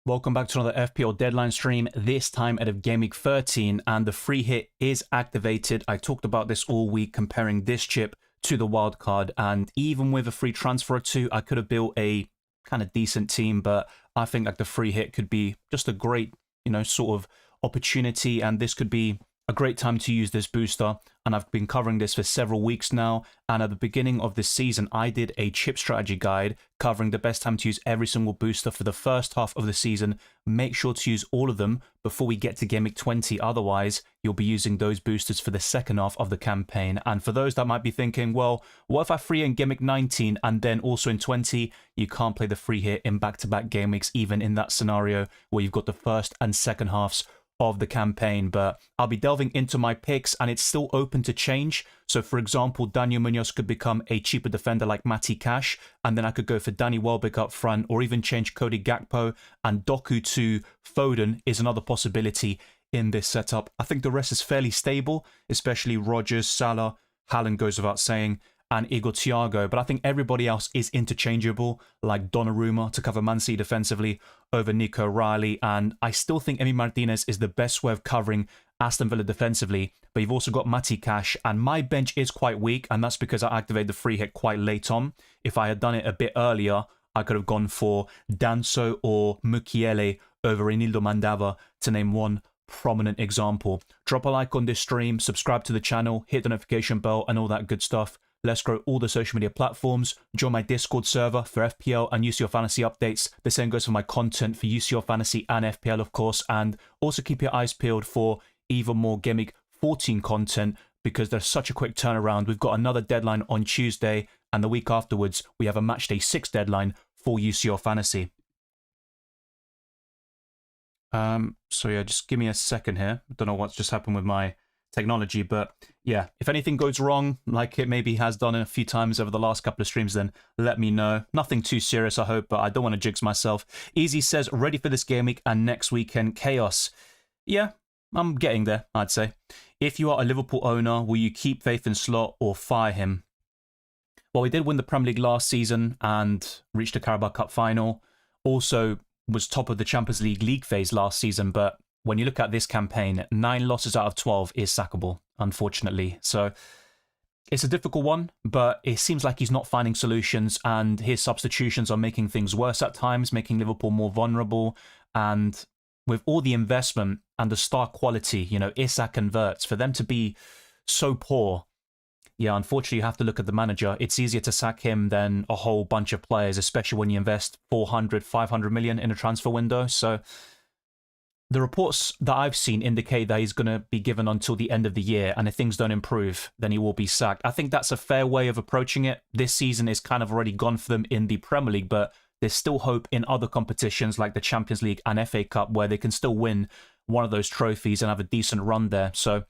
Welcome back to another FPL deadline stream, this time out of Gameweek 13, and the free hit is activated. I talked about this all week, comparing this chip to the wildcard, and even with a free transfer or two, I could have built a kind of decent team, but I think like the free hit could be just a great, sort of opportunity, and this could be a great time to use this booster. And I've been covering this for several weeks now, and at the beginning of this season I did a chip strategy guide covering the best time to use every single booster for the first half of the season. Make sure to use all of them before we get to Gameweek 20, otherwise you'll be using those boosters for the second half of the campaign. And for those that might be thinking, well, what if I free in Gameweek 19 and then also in 20? You can't play the free hit in back-to-back game weeks, even in that scenario where you've got the first and second halves of the campaign, but I'll be delving into my picks and it's still open to change. So for example, Daniel Munoz could become a cheaper defender like Matty Cash, and then I could go for Danny Welbeck up front, or even change Cody Gakpo and Doku to Foden is another possibility in this setup. I think the rest is fairly stable, especially Rodgers, Salah, Haaland goes without saying, and Igor Thiago, but I think everybody else is interchangeable, like Donnarumma to cover Man City defensively over Nico Riley, and I still think Emi Martinez is the best way of covering Aston Villa defensively, but you've also got Matty Cash, and my bench is quite weak, and that's because I activated the free hit quite late on. If I had done it a bit earlier, I could have gone for Danso or Mukiele over Enildo Mandava, to name one prominent example. Drop a like on this stream, subscribe to the channel, hit the notification bell, and all that good stuff. Let's grow all the social media platforms. Join my Discord server for FPL and UCL Fantasy updates. The same goes for my content for UCL Fantasy and FPL, of course. And also keep your eyes peeled for even more Gameweek 14 content, because there's such a quick turnaround. We've got another deadline on Tuesday, and the week afterwards, we have a Matchday 6 deadline for UCL Fantasy. So yeah, just give me a second here. I don't know what's just happened with my technology, but yeah, if anything goes wrong, like it maybe has done a few times over the last couple of streams, then let me know. Nothing too serious, I hope, but I don't want to jinx myself. Easy says, ready for this game week and next weekend chaos. Yeah, I'm getting there, I'd say. If you are a Liverpool owner, will you keep faith in Slot or fire him? Well, we did win the Premier League last season and reached the Carabao Cup final. Also was top of the Champions League phase last season, but when you look at this campaign, 9 losses out of 12 is sackable, unfortunately. So it's a difficult one, but it seems like he's not finding solutions, and his substitutions are making things worse at times, making Liverpool more vulnerable. And with all the investment and the star quality, you know, Isak and Wirtz, for them to be so poor, yeah, unfortunately, you have to look at the manager. It's easier to sack him than a whole bunch of players, especially when you invest 400, 500 million in a transfer window. So the reports that I've seen indicate that he's going to be given until the end of the year, and if things don't improve, then he will be sacked. I think that's a fair way of approaching it. This season is kind of already gone for them in the Premier League, but there's still hope in other competitions like the Champions League and FA Cup, where they can still win one of those trophies and have a decent run there. So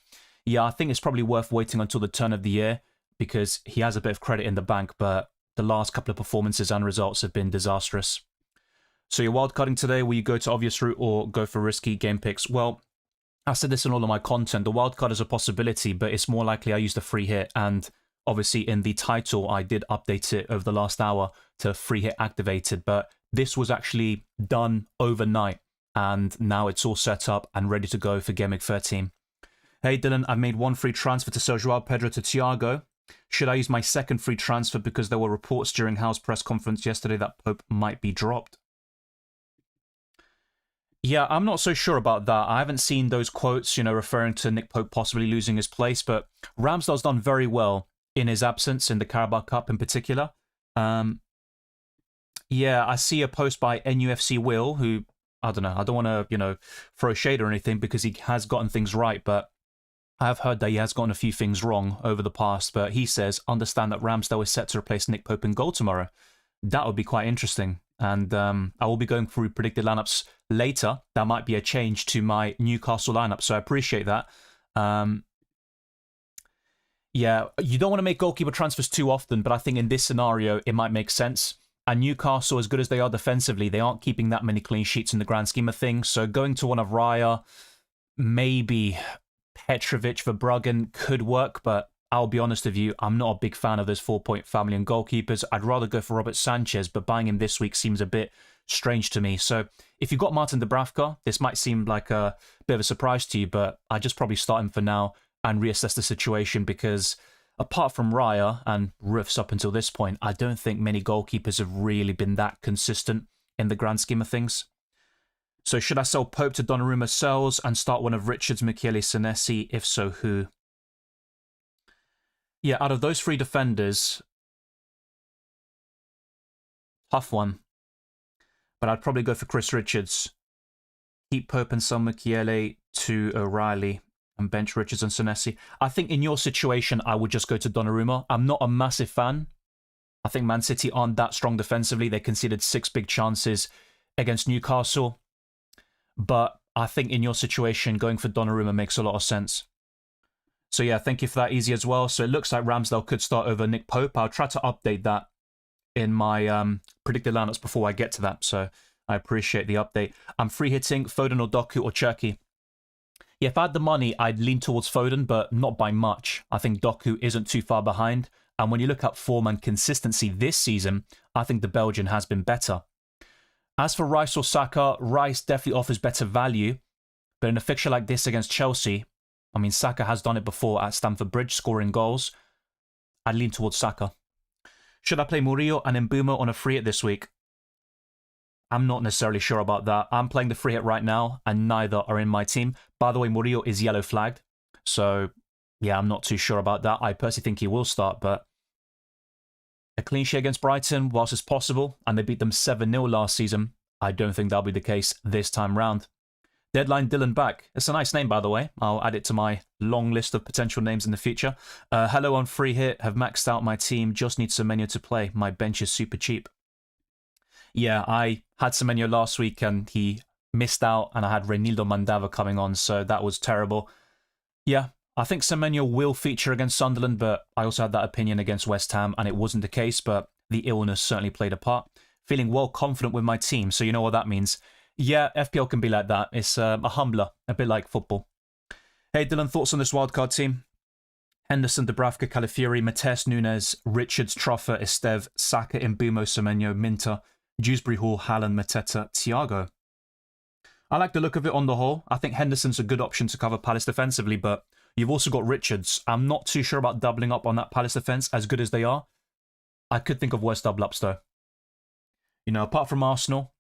yeah, I think it's probably worth waiting until the turn of the year, because he has a bit of credit in the bank, but the last couple of performances and results have been disastrous. So you're wildcarding today, will you go to obvious route or go for risky game picks? Well, I said this in all of my content, the wildcard is a possibility, but it's more likely I use the free hit, and obviously in the title I did update it over the last hour to free hit activated, but this was actually done overnight, and now it's all set up and ready to go for Gameweek 13. Hey Dylan, I've made one free transfer to sell Joao Pedro to Thiago. Should I use my second free transfer, because there were reports during Howe's press conference yesterday that Pope might be dropped? Yeah, I'm not so sure about that. I haven't seen those quotes, you know, referring to Nick Pope possibly losing his place, but Ramsdale's done very well in his absence, in the Carabao Cup in particular. Yeah, I see a post by NUFC Will, who, I don't know, I don't want to, you know, throw shade or anything, because he has gotten things right, but I have heard that he has gotten a few things wrong over the past, but he says, understand that Ramsdale is set to replace Nick Pope in goal tomorrow. That would be quite interesting. And I will be going through predicted lineups later. That might be a change to my Newcastle lineup, so I appreciate that. Yeah, you don't want to make goalkeeper transfers too often, but I think in this scenario, it might make sense. And Newcastle, as good as they are defensively, they aren't keeping that many clean sheets in the grand scheme of things. So going to one of Raya, maybe Petrovic for Bruggen could work, but I'll be honest with you, I'm not a big fan of those 4-point family and goalkeepers. I'd rather go for Robert Sanchez, but buying him this week seems a bit strange to me. So if you've got Martin Dubravka, this might seem like a bit of a surprise to you, but I'd just probably start him for now and reassess the situation, because apart from Raya and Roofs up until this point, I don't think many goalkeepers have really been that consistent in the grand scheme of things. So should I sell Pope to Donnarumma sells and start one of Richards, Michele, Senesi? If so, who? Yeah, out of those three defenders, tough one. But I'd probably go for Chris Richards. Keep Pope and sell Michele to O'Reilly and bench Richards and Senesi. I think in your situation, I would just go to Donnarumma. I'm not a massive fan. I think Man City aren't that strong defensively. They conceded 6 big chances against Newcastle. But I think in your situation, going for Donnarumma makes a lot of sense. So yeah, thank you for that, Easy, as well. So it looks like Ramsdale could start over Nick Pope. I'll try to update that in my predicted lineups before I get to that. So I appreciate the update. I'm free hitting Foden or Doku or Cherki. Yeah, if I had the money, I'd lean towards Foden, but not by much. I think Doku isn't too far behind. And when you look at form and consistency this season, I think the Belgian has been better. As for Rice or Saka, Rice definitely offers better value. But in a fixture like this against Chelsea, I mean, Saka has done it before at Stamford Bridge, scoring goals. I'd lean towards Saka. Should I play Murillo and Mbeumo on a free hit this week? I'm not necessarily sure about that. I'm playing the free hit right now, and neither are in my team. By the way, Murillo is yellow flagged. So, yeah, I'm not too sure about that. I personally think he will start, but a clean sheet against Brighton, whilst it's possible, and they beat them 7-0 last season, I don't think that'll be the case this time round. Deadline Dylan back. It's a nice name, by the way. I'll add it to my long list of potential names in the future. Hello on free hit. Have maxed out my team. Just need Semenyo to play. My bench is super cheap. Yeah, I had Semenyo last week and he missed out, and I had Reinildo Mandava coming on, so that was terrible. Yeah, I think Semenyo will feature against Sunderland, but I also had that opinion against West Ham, and it wasn't the case, but the illness certainly played a part. Feeling well confident with my team, so you know what that means. Yeah, FPL can be like that. It's a humbler, a bit like football. Hey, Dylan, thoughts on this wildcard team? Henderson, Dubravka, Calafiori, Matheus Nunes, Richards, Troffer, Esteve, Saka, Mbeumo, Semenyo, Minter, Dewsbury Hall, Haaland, Mateta, Thiago. I like the look of it on the whole. I think Henderson's a good option to cover Palace defensively, but you've also got Richards. I'm not too sure about doubling up on that Palace defence, as good as they are. I could think of worse double ups, though. You know, apart from Arsenal,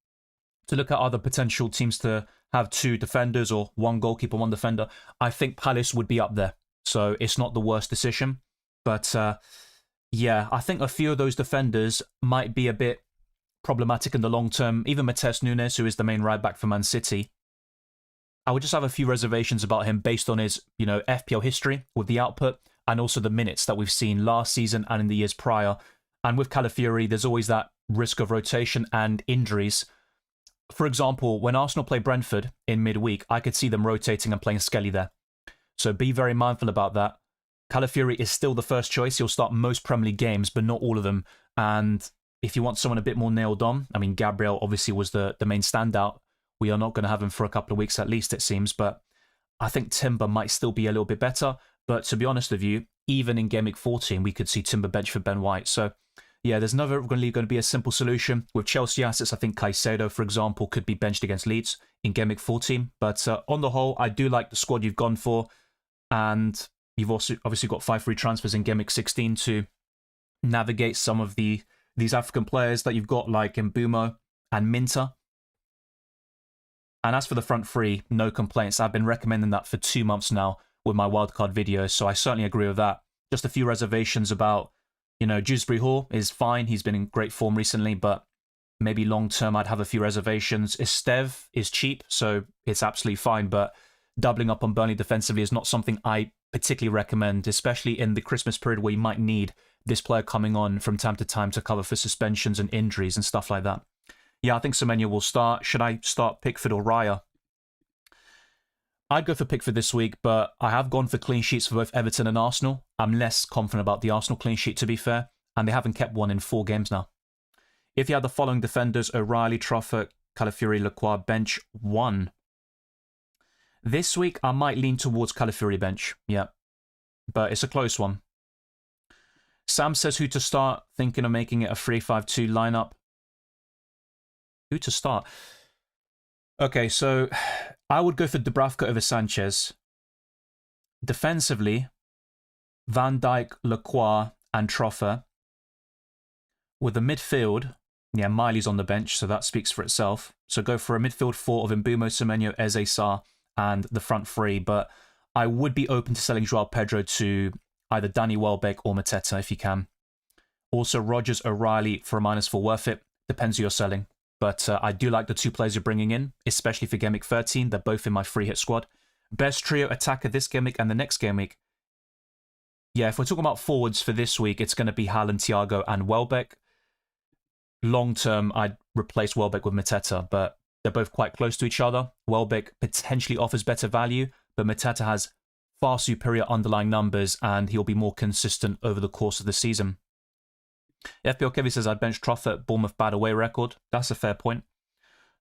to look at other potential teams to have 2 defenders or 1 goalkeeper, 1 defender, I think Palace would be up there. So it's not the worst decision. But yeah, I think a few of those defenders might be a bit problematic in the long term. Even Matheus Nunes, who is the main right back for Man City, I would just have a few reservations about him based on his, you know, FPL history with the output and also the minutes that we've seen last season and in the years prior. And with Calafiori, there's always that risk of rotation and injuries. For example, when Arsenal play Brentford in midweek, I could see them rotating and playing Skelly there. So be very mindful about that. Calafiori is still the first choice. He'll start most Premier League games, but not all of them. And if you want someone a bit more nailed on, I mean, Gabriel obviously was the main standout. We are not going to have him for a couple of weeks at least, it seems. But I think Timber might still be a little bit better. But to be honest with you, even in Game Week 14, we could see Timber bench for Ben White. So yeah, there's never really going to be a simple solution. With Chelsea assets, I think Caicedo, for example, could be benched against Leeds in Game Week 14. But on the whole, I do like the squad you've gone for. And you've also obviously got 5 free transfers in Game Week 16 to navigate some of these African players that you've got, like Mbeumo and Minter. And as for the front 3, no complaints. I've been recommending that for 2 months now with my wildcard videos, so I certainly agree with that. Just a few reservations about, you know, Dewsbury Hall is fine. He's been in great form recently, but maybe long term I'd have a few reservations. Esteve is cheap, so it's absolutely fine, but doubling up on Burnley defensively is not something I particularly recommend, especially in the Christmas period where you might need this player coming on from time to time to cover for suspensions and injuries and stuff like that. Yeah, I think Semenyo will start. Should I start Pickford or Raya? I'd go for Pickford this week, but I have gone for clean sheets for both Everton and Arsenal. I'm less confident about the Arsenal clean sheet, to be fair, and they haven't kept one in 4 games now. If you had the following defenders, O'Reilly, Troffer, Calafiori, Lacroix, bench 1. This week, I might lean towards Calafiori bench, yeah, but it's a close one. Sam says who to start, thinking of making it a 3-5-2 lineup. Who to start? Okay, so I would go for Dubravka over Sanchez. Defensively, Van Dijk, Lacroix, and Troffer. With the midfield, yeah, Miley's on the bench, so that speaks for itself. So go for a midfield 4 of Mbeumo, Semenyo, Eze, Sarr, and the front 3. But I would be open to selling Joao Pedro to either Danny Welbeck or Mateta if you can. Also, Rodgers, O'Reilly for a -4 worth it. Depends who you're selling. But I do like the 2 players you're bringing in, especially for Game Week 13. They're both in my free hit squad. Best trio attacker this Game Week and the next Game Week. Yeah, if we're talking about forwards for this week, it's going to be Haaland, Thiago, and Welbeck. Long term, I'd replace Welbeck with Mateta, but They're both quite close to each other. Welbeck potentially offers better value, but Mateta has far superior underlying numbers, and he'll be more consistent over the course of the season. FPL Kevy says, I'd bench Truffert, Bournemouth bad away record. That's a fair point.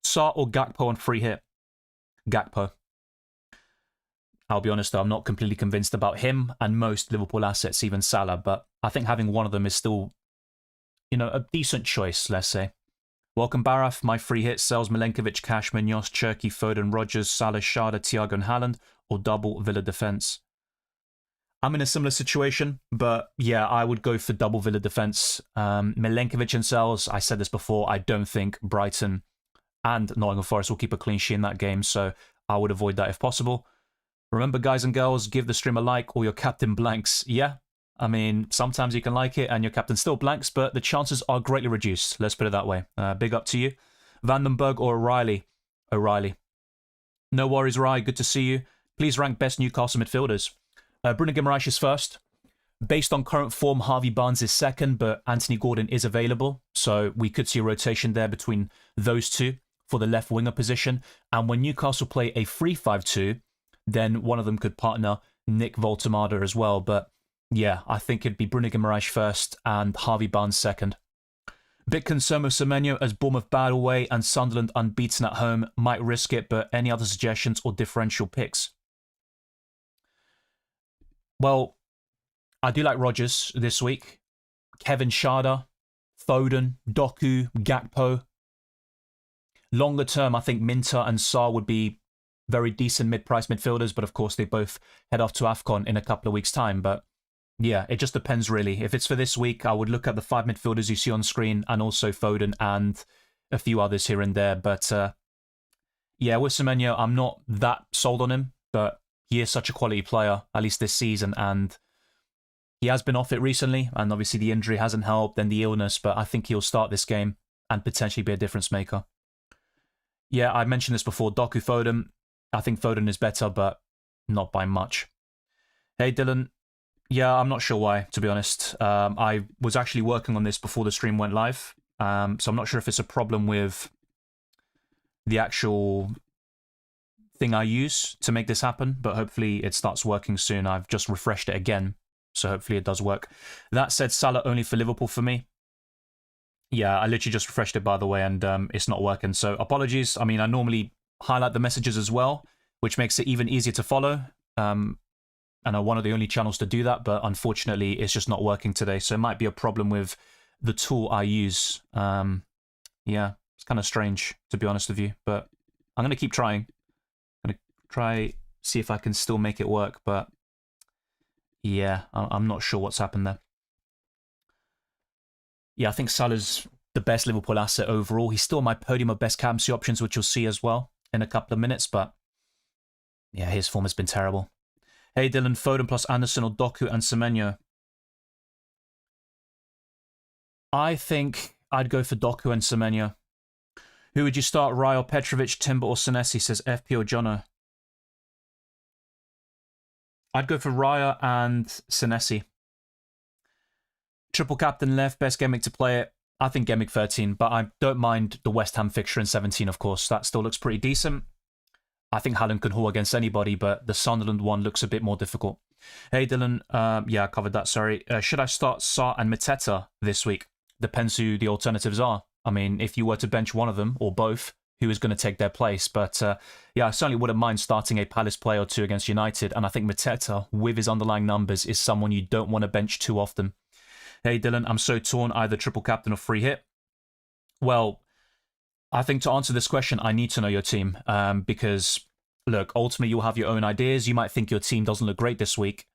Sarr or Gakpo on free hit? Gakpo. I'll be honest though, I'm not completely convinced about him and most Liverpool assets, even Salah, but I think having one of them is still, a decent choice, let's say. Welcome Baraf, my free hit sells Milenkovic, Cash, Munoz, Cherky, Foden, Rodgers, Salah, Sharda, Thiago and Haaland, or double Villa defence. I'm in a similar situation, but yeah, I would go for double Villa defence. Milenkovic and sells, I said this before, I don't think Brighton and Nottingham Forest will keep a clean sheet in that game, so I would avoid that if possible. Remember, guys and girls, give the stream a like or your captain blanks. Yeah, I mean, sometimes you can like it and your captain still blanks, but the chances are greatly reduced. Let's put it that way. Big up to you. Vandenberg or O'Reilly? O'Reilly. No worries, Rye. Good to see you. Please rank best Newcastle midfielders. Bruno Guimaraes is first. Based on current form, Harvey Barnes is second, but Anthony Gordon is available. So we could see a rotation there between those two for the left winger position. And when Newcastle play a 3-5-2, then one of them could partner Nick Voltemada as well. But yeah, I think it'd be Bruno Guimaraes first and Harvey Barnes second. Bit concerned with Semenyo as Bournemouth bad away and Sunderland unbeaten at home. Might risk it, but any other suggestions or differential picks? Well, I do like Rodgers this week. Kevin Sharda, Foden, Doku, Gakpo. Longer term, I think Minter and Sarr would be very decent mid-price midfielders, but of course they both head off to AFCON in a couple of weeks' time. But yeah, it just depends really. If it's for this week, I would look at the 5 midfielders you see on screen and also Foden and a few others here and there. But yeah, with Semenyo, I'm not that sold on him, but he is such a quality player, at least this season, and he has been off it recently, and obviously the injury hasn't helped, then the illness, but I think he'll start this game and potentially be a difference maker. Yeah, I mentioned this before, Doku Foden. I think Foden is better, but not by much. Hey, Dylan. Yeah, I'm not sure why, to be honest. I was actually working on this before the stream went live, so I'm not sure if it's a problem with the actual thing I use to make this happen, but hopefully it starts working soon. I've just refreshed it again, so hopefully it does work. That said, Salah only for Liverpool for me. Yeah, I literally just refreshed it, by the way, and it's not working, so apologies. I mean, I normally highlight the messages as well, which makes it even easier to follow. And I'm one of the only channels to do that, but unfortunately, it's just not working today. So it might be a problem with the tool I use. Yeah, it's kind of strange, to be honest with you, but I'm going to keep trying. I'm going to try, see if I can still make it work, but yeah, I'm not sure what's happened there. Yeah, I think Salah's the best Liverpool asset overall. He's still on my podium of best captaincy options, which you'll see as well in a couple of minutes, but yeah, his form has been terrible. Hey Dylan, Foden plus Anderson or Doku and Semenyo? I think I'd go for Doku and Semenyo. Who would you start, Raya or Petrovic, Timber or Senesi, says FP or Jono? I'd go for Raya and Senesi. Triple captain left, best game week to play it. I think game week 13, but I don't mind the West Ham fixture in 17, of course. That still looks pretty decent. I think Haaland can haul against anybody, but the Sunderland one looks a bit more difficult. Hey, Dylan. Yeah, I covered that, sorry. Should I start Sarr and Mateta this week? Depends who the alternatives are. I mean, if you were to bench one of them, or both, who is going to take their place? But yeah, I certainly wouldn't mind starting a Palace player or two against United, and I think Mateta, with his underlying numbers, is someone you don't want to bench too often. Hey, Dylan, I'm so torn, either triple captain or free hit. Well, I think to answer this question, I need to know your team, because, look, ultimately you'll have your own ideas. You might think your team doesn't look great this week.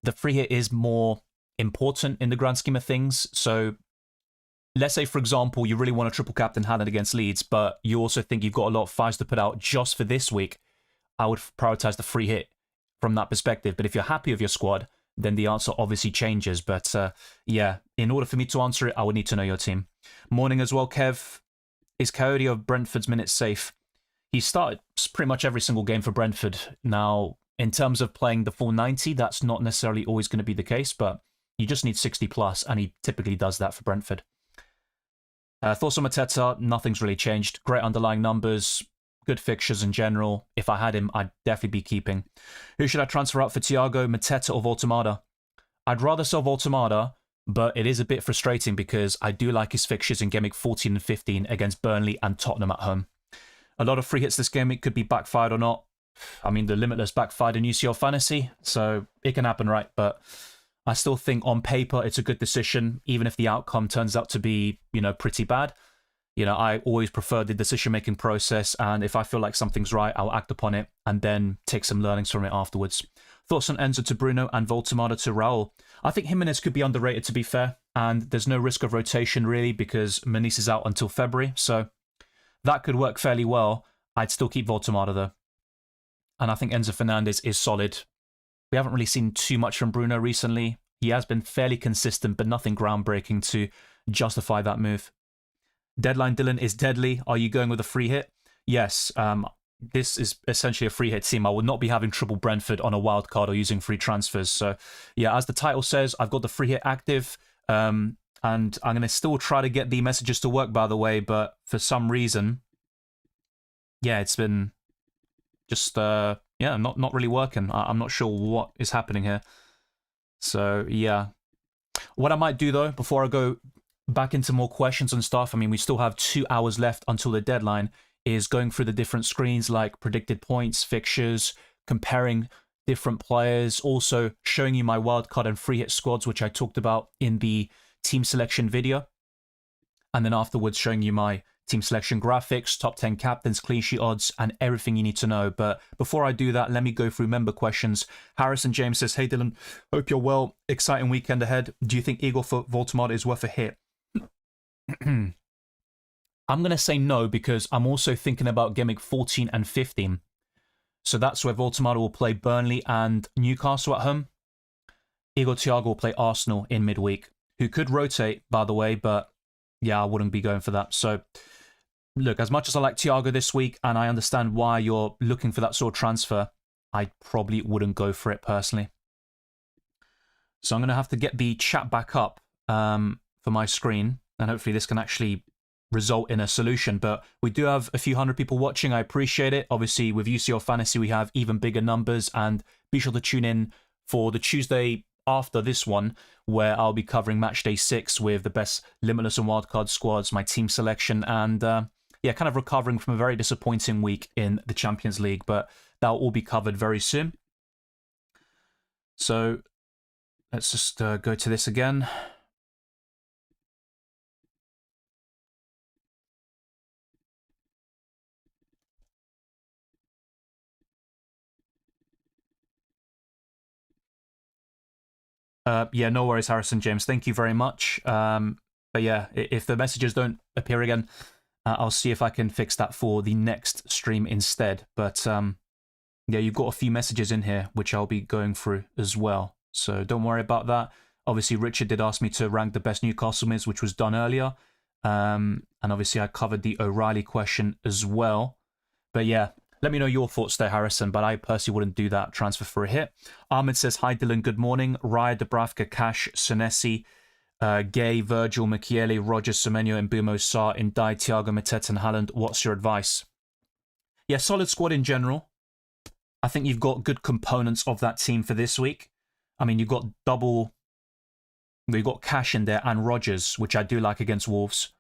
The free hit is more important in the grand scheme of things. So let's say, for example, you really want to triple captain Haaland against Leeds, but you also think you've got a lot of fives to put out just for this week. I would prioritize the free hit from that perspective. But if you're happy with your squad, then the answer obviously changes. But yeah, in order for me to answer it, I would need to know your team. Morning as well, Kev. Is Coyote of Brentford's minutes safe? He started pretty much every single game for Brentford. Now, in terms of playing the full 90, that's not necessarily always going to be the case, but you just need 60 plus, and he typically does that for Brentford. Thoughts on Mateta, nothing's really changed. Great underlying numbers, good fixtures in general. If I had him, I'd definitely be keeping. Who should I transfer out for Thiago, Mateta or Voltemada? I'd rather sell Voltemada, but it is a bit frustrating because I do like his fixtures in Gameweek 14 and 15 against Burnley and Tottenham at home. A lot of free hits this Gameweek could be backfired or not. I mean, the Limitless backfired in UCL Fantasy, so it can happen, right? But I still think on paper it's a good decision, even if the outcome turns out to be, pretty bad. I always prefer the decision-making process, and if I feel like something's right, I'll act upon it and then take some learnings from it afterwards. Thoughts on Enzo to Bruno and Voltemada to Raul? I think Jimenez could be underrated, to be fair, and there's no risk of rotation, really, because Maniz is out until February, so that could work fairly well. I'd still keep Voltemada, though. And I think Enzo Fernandez is solid. We haven't really seen too much from Bruno recently. He has been fairly consistent, but nothing groundbreaking to justify that move. Deadline Dylan is deadly. Are you going with a free hit? Yes. This is essentially a free hit team. I will not be having triple Brentford on a wild card or using free transfers. So, yeah, as the title says, I've got the free hit active. And I'm going to still try to get the messages to work, by the way. But for some reason, yeah, it's been just, not really working. I'm not sure what is happening here. So, yeah. What I might do, though, before I go back into more questions and stuff, I mean, we still have 2 hours left until the deadline, is going through the different screens like predicted points, fixtures, comparing different players, also showing you my wildcard and free hit squads, which I talked about in the team selection video. And then afterwards showing you my team selection graphics, top 10 captains, clean sheet odds, and everything you need to know. But before I do that, let me go through member questions. Harrison James says, hey Dylan, hope you're well. Exciting weekend ahead. Do you think Igor for Voltemada is worth a hit? I'm going to say no, because I'm also thinking about Gameweek 14 and 15. So that's where Voltemada will play Burnley and Newcastle at home. Igor Thiago will play Arsenal in midweek, who could rotate, by the way, but yeah, I wouldn't be going for that. So look, as much as I like Thiago this week, and I understand why you're looking for that sort of transfer, I probably wouldn't go for it personally. So I'm going to have to get the chat back up for my screen, and hopefully this can actually result in a solution. But we do have a few hundred people watching. I appreciate it. Obviously, with UCL Fantasy, we have even bigger numbers, and be sure to tune in for the Tuesday after this one, where I'll be covering match day 6 with the best Limitless and Wildcard squads, my team selection, and kind of recovering from a very disappointing week in the Champions League. But that'll all be covered very soon. So let's just go to this again. No worries, Harrison James. Thank you very much. But yeah, if the messages don't appear again, I'll see if I can fix that for the next stream instead. But yeah, you've got a few messages in here, which I'll be going through as well. So don't worry about that. Obviously, Richard did ask me to rank the best Newcastle mids, which was done earlier. And obviously, I covered the O'Reilly question as well. But yeah, let me know your thoughts there, Harrison, but I personally wouldn't do that transfer for a hit. Ahmed says, hi, Dylan, good morning. Raya, Dubravka, Cash, Senesi, Gay, Virgil, Michele, Rogers, Semenyo, Mbumo, Sarr, Ndai, Thiago, Mateta, and Haaland. What's your advice? Yeah, solid squad in general. I think you've got good components of that team for this week. I mean, you've got Cash in there and Rogers, which I do like against Wolves.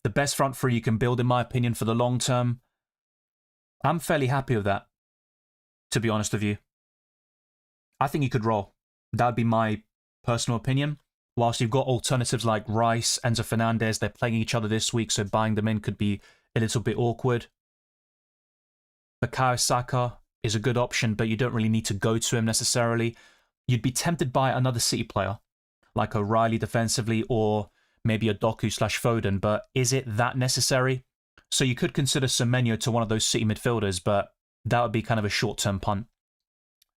The best front three you can build, in my opinion, for the long term. I'm fairly happy with that, to be honest with you. I think you could roll. That would be my personal opinion. Whilst you've got alternatives like Rice, Enzo Fernandez, they're playing each other this week, so buying them in could be a little bit awkward. Bukayo Saka is a good option, but you don't really need to go to him necessarily. You'd be tempted by another City player, like O'Reilly defensively, or maybe a Doku/Foden, but is it that necessary? So you could consider Semenyo to one of those City midfielders, but that would be kind of a short-term punt.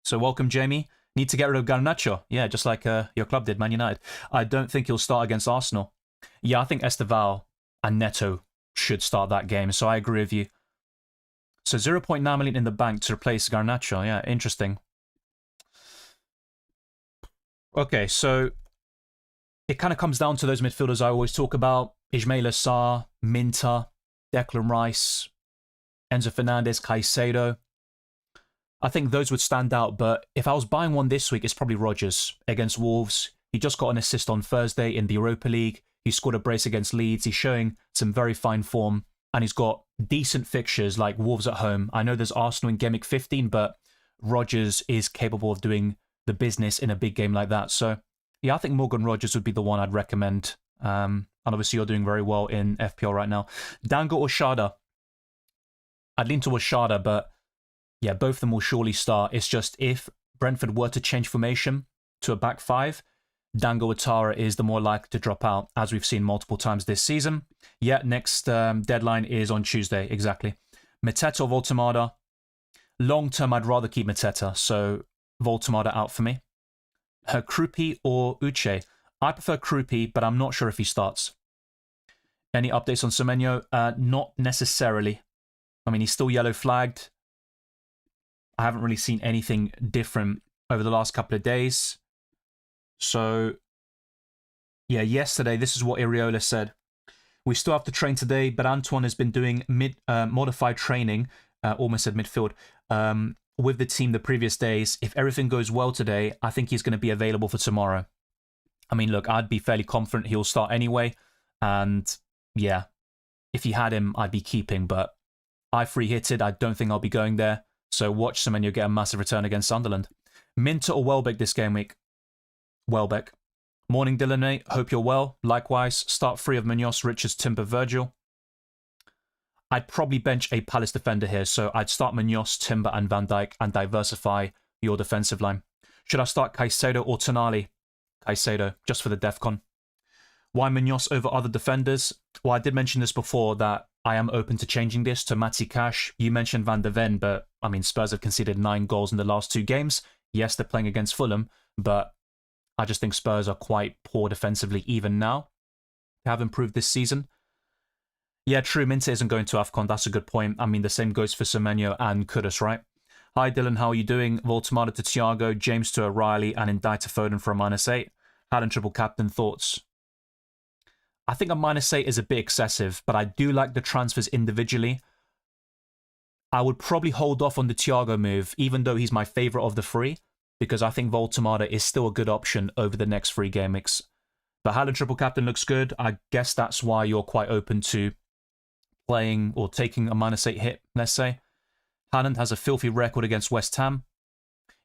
So welcome, Jamie. Need to get rid of Garnacho. Yeah, just like your club did, Man United. I don't think he'll start against Arsenal. Yeah, I think Esteval and Neto should start that game, so I agree with you. So 0.9 million in the bank to replace Garnacho. Yeah, interesting. Okay, so it kind of comes down to those midfielders I always talk about. Ismaila Sarr, Minter, Declan Rice, Enzo Fernandez, Caicedo. I think those would stand out, but if I was buying one this week, it's probably Rodgers against Wolves. He just got an assist on Thursday in the Europa League. He scored a brace against Leeds. He's showing some very fine form, and he's got decent fixtures like Wolves at home. I know there's Arsenal in Gameweek 15, but Rodgers is capable of doing the business in a big game like that. So, yeah, I think Morgan Rodgers would be the one I'd recommend. And obviously, you're doing very well in FPL right now. Dango or Shada? I'd lean towards Shada, but yeah, both of them will surely start. It's just if Brentford were to change formation to a back five, Dango Ouattara is the more likely to drop out, as we've seen multiple times this season. Yeah, next deadline is on Tuesday, exactly. Mateta or Voltemada? Long term, I'd rather keep Mateta, so Voltemada out for me. Krupi or Uche? I prefer Krupi, but I'm not sure if he starts. Any updates on Semenyo? Not necessarily. I mean, he's still yellow flagged. I haven't really seen anything different over the last couple of days. So, yeah, yesterday, this is what Iriola said. We still have to train today, but Antoine has been doing modified training, almost said midfield, with the team the previous days. If everything goes well today, I think he's going to be available for tomorrow. I mean, look, I'd be fairly confident he'll start anyway. And, yeah, if you had him, I'd be keeping. But I free hitted. I don't think I'll be going there. So watch Semenyo get a massive return against Sunderland. Minter or Welbeck this game week? Welbeck. Morning, Dylan. Hope you're well. Likewise, start free of Munoz, Richards, Timber, Virgil. I'd probably bench a Palace defender here, so I'd start Munoz, Timber, and Van Dijk and diversify your defensive line. Should I start Caicedo or Tonali? Caicedo, just for the DEFCON. Why Munoz over other defenders? Well, I did mention this before that I am open to changing this to Matty Cash. You mentioned Van der Ven, but I mean, Spurs have conceded 9 goals in the last 2 games. Yes, they're playing against Fulham, but I just think Spurs are quite poor defensively even now. They have improved this season. Yeah, true, Minter isn't going to AFCON. That's a good point. I mean, the same goes for Semenyo and Kudus, right? Hi, Dylan. How are you doing? Voltemada to Thiago, James to O'Reilly, and Indai to Foden for a -8. Had triple captain thoughts. I think a -8 is a bit excessive, but I do like the transfers individually. I would probably hold off on the Thiago move, even though he's my favourite of the 3, because I think Voltemada is still a good option over the next 3 game weeks. But Haaland triple captain looks good. I guess that's why you're quite open to playing or taking a -8 hit, let's say. Haaland has a filthy record against West Ham.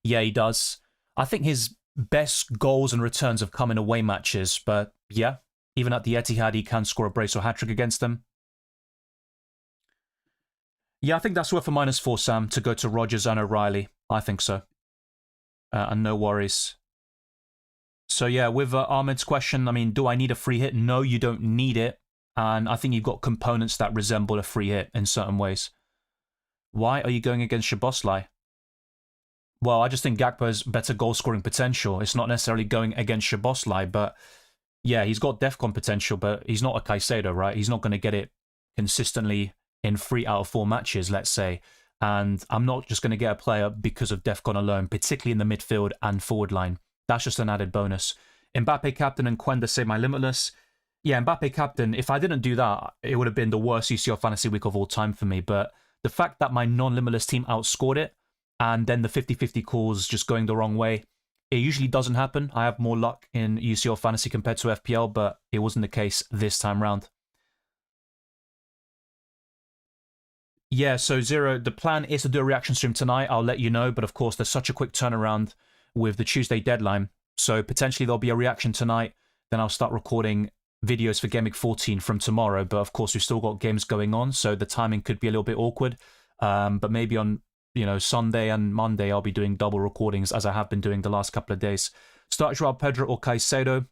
Yeah, he does. I think his best goals and returns have come in away matches, but yeah, even at the Etihad, he can score a brace or hat-trick against them. Yeah, I think that's worth a -4, Sam, to go to Rodgers and O'Reilly. I think so. And no worries. So yeah, with Ahmed's question, I mean, do I need a free hit? No, you don't need it. And I think you've got components that resemble a free hit in certain ways. Why are you going against Szoboszlai? Well, I just think Gakpo has better goal-scoring potential. It's not necessarily going against Szoboszlai, but yeah, he's got DEFCON potential, but he's not a Caicedo, right? He's not going to get it consistently in 3 out of 4 matches, let's say. And I'm not just going to get a player because of DEFCON alone, particularly in the midfield and forward line. That's just an added bonus. Mbappe captain and Quenda say my limitless. Yeah, Mbappe captain, if I didn't do that, it would have been the worst UCL fantasy week of all time for me. But the fact that my non-limitless team outscored it, and then the 50-50 calls just going the wrong way, it usually doesn't happen. I have more luck in UCL fantasy compared to FPL, but it wasn't the case this time round. Yeah, so Zero, the plan is to do a reaction stream tonight. I'll let you know, but of course, there's such a quick turnaround with the Tuesday deadline. So potentially there'll be a reaction tonight. Then I'll start recording videos for Gameweek 14 from tomorrow. But of course, we've still got games going on, so the timing could be a little bit awkward. But maybe on Sunday and Monday, I'll be doing double recordings as I have been doing the last couple of days. Start Joao Pedro or Caicedo?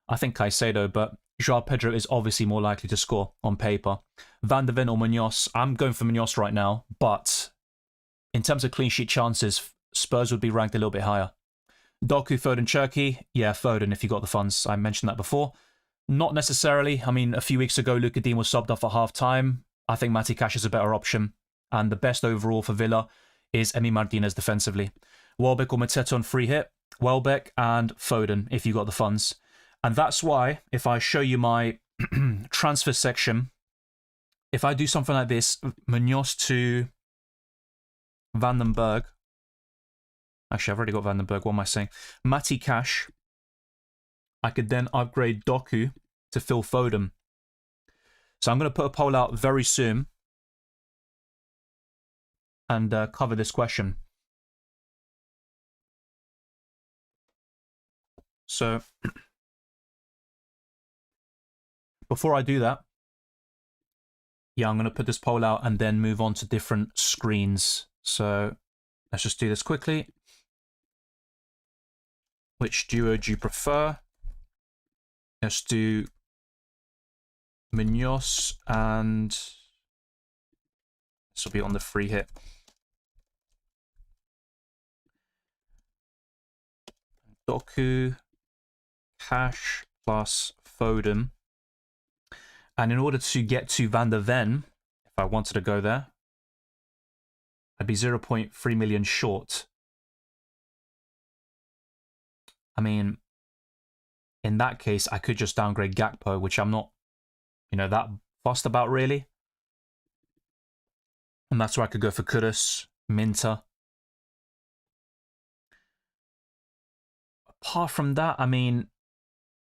I think Caicedo, but Joao Pedro is obviously more likely to score on paper. Van der Ven or Munoz? I'm going for Munoz right now, but in terms of clean sheet chances, Spurs would be ranked a little bit higher. Doku, Foden, Cherki? Yeah, Foden if you got the funds. I mentioned that before. Not necessarily. I mean, a few weeks ago, Luka Dean was subbed off at half-time. I think Matty Cash is a better option. And the best overall for Villa is Emi Martinez defensively. Welbeck or Mateta on free hit? Welbeck and Foden if you got the funds. And that's why, if I show you my transfer section, if I do something like this, Munoz to Vandenberg. Actually, I've already got Vandenberg. What am I saying? Matty Cash. I could then upgrade Doku to Phil Foden. So I'm going to put a poll out very soon and cover this question. So before I do that, yeah, I'm going to put this poll out and then move on to different screens. So let's just do this quickly. Which duo do you prefer? Let's do Munoz, and this will be on the free hit. Doku, Cash plus Foden. And in order to get to Van der Ven, if I wanted to go there, I'd be 0.3 million short. I mean, in that case, I could just downgrade Gakpo, which I'm not, that fussed about, really. And that's where I could go for Kudus, Minter. Apart from that, I mean,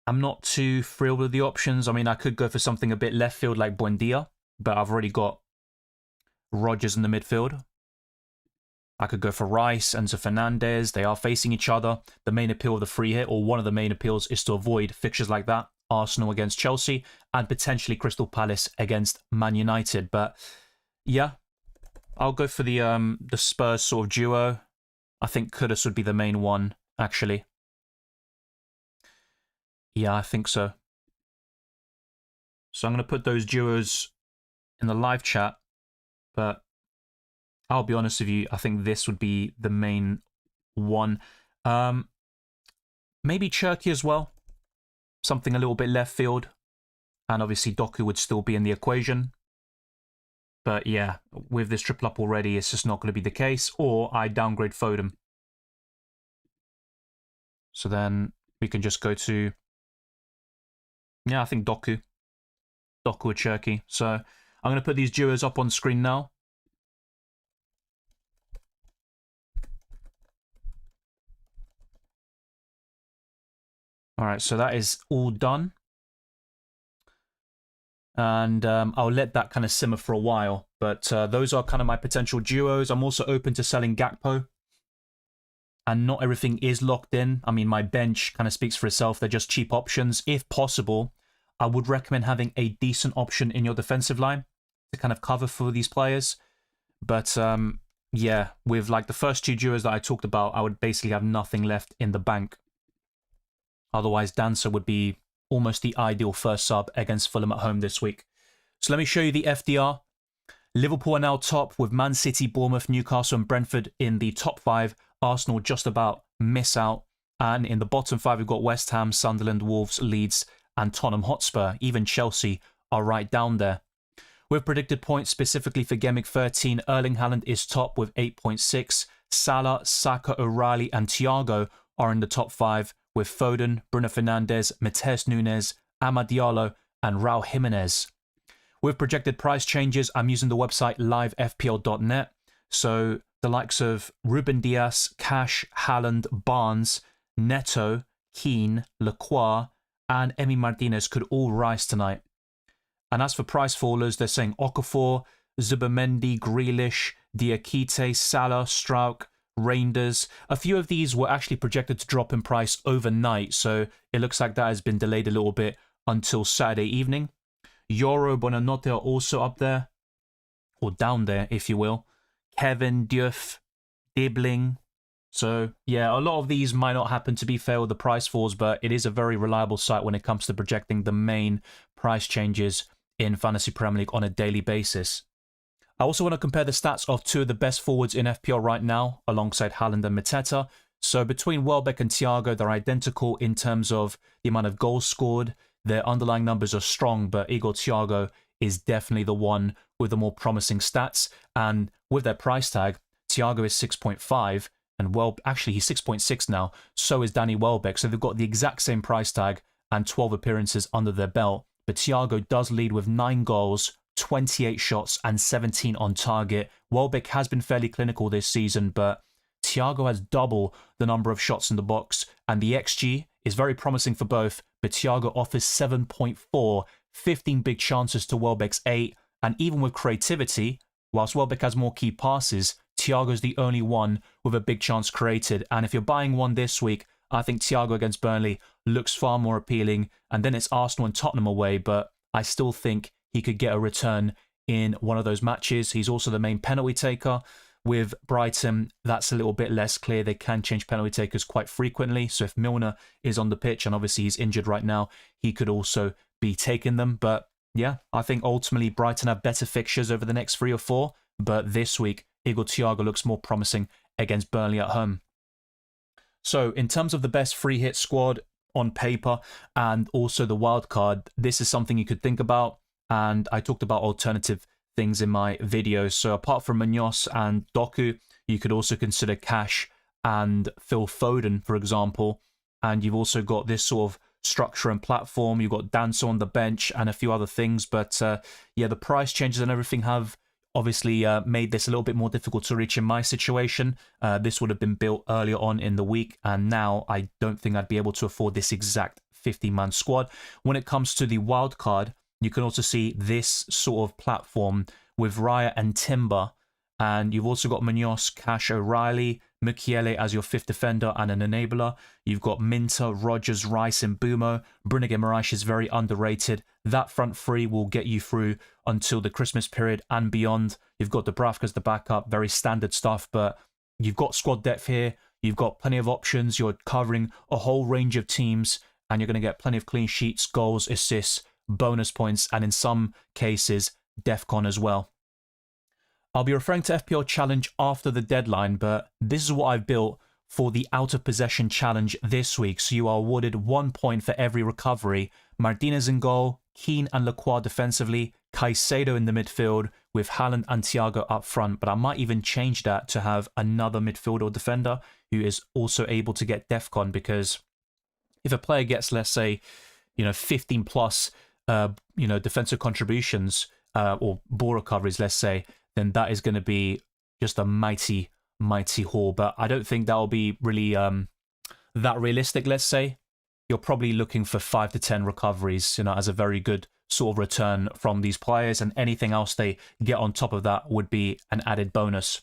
I'm not too thrilled with the options. I mean, I could go for something a bit left field like Buendia, but I've already got Rodgers in the midfield. I could go for Rice and Fernandez. They are facing each other. The main appeal of the free hit, or one of the main appeals, is to avoid fixtures like that. Arsenal against Chelsea and potentially Crystal Palace against Man United. But yeah, I'll go for the Spurs sort of duo. I think Kudus would be the main one, actually. Yeah, I think so. So I'm going to put those duos in the live chat, but I'll be honest with you, I think this would be the main one. Maybe Cherky as well. Something a little bit left field. And obviously Doku would still be in the equation. But yeah, with this triple up already, it's just not going to be the case. Or I downgrade Foden. So then we can just go to... Yeah, I think Doku. Doku or Cherky. So I'm going to put these duos up on screen now. Alright, so that is all done. And I'll let that kind of simmer for a while. But those are kind of my potential duos. I'm also open to selling Gakpo. And not everything is locked in. I mean, my bench kind of speaks for itself. They're just cheap options. If possible, I would recommend having a decent option in your defensive line to kind of cover for these players. But yeah, with like the first two duos that I talked about, I would basically have nothing left in the bank. Otherwise, Dancer would be almost the ideal first sub against Fulham at home this week. So let me show you the FDR. Liverpool are now top with Man City, Bournemouth, Newcastle and Brentford in the top 5. Arsenal just about miss out. And in the bottom 5, we've got West Ham, Sunderland, Wolves, Leeds and Tottenham Hotspur. Even Chelsea are right down there. With predicted points specifically for Gameweek 13, Erling Haaland is top with 8.6. Salah, Saka, O'Reilly and Thiago are in the top 5 with Foden, Bruno Fernandes, Matheus Nunes, Amad Diallo and Raul Jimenez. With projected price changes, I'm using the website livefpl.net. So the likes of Ruben Dias, Cash, Haaland, Barnes, Neto, Keane, Lacroix, and Emi Martinez could all rise tonight. And as for price fallers, they're saying Okafor, Zubimendi, Grealish, Diakite, Salah, Struijk, Reinders. A few of these were actually projected to drop in price overnight, so it looks like that has been delayed a little bit until Saturday evening. Yoro, Bonanotte are also up there, or down there, if you will. Kevin, Diouf, Dibbling. So, yeah, a lot of these might not happen, to be fair, with the price falls, but it is a very reliable site when it comes to projecting the main price changes in Fantasy Premier League on a daily basis. I also want to compare the stats of two of the best forwards in FPL right now, alongside Haaland and Mateta. So between Welbeck and Thiago, they're identical in terms of the amount of goals scored. Their underlying numbers are strong, but Igor Thiago is definitely the one with the more promising stats. And with their price tag, Thiago is 6.5, and actually he's 6.6 now, so is Danny Welbeck. So they've got the exact same price tag and 12 appearances under their belt, but Thiago does lead with 9 goals, 28 shots and 17 on target. Welbeck has been fairly clinical this season, but Thiago has double the number of shots in the box, and the XG is very promising for both, but Thiago offers 7.4, 15 big chances to Welbeck's 8, and even with creativity, whilst Welbeck has more key passes, Thiago's the only one with a big chance created, and if you're buying one this week, I think Thiago against Burnley looks far more appealing, and then it's Arsenal and Tottenham away, but I still think he could get a return in one of those matches. He's also the main penalty taker. With Brighton, that's a little bit less clear. They can change penalty takers quite frequently. So if Milner is on the pitch, and obviously he's injured right now, he could also be taking them. But yeah, I think ultimately Brighton have better fixtures over the next 3 or 4. But this week, Igor Thiago looks more promising against Burnley at home. So in terms of the best free hit squad on paper and also the wild card, this is something you could think about. And I talked about alternative things in my video. So apart from Munoz and Doku, you could also consider Cash and Phil Foden, for example. And you've also got this sort of structure and platform. You've got Danso on the bench and a few other things. But yeah, the price changes and everything have obviously made this a little bit more difficult to reach in my situation. This would have been built earlier on in the week, and now I don't think I'd be able to afford this exact 50-man squad. When it comes to the wild card, you can also see this sort of platform with Raya and Timber. And you've also got Munoz, Cash, O'Reilly, Mukiele as your 5th defender and an enabler. You've got Minter, Rogers, Rice and Bumo. Bruno Guimaraes is very underrated. That front three will get you through until the Christmas period and beyond. You've got Dubravka as the backup, very standard stuff, but you've got squad depth here. You've got plenty of options. You're covering a whole range of teams, and you're going to get plenty of clean sheets, goals, assists, bonus points, and in some cases, DEFCON as well. I'll be referring to FPL Challenge after the deadline, but this is what I've built for the out of possession challenge this week. So you are awarded 1 point for every recovery. Martinez in goal, Keane and Lacroix defensively, Caicedo in the midfield with Haaland and Thiago up front. But I might even change that to have another midfielder or defender who is also able to get DEFCON, because if a player gets, let's say, 15 plus defensive contributions or ball recoveries, let's say, then that is going to be just a mighty haul. But I don't think that will be really that realistic, let's say. You're probably looking for 5 to 10 recoveries, as a very good sort of return from these players, and anything else they get on top of that would be an added bonus.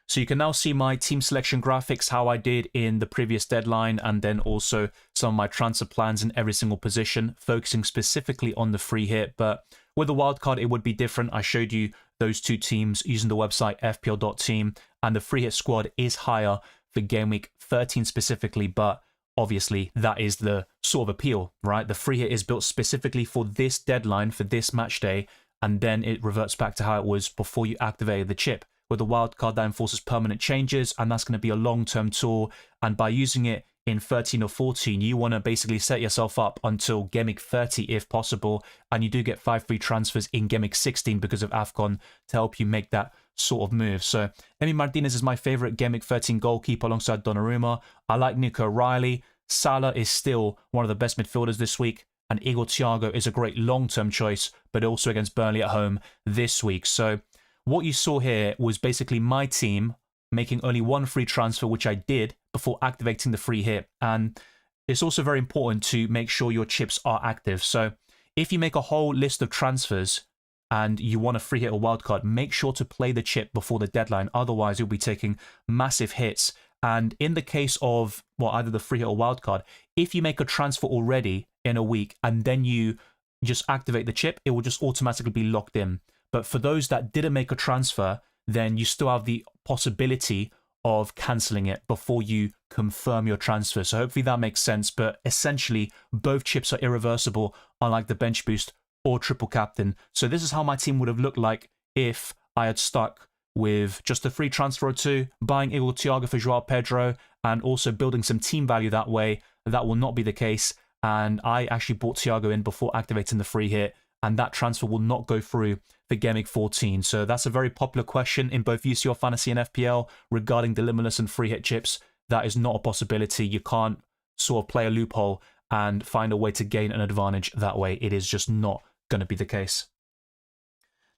So you can now see my team selection graphics, how I did in the previous deadline, and then also some of my transfer plans in every single position, focusing specifically on the free hit. But with the wildcard, it would be different. I showed you those 2 teams using the website fpl.team, and the free hit squad is higher for game week 13 specifically, but obviously that is the sort of appeal, right? The free hit is built specifically for this deadline, for this match day, and then it reverts back to how it was before you activated the chip. With the wildcard, that enforces permanent changes, and that's going to be a long-term tool. And by using it in 13 or 14, you want to basically set yourself up until Game Week 30 if possible. And you do get 5 free transfers in Game Week 16 because of AFCON to help you make that sort of move. So Emi Martinez is my favourite Game Week 13 goalkeeper alongside Donnarumma. I like Nico O'Reilly. Salah is still one of the best midfielders this week. And Igor Thiago is a great long-term choice, but also against Burnley at home this week. So what you saw here was basically my team making only 1 free transfer, which I did before activating the free hit. And it's also very important to make sure your chips are active. So if you make a whole list of transfers and you want a free hit or wildcard, make sure to play the chip before the deadline. Otherwise, you'll be taking massive hits. And in the case of, either the free hit or wildcard, if you make a transfer already in a week and then you just activate the chip, it will just automatically be locked in. But for those that didn't make a transfer, then you still have the possibility of cancelling it before you confirm your transfer. So hopefully that makes sense. But essentially, both chips are irreversible, unlike the bench boost or triple captain. So this is how my team would have looked like if I had stuck with just a free transfer or 2, buying Igor Thiago for Joao Pedro, and also building some team value that way. That will not be the case. And I actually bought Thiago in before activating the free hit, and that transfer will not go through for Game Week 14. So that's a very popular question in both UCL Fantasy and FPL regarding the limitless and free hit chips. That is not a possibility. You can't sort of play a loophole and find a way to gain an advantage that way. It is just not going to be the case.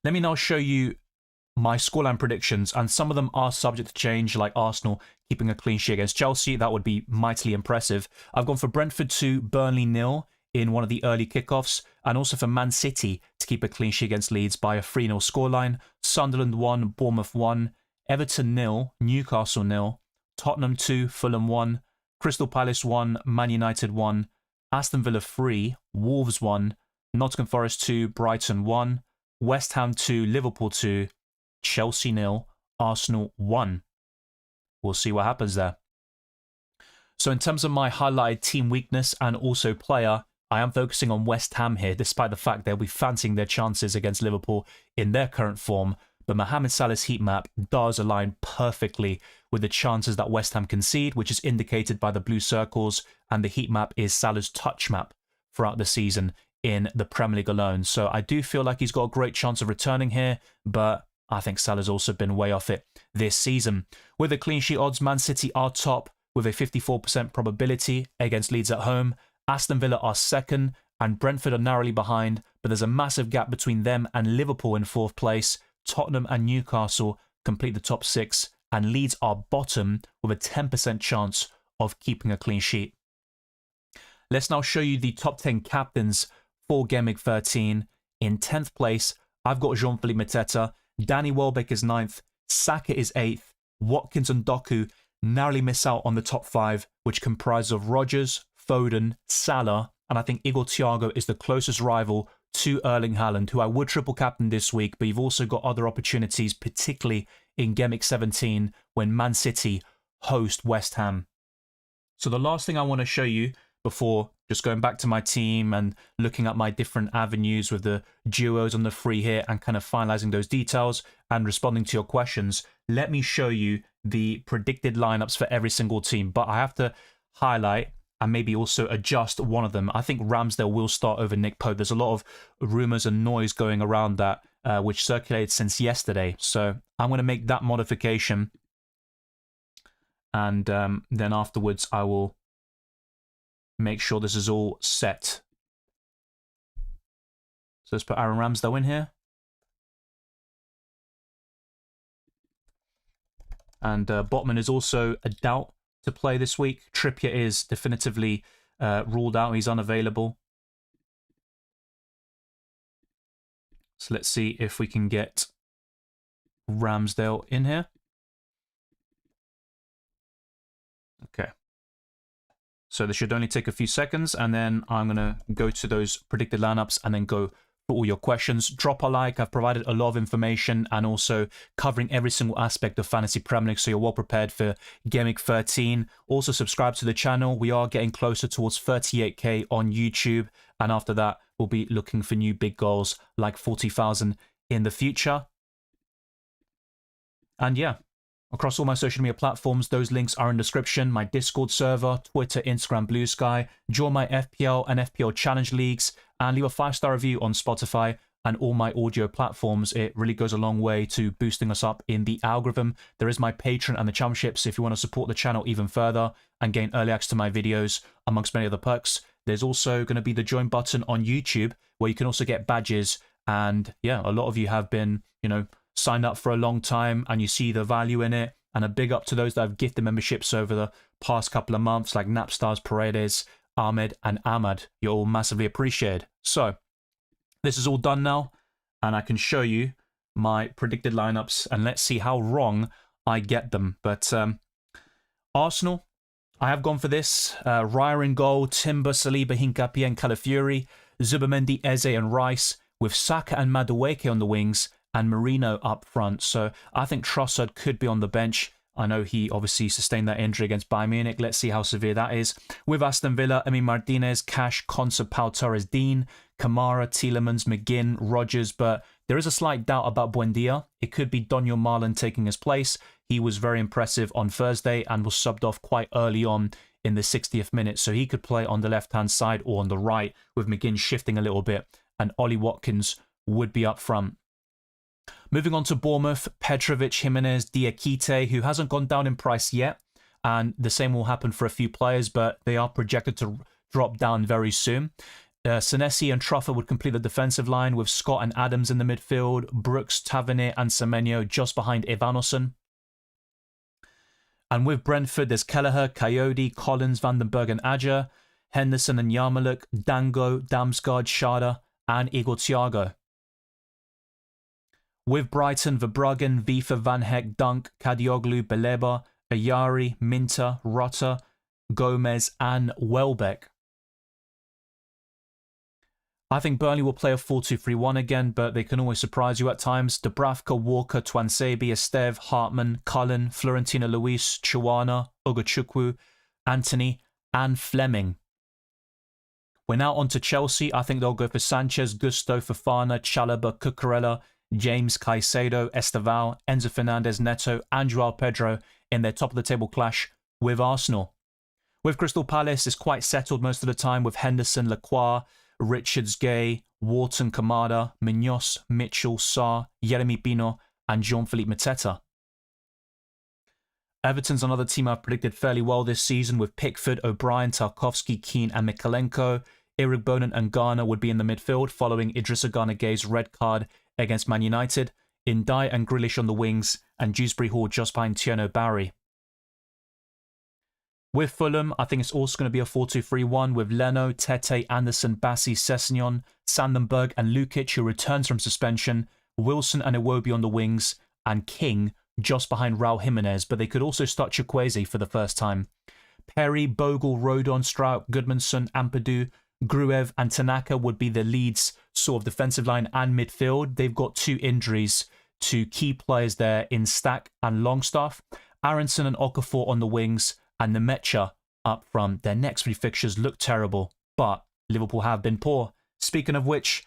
Let me now show you my scoreline predictions, and some of them are subject to change, like Arsenal keeping a clean sheet against Chelsea. That would be mightily impressive. I've gone for Brentford 2, Burnley 0 in one of the early kickoffs, and also for Man City to keep a clean sheet against Leeds by a 3-0 scoreline. Sunderland 1, Bournemouth 1, Everton 0, Newcastle 0, Tottenham 2, Fulham 1, Crystal Palace 1, Man United 1, Aston Villa 3, Wolves 1, Nottingham Forest 2, Brighton 1, West Ham 2, Liverpool 2, Chelsea 0, Arsenal 1. We'll see what happens there. So in terms of my highlighted team weakness and also player, I am focusing on West Ham here, despite the fact they'll be fancying their chances against Liverpool in their current form. But Mohamed Salah's heat map does align perfectly with the chances that West Ham concede, which is indicated by the blue circles, and the heat map is Salah's touch map throughout the season in the Premier League alone. So I do feel like he's got a great chance of returning here, but I think Salah's also been way off it this season. With the clean sheet odds, Man City are top with a 54% probability against Leeds at home. Aston Villa are second, and Brentford are narrowly behind, but there's a massive gap between them and Liverpool in fourth place. Tottenham and Newcastle complete the top 6, and Leeds are bottom with a 10% chance of keeping a clean sheet. Let's now show you the top 10 captains for Gameweek 13. In 10th place, I've got Jean-Philippe Mateta. Danny Welbeck is 9th. Saka is 8th. Watkins and Doku narrowly miss out on the top 5, which comprises of Rodgers, Foden, Salah, and I think Igor Thiago is the closest rival to Erling Haaland, who I would triple captain this week, but you've also got other opportunities, particularly in Gameweek 17 when Man City host West Ham. So the last thing I want to show you before just going back to my team and looking at my different avenues with the duos on the free hit and kind of finalizing those details and responding to your questions, let me show you the predicted lineups for every single team. But I have to highlight and maybe also adjust one of them. I think Ramsdale will start over Nick Pope. There's a lot of rumours and noise going around that, which circulated since yesterday. So I'm going to make that modification. And then afterwards, I will make sure this is all set. So let's put Aaron Ramsdale in here. And Botman is also a doubt to play this week. Trippier is definitively ruled out. He's unavailable. So let's see if we can get Ramsdale in here. Okay. So this should only take a few seconds, and then I'm going to go to those predicted lineups and then go for all your questions. Drop a like. I've provided a lot of information and also covering every single aspect of Fantasy Premier League, so you're well prepared for Gameweek 13. Also subscribe to the channel. We are getting closer towards 38k on YouTube, and after that, we'll be looking for new big goals like 40,000 in the future. And yeah, across all my social media platforms, those links are in the description. My Discord server, Twitter, Instagram, Blue Sky. Join my FPL and FPL Challenge Leagues, and leave a 5-star review on Spotify and all my audio platforms. It really goes a long way to boosting us up in the algorithm. There is my Patreon and the Championships if you want to support the channel even further and gain early access to my videos, amongst many other perks. There's also going to be the join button on YouTube, where you can also get badges. And yeah, a lot of you have been, signed up for a long time and you see the value in it. And a big up to those that have gifted memberships over the past couple of months, like Napstars, Paredes, Ahmed, and Ahmad. You're all massively appreciated. So this is all done now, and I can show you my predicted lineups, and let's see how wrong I get them. But Arsenal, I have gone for this. Raya in goal, Timber, Saliba, Hincapié, and Calafiori, Zubimendi, Eze, and Rice, with Saka and Madueke on the wings, and Marino up front. So I think Trossard could be on the bench. I know he obviously sustained that injury against Bayern Munich. Let's see how severe that is. With Aston Villa, Emi Martinez, Cash, Konsa, Pau Torres, Dean, Kamara, Tielemans, McGinn, Rodgers, but there is a slight doubt about Buendia. It could be Daniel Marlon taking his place. He was very impressive on Thursday and was subbed off quite early on in the 60th minute, so he could play on the left-hand side or on the right, with McGinn shifting a little bit, and Ollie Watkins would be up front. Moving on to Bournemouth, Petrovic, Jimenez, Diakite, who hasn't gone down in price yet, and the same will happen for a few players, but they are projected to drop down very soon. Senesi and Truffer would complete the defensive line with Scott and Adams in the midfield, Brooks, Tavernier and Semenyo just behind Ivanosen. And with Brentford, there's Kelleher, Coyote, Collins, Vandenberg and Ajer, Henderson and Yarmoliuk, Dango, Damsgaard, Schade and Igor Thiago. With Brighton, Verbruggen, Vifa, Van Heck, Dunk, Kadioglu, Beleba, Ayari, Minter, Rutter, Gomez and Welbeck. I think Burnley will play a 4-2-3-1 again, but they can always surprise you at times. Dubravka, Walker, Twansebi, Esteve, Hartman, Cullen, Florentina Luis, Chuana, Ogachukwu, Anthony, and Fleming. We're now on to Chelsea. I think they'll go for Sanchez, Gusto, Fofana, Chalobah, Cucurella, James, Caicedo, Esteval, Enzo Fernandez, Neto, and Joao Pedro in their top-of-the-table clash with Arsenal. With Crystal Palace, it's quite settled most of the time with Henderson, Lacroix, Richards, Gay, Wharton, Kamada, Munoz, Mitchell, Sarr, Yeremy Pino, and Jean-Philippe Mateta. Everton's another team I've predicted fairly well this season with Pickford, O'Brien, Tarkowski, Keane, and Mikalenko. Eric Bonan and Garner would be in the midfield following Idrissa Gana Gay's red card against Man United, Ndiaye and Grealish on the wings, and Dewsbury Hall just behind Tierno Barry. With Fulham, I think it's also going to be a 4-2-3-1 with Leno, Tete, Anderson, Bassi, Sessegnon, Sandenberg and Lukic, who returns from suspension, Wilson and Iwobi on the wings, and King just behind Raul Jimenez, but they could also start Chukwueze for the first time. Perry, Bogle, Rodon, Strout, Goodmanson, Ampadu, Gruev and Tanaka would be the Leeds sort of defensive line and midfield. They've got 2 injuries to key players there in Stack and Longstaff. Aronson and Okafor on the wings, and Nemecha up front. Their next 3 fixtures look terrible, but Liverpool have been poor. Speaking of which,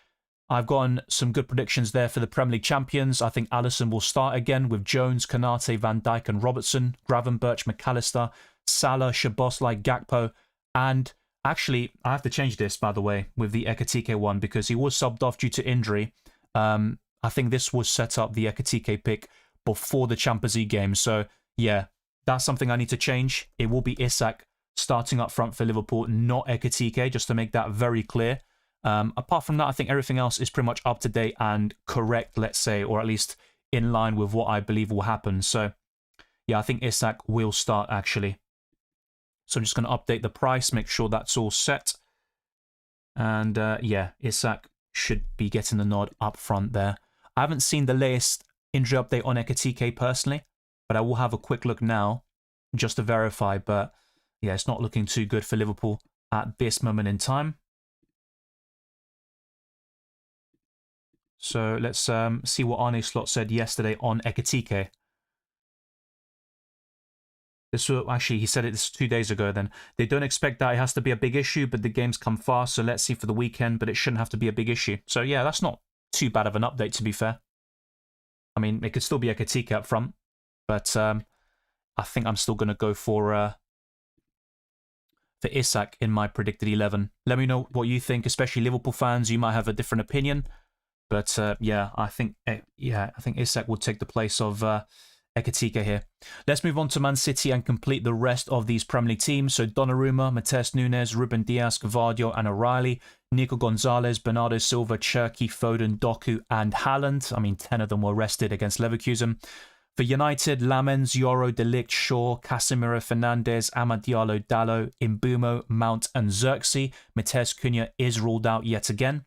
I've gotten some good predictions there for the Premier League champions. I think Alisson will start again with Jones, Konate, Van Dijk and Robertson, Gravenberch, McAllister, Salah, Szoboszlai, Gakpo, and actually, I have to change this, by the way, with the Ekitike one, because he was subbed off due to injury. I think this was set up, the Ekitike pick, before the Champions League game. So, yeah, that's something I need to change. It will be Isak starting up front for Liverpool, not Ekitike, just to make that very clear. Apart from that, I think everything else is pretty much up to date and correct, let's say, or at least in line with what I believe will happen. So, yeah, I think Isak will start, actually. So I'm just going to update the price, make sure that's all set. And yeah, Isak should be getting the nod up front there. I haven't seen the latest injury update on Ekitike personally, but I will have a quick look now just to verify. But yeah, it's not looking too good for Liverpool at this moment in time. So let's see what Arne Slot said yesterday on Ekitike. This was, actually, he said it 2 days ago then. They don't expect that it has to be a big issue, but the games come fast, so let's see for the weekend, but it shouldn't have to be a big issue. So yeah, that's not too bad of an update, to be fair. I mean, it could still be a Ekitike up front, but I think I'm still going to go for Isak in my predicted 11. Let me know what you think, especially Liverpool fans. You might have a different opinion, but yeah, I think Isak will take the place of Ekitike here. Let's move on to Man City and complete the rest of these Premier League teams. So Donnarumma, Matheus Nunes, Ruben Dias, Gvardiol and O'Reilly, Nico Gonzalez, Bernardo Silva, Cherki, Foden, Doku and Haaland. I mean, 10 of them were rested against Leverkusen. For United, Lamens, Yoro, De Ligt, Shaw, Casemiro, Fernandes, Amad Diallo, Dallo, Imbumo, Mount and Xerxes. Matheus Cunha is ruled out yet again.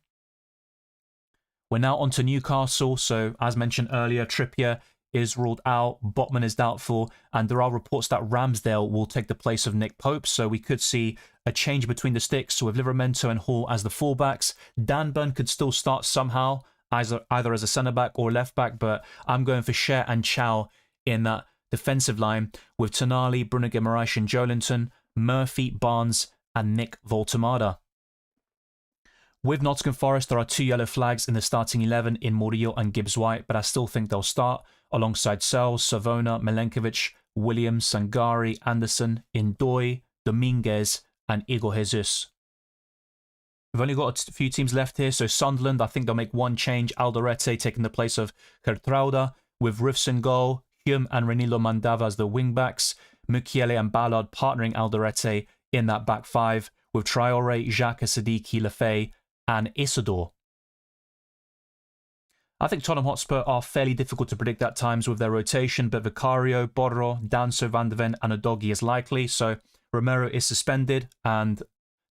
We're now on to Newcastle. So as mentioned earlier, Trippier is ruled out, Botman is doubtful, and there are reports that Ramsdale will take the place of Nick Pope, so we could see a change between the sticks with Livramento and Hall as the fullbacks. Danburn could still start somehow, either as a centre-back or left-back, but I'm going for Cher and Chow in that defensive line with Tonali, Bruno Guimaraes and Joelinton, Murphy, Barnes and Nick Voltemada. With Nottingham Forest, there are 2 yellow flags in the starting 11 in Murillo and Gibbs-White, but I still think they'll start alongside Sells, Savona, Milenkovic, Williams, Sangari, Anderson, Indoy, Dominguez, and Igor Jesus. We've only got a few teams left here, so Sunderland, I think they'll make one change. Alderete taking the place of Gertruida, with Rufs in goal, Hume and Renilo Mandava as the wing-backs, Mukiele and Ballard partnering Alderete in that back 5, with Traore, Xhaka, Siddiqui, Lafay, and Isidore. I think Tottenham Hotspur are fairly difficult to predict at times with their rotation, but Vicario, Borro, Danso, Van de Ven, and Udogie is likely, so Romero is suspended, and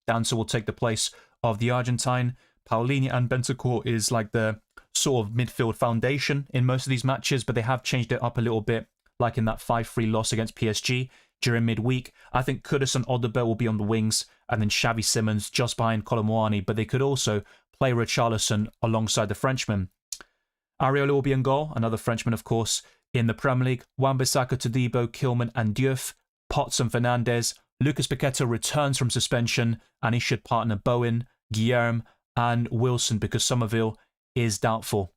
Danso will take the place of the Argentine. Paulinho and Bentancur is like the sort of midfield foundation in most of these matches, but they have changed it up a little bit, like in that 5-3 loss against PSG during midweek. I think Kudus and Odegaard will be on the wings, and then Xavi Simons just behind Colomwani, but they could also play Richarlison alongside the Frenchman. Areola will be in goal, another Frenchman, of course, in the Premier League. Wan-Bissaka, Todibo, Kilman, and Diouf. Potts and Fernandes. Lucas Paqueta returns from suspension, and he should partner Bowen, Guilherme, and Wilson because Somerville is doubtful.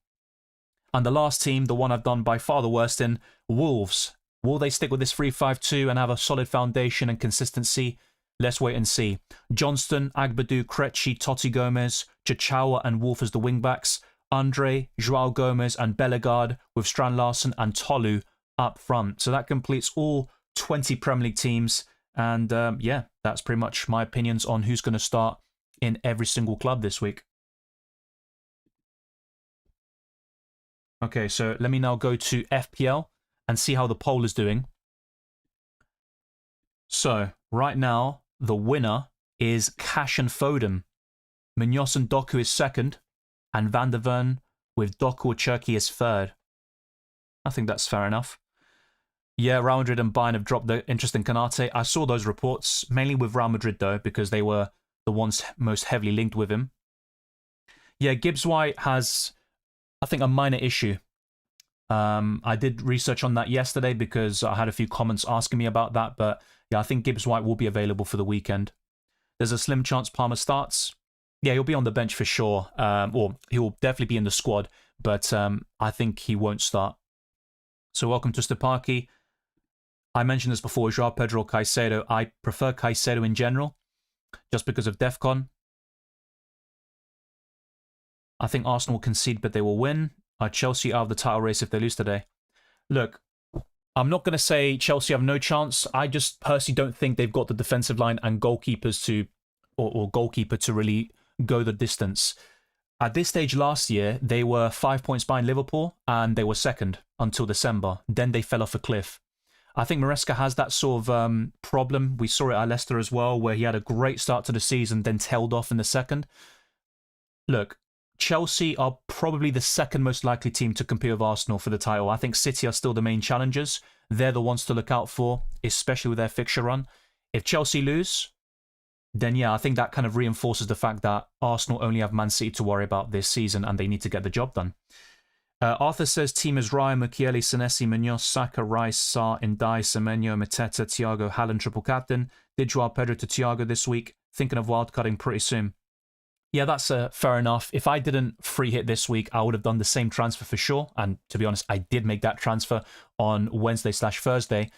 And the last team, the one I've done by far the worst in, Wolves. Will they stick with this 3-5-2 and have a solid foundation and consistency? Let's wait and see. Johnston, Agbadu, Krejci, Totti Gomez, Chichawa and Wolf as the wingbacks. Andre, Joao Gomez and Bellegarde with Strand Larsen and Tolu up front. So that completes all 20 Premier League teams. And yeah, that's pretty much my opinions on who's going to start in every single club this week. Okay, so let me now go to FPL and see how the poll is doing. So right now, the winner is Cash and Foden. Munoz and Doku is second. And Van de Ven with Doku or Cherki is third. I think that's fair enough. Yeah, Real Madrid and Bayern have dropped the interest in Konate. I saw those reports, mainly with Real Madrid though, because they were the ones most heavily linked with him. Yeah, Gibbs White has, I think, a minor issue. I did research on that yesterday because I had a few comments asking me about that, but yeah, I think Gibbs White will be available for the weekend. There's a slim chance Palmer starts. Yeah, he'll be on the bench for sure, or he'll definitely be in the squad, but I think he won't start. So welcome to Stepaki. I mentioned this before, Joao Pedro Caicedo. I prefer Caicedo in general, just because of DEFCON. I think Arsenal will concede, but they will win. Are Chelsea out of the title race if they lose today? Look, I'm not going to say Chelsea have no chance. I just personally don't think they've got the defensive line and goalkeepers to, or goalkeeper to really go the distance. At this stage last year, they were 5 points behind Liverpool and they were second until December. Then they fell off a cliff. I think Maresca has that sort of problem. We saw it at Leicester as well, where he had a great start to the season, then tailed off in the second. Look, Chelsea are probably the second most likely team to compete with Arsenal for the title. I think City are still the main challengers. They're the ones to look out for, especially with their fixture run. If Chelsea lose, then yeah, I think that kind of reinforces the fact that Arsenal only have Man City to worry about this season and they need to get the job done. Arthur says team is Raya, Mukiele, Senesi, Munoz, Saka, Rice, Sarr, Ndai, Semenyo, Mateta, Thiago, Haaland, triple captain. Did Joao Pedro to Thiago this week. Thinking of wildcarding pretty soon. Yeah, that's fair enough. If I didn't free hit this week, I would have done the same transfer for sure. And to be honest, I did make that transfer on Wednesday/Thursday.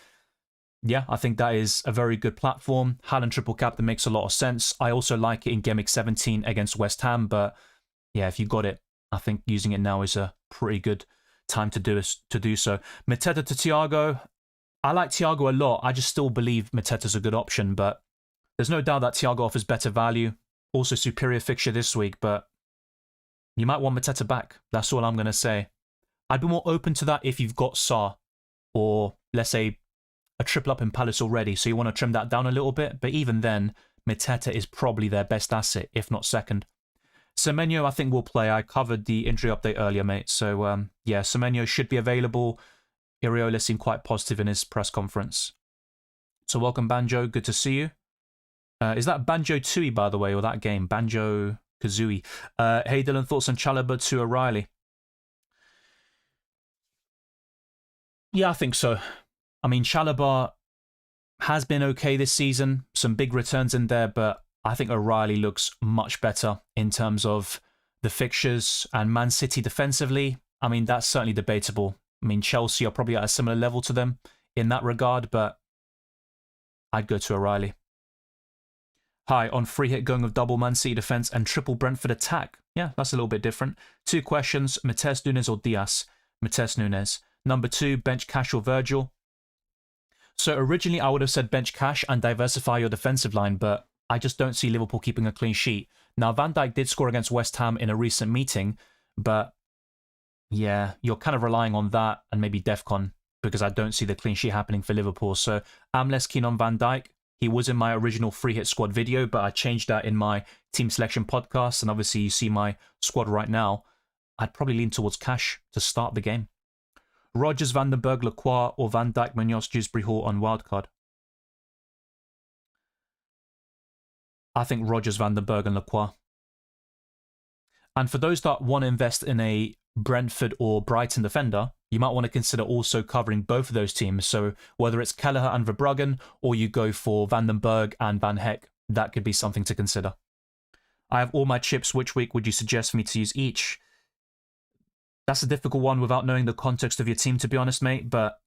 Yeah, I think that is a very good platform. Haaland triple captain makes a lot of sense. I also like it in Gameweek 17 against West Ham, but yeah, if you got it, I think using it now is a pretty good time to do so. Mateta to Thiago. I like Thiago a lot. I just still believe Mateta's a good option, but there's no doubt that Thiago offers better value. Also superior fixture this week, but you might want Mateta back. That's all I'm going to say. I'd be more open to that if you've got Sarr or, let's say, a triple up in Palace already, so you want to trim that down a little bit, but even then, Mateta is probably their best asset, if not second. Semenyo, I think, will play. I covered the injury update earlier, mate, so yeah, Semenyo should be available. Iraola seemed quite positive in his press conference. So welcome, Banjo, good to see you. Is that Banjo-Tooie, by the way, or that game? Banjo-Kazooie. Hey, Dylan, thoughts on Chalobah to O'Reilly? Yeah, I think so. I mean, Chalobah has been okay this season. Some big returns in there, but I think O'Reilly looks much better in terms of the fixtures and Man City defensively. I mean, that's certainly debatable. I mean, Chelsea are probably at a similar level to them in that regard, but I'd go to O'Reilly. Hi, on free hit going with double Man City defense and triple Brentford attack. Yeah, that's a little bit different. 2 questions, Matheus Nunes or Diaz? Matheus Nunes. Number 2, bench Cash or Virgil? So originally I would have said bench Cash and diversify your defensive line, but I just don't see Liverpool keeping a clean sheet. Now, Van Dijk did score against West Ham in a recent meeting, but yeah, you're kind of relying on that and maybe Defcon because I don't see the clean sheet happening for Liverpool. So I'm less keen on Van Dijk. He was in my original free hit squad video, but I changed that in my team selection podcast. And obviously you see my squad right now. I'd probably lean towards Cash to start the game. Rodgers, Van den Berg, Lacroix, or Van Dijk, Munoz, Dewsbury Hall on Wildcard. I think Rodgers, Van den Berg, and Lacroix. And for those that want to invest in a Brentford or Brighton defender, you might want to consider also covering both of those teams. So whether it's Kelleher and Verbruggen, or you go for Van den Berg and Van Heck, that could be something to consider. I have all my chips. Which week would you suggest for me to use each? That's a difficult one without knowing the context of your team, to be honest, mate. But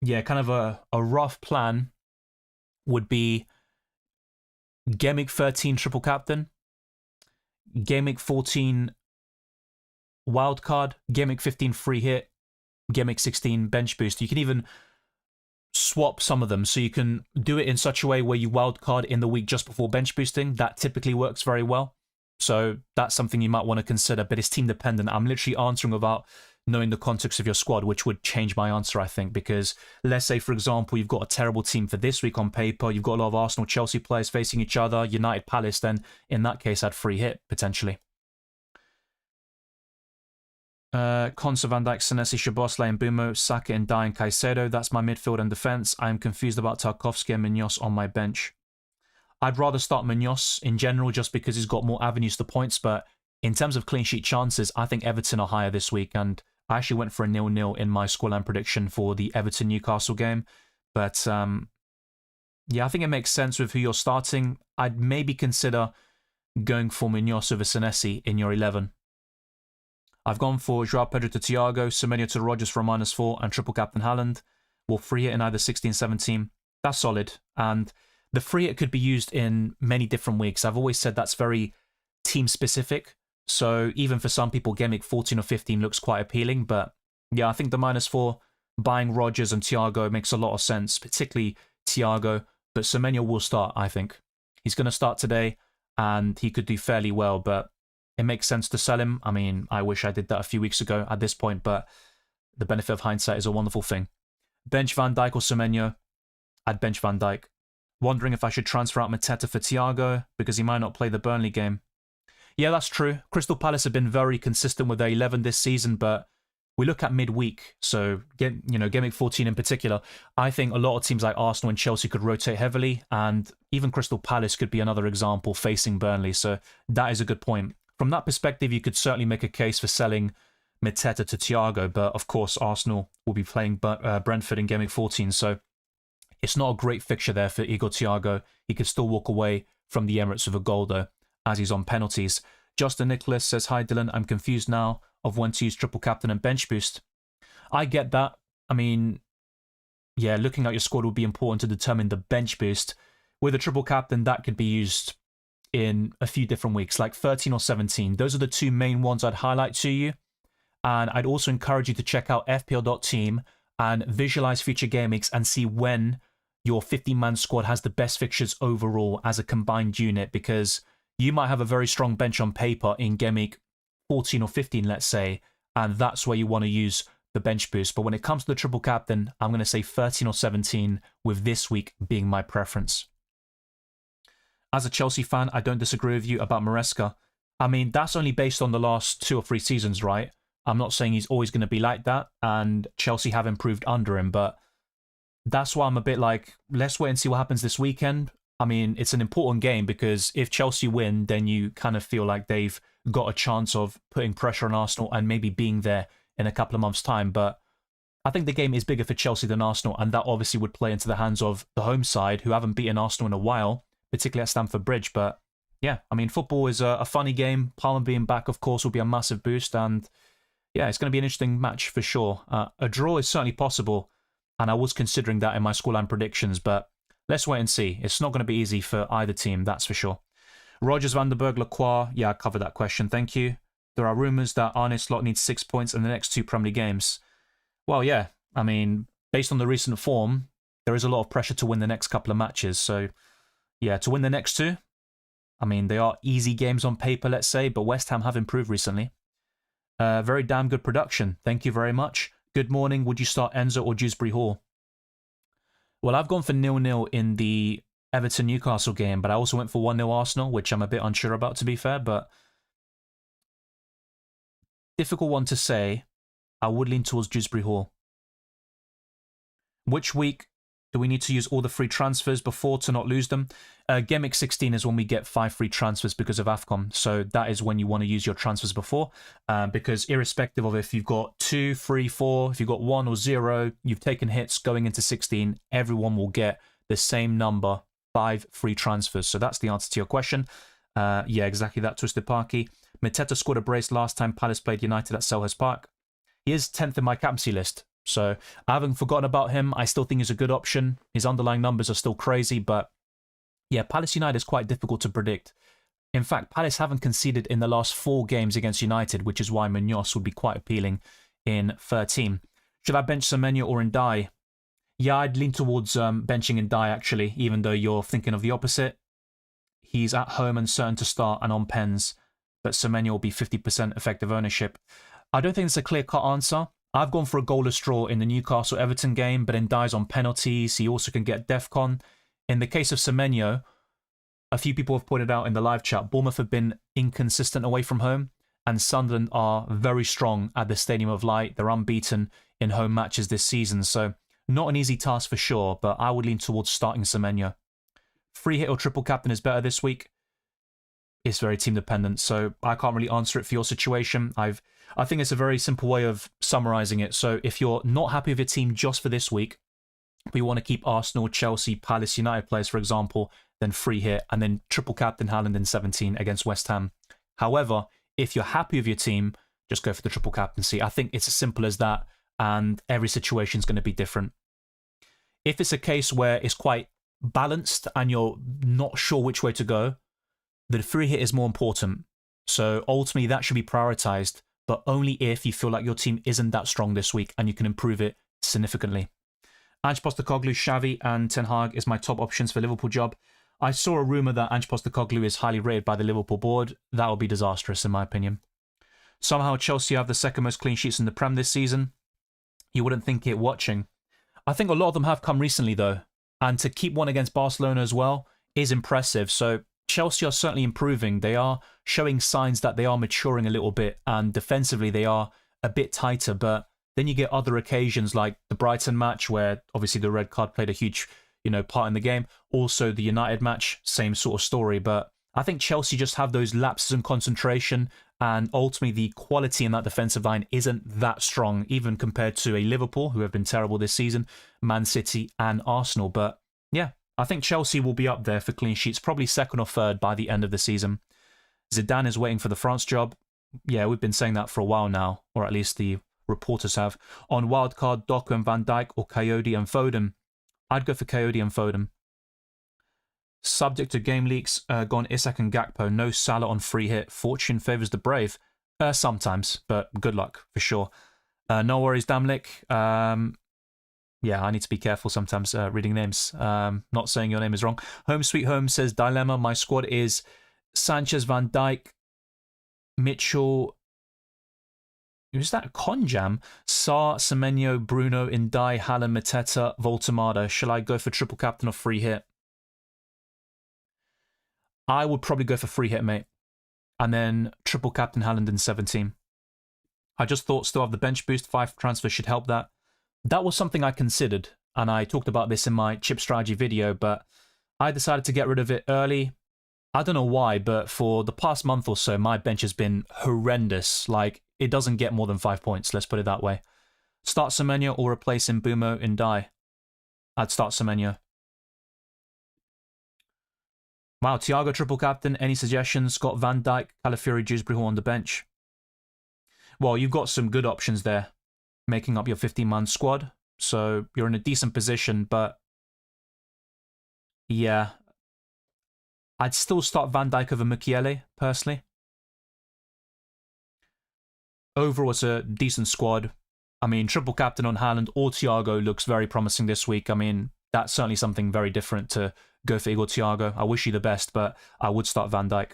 yeah, kind of a rough plan would be Game Week 13 triple captain, Game Week 14 wildcard, Game Week 15 free hit, Game Week 16 bench boost. You can even swap some of them, so you can do it in such a way where you wildcard in the week just before bench boosting. That typically works very well. So that's something you might want to consider, but it's team dependent. I'm literally answering without knowing the context of your squad, which would change my answer, I think, because let's say, for example, you've got a terrible team for this week on paper, you've got a lot of Arsenal, Chelsea players facing each other, United, Palace, then in that case, I'd free hit, potentially. Konsa, Van Dijk, Senesi, Szoboszlai, and Mbumo, Saka, and Dai, and Caicedo. That's my midfield and defence. I am confused about Tarkowski and Munoz on my bench. I'd rather start Munoz in general just because he's got more avenues to points, but in terms of clean sheet chances, I think Everton are higher this week, and I actually went for a 0-0 in my scoreline prediction for the Everton-Newcastle game. But yeah, I think it makes sense with who you're starting. I'd maybe consider going for Munoz over Senesi in your 11. I've gone for Joao Pedro to Thiago, Semenyo to Rodgers for a -4, and triple captain Haaland. We'll free hit in either 16-17. That's solid. And the free hit could be used in many different weeks. I've always said that's very team-specific. So even for some people, Game Week 14 or 15 looks quite appealing. But yeah, I think the -4, buying Rodgers and Thiago makes a lot of sense, particularly Thiago. But Semenyo will start, I think. He's going to start today, and he could do fairly well, but it makes sense to sell him. I mean, I wish I did that a few weeks ago at this point, but the benefit of hindsight is a wonderful thing. Bench Van Dijk or Semenyo? I'd bench Van Dijk. Wondering if I should transfer out Mateta for Thiago because he might not play the Burnley game. Yeah, that's true. Crystal Palace have been very consistent with their 11 this season, but we look at midweek, so Game Week 14 in particular, I think a lot of teams like Arsenal and Chelsea could rotate heavily, and even Crystal Palace could be another example facing Burnley, so that is a good point. From that perspective, you could certainly make a case for selling Mateta to Thiago, but of course Arsenal will be playing Brentford in Game Week 14, so it's not a great fixture there for Igor Thiago. He could still walk away from the Emirates with a goal, though, as he's on penalties. Justin Nicholas says, "Hi Dylan, I'm confused now of when to use triple captain and bench boost." I get that. I mean, yeah, looking at your squad would be important to determine the bench boost. With a triple captain, that could be used in a few different weeks, like 13 or 17. Those are the two main ones I'd highlight to you. And I'd also encourage you to check out FPL.team and visualize future game weeks and see when your 15-man squad has the best fixtures overall as a combined unit, because you might have a very strong bench on paper in Game Week 14 or 15, let's say, and that's where you want to use the bench boost. But when it comes to the triple captain, I'm going to say 13 or 17, with this week being my preference. As a Chelsea fan, I don't disagree with you about Maresca. I mean, that's only based on the last 2 or 3 seasons, right? I'm not saying he's always going to be like that, and Chelsea have improved under him, but that's why I'm a bit like, let's wait and see what happens this weekend. I mean, it's an important game because if Chelsea win, then you kind of feel like they've got a chance of putting pressure on Arsenal and maybe being there in a couple of months' time. But I think the game is bigger for Chelsea than Arsenal, and that obviously would play into the hands of the home side, who haven't beaten Arsenal in a while, particularly at Stamford Bridge. But yeah, I mean, football is a funny game. Palmer being back, of course, will be a massive boost, and yeah, it's going to be an interesting match for sure. A draw is certainly possible, and I was considering that in my scoreline predictions, but let's wait and see. It's not going to be easy for either team, that's for sure. Rodgers, Van den Berg, Lacroix. Yeah, I covered that question, thank you. There are rumours that Arne Slot needs 6 points in the next 2 Premier League games. Well, yeah, I mean, based on the recent form, there is a lot of pressure to win the next couple of matches, so yeah, to win the next two, I mean, they are easy games on paper, let's say, but West Ham have improved recently. Very damn good production. Thank you very much. Good morning. Would you start Enzo or Dewsbury Hall? Well, I've gone for 0-0 in the Everton-Newcastle game, but I also went for 1-0 Arsenal, which I'm a bit unsure about, to be fair, but difficult one to say. I would lean towards Dewsbury Hall. Which week do we need to use all the free transfers before to not lose them? Gameweek 16 is when we get 5 free transfers because of AFCON. So that is when you want to use your transfers before. Because irrespective of if you've got 2, 3, 4, if you've got 1 or 0, you've taken hits going into 16, everyone will get the same number, 5 free transfers. So that's the answer to your question. Yeah, exactly that, Twisted Parky. Mateta scored a brace last time Palace played United at Selhurst Park. He is 10th in my captaincy list. So I haven't forgotten about him. I still think he's a good option. His underlying numbers are still crazy, but yeah, Palace United is quite difficult to predict. In fact, Palace haven't conceded in the last 4 games against United, which is why Munoz would be quite appealing in 13. Should I bench Semenyo or Ndiaye? Yeah, I'd lean towards benching Ndiaye actually, even though you're thinking of the opposite. He's at home and certain to start and on pens, but Semenyo will be 50% effective ownership. I don't think it's a clear-cut answer. I've gone for a goalless draw in the Newcastle-Everton game, but Ndiaye's on penalties. He also can get DEFCON. In the case of Semenyo, a few people have pointed out in the live chat, Bournemouth have been inconsistent away from home, and Sunderland are very strong at the Stadium of Light. They're unbeaten in home matches this season, so not an easy task for sure, but I would lean towards starting Semenyo. Free hit or triple captain is better this week. It's very team dependent, so I can't really answer it for your situation. I think it's a very simple way of summarizing it. So if you're not happy with your team just for this week, but you want to keep Arsenal, Chelsea, Palace, United players, for example, then free hit and then triple captain Haaland in 17 against West Ham. However, if you're happy with your team, just go for the triple captaincy. I think it's as simple as that, and every situation is going to be different. If it's a case where it's quite balanced and you're not sure which way to go, the free hit is more important. So ultimately, that should be prioritized, but only if you feel like your team isn't that strong this week and you can improve it significantly. Ange Postecoglou, Xavi, and Ten Hag is my top options for Liverpool job. I saw a rumour that Ange Postecoglou is highly rated by the Liverpool board. That would be disastrous, in my opinion. Somehow Chelsea have the second most clean sheets in the Prem this season. You wouldn't think it watching. I think a lot of them have come recently, though. And to keep one against Barcelona as well is impressive. So Chelsea are certainly improving. They are showing signs that they are maturing a little bit, and defensively they are a bit tighter. But then you get other occasions like the Brighton match, where obviously the red card played a huge, part in the game. Also the United match, same sort of story. But I think Chelsea just have those lapses in concentration, and ultimately the quality in that defensive line isn't that strong, even compared to a Liverpool, who have been terrible this season, Man City and Arsenal. But yeah, I think Chelsea will be up there for clean sheets, probably second or third by the end of the season. Zidane is waiting for the France job. Yeah, we've been saying that for a while now, or at least the reporters have. On Wildcard, Doku and Van Dijk or Coyote and Foden? I'd go for Coyote and Foden. Subject to game leaks, gone Isak and Gakpo. No Salah on free hit. Fortune favours the brave. Sometimes, but good luck for sure. No worries, Damlik. Yeah, I need to be careful sometimes reading names. Not saying your name is wrong. Home Sweet Home says, Dilemma, my squad is Sanchez, Van Dijk, Mitchell, who's that? Conjam, Sarr, Semenyo, Bruno, Ndiaye, Haaland, Mateta, Voltemada. Shall I go for triple captain or free hit? I would probably go for free hit, mate. And then triple captain Haaland in 17. I just thought still have the bench boost. 5 transfers should help that. That was something I considered, and I talked about this in my chip strategy video, but I decided to get rid of it early. I don't know why, but for the past month or so, my bench has been horrendous. Like, it doesn't get more than 5 points, let's put it that way. Start Semenyo or replace Mbeumo and Ndiaye? I'd start Semenyo. Wow, Thiago triple captain. Any suggestions? Got Van Dijk, Calafiori, Dewsbury Hall on the bench. Well, you've got some good options there, making up your 15-man squad. So you're in a decent position, but yeah, I'd still start Van Dijk over Mukiele, personally. Overall, it's a decent squad. I mean, triple captain on Haaland or Thiago looks very promising this week. I mean, that's certainly something very different to go for Igor Thiago. I wish you the best, but I would start Van Dijk.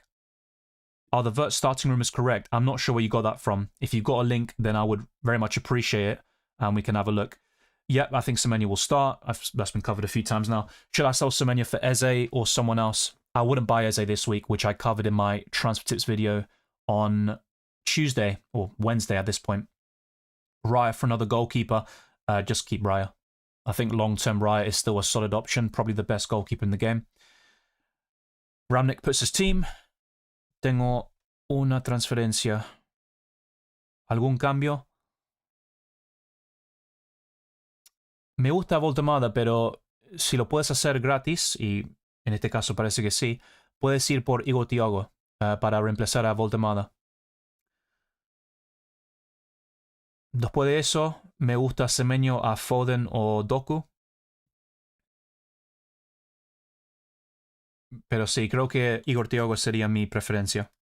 Are the Vert starting rumours correct? I'm not sure where you got that from. If you've got a link, then I would very much appreciate it, and we can have a look. Yep, I think Semenyo will start. That's been covered a few times now. Should I sell Semenyo for Eze or someone else? I wouldn't buy Eze this week, which I covered in my transfer tips video on Tuesday, or Wednesday at this point. Raya for another goalkeeper. Just keep Raya. I think long-term Raya is still a solid option, probably the best goalkeeper in the game. Ramnik puts his team. Tengo una transferencia. ¿Algún cambio? Me gusta Voltemada, pero si lo puedes hacer gratis, y en este caso parece que sí, puedes ir por Igor Thiago para reemplazar a Voltemada. Después de eso, me gusta Semenyo a Foden o Doku. Pero sí, creo que Igor Thiago sería mi preferencia.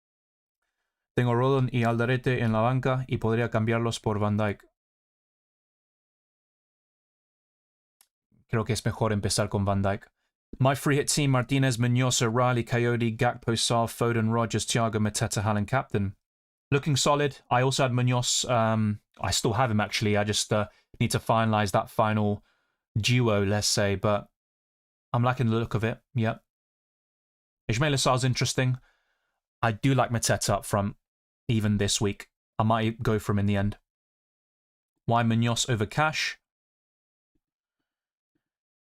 Tengo Rodon y Alderete en la banca y podría cambiarlos por Van Dijk. Creo que es mejor empezar con Van Dijk. My free hit team: Martinez, Munoz, O'Reilly, Coyote, Gakpo, Sarr, Foden, Rodgers, Thiago, Mateta, Haaland, captain. Looking solid. I also had Munoz. I still have him, actually. I just need to finalize that final duo, let's say. But I'm liking the look of it. Yep. Ismail Assar's interesting. I do like Mateta up front, even this week. I might go for him in the end. Why Munoz over Cash?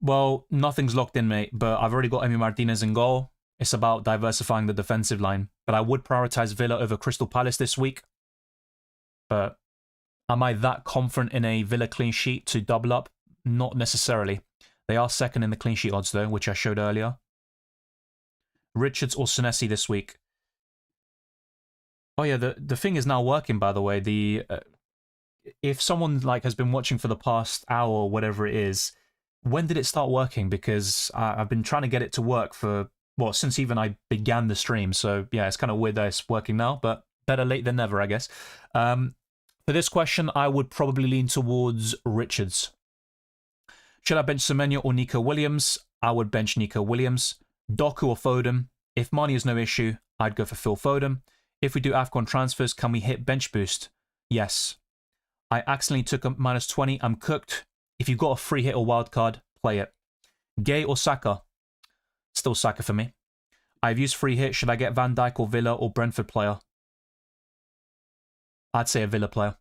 Well, nothing's locked in, mate, but I've already got Emi Martinez in goal. It's about diversifying the defensive line. But I would prioritise Villa over Crystal Palace this week. But am I that confident in a Villa clean sheet to double up? Not necessarily. They are second in the clean sheet odds, though, which I showed earlier. Richards or Senesi this week? Oh yeah, the thing is now working, by the way. If someone has been watching for the past hour or whatever it is, when did it start working? Because I've been trying to get it to work for, well, since even I began the stream. So yeah, it's kind of weird that it's working now, but better late than never, I guess. For this question, I would probably lean towards Richards. Should I bench Semenyo or Nico Williams? I would bench Nico Williams. Doku or Foden? If money is no issue, I'd go for Phil Foden. If we do AFCON transfers, can we hit bench boost? Yes. I accidentally took a -20. I'm cooked. If you've got a free hit or wildcard, play it. Gay or Saka? Still Saka for me. I've used free hit. Should I get Van Dijk or Villa or Brentford player? I'd say a Villa player.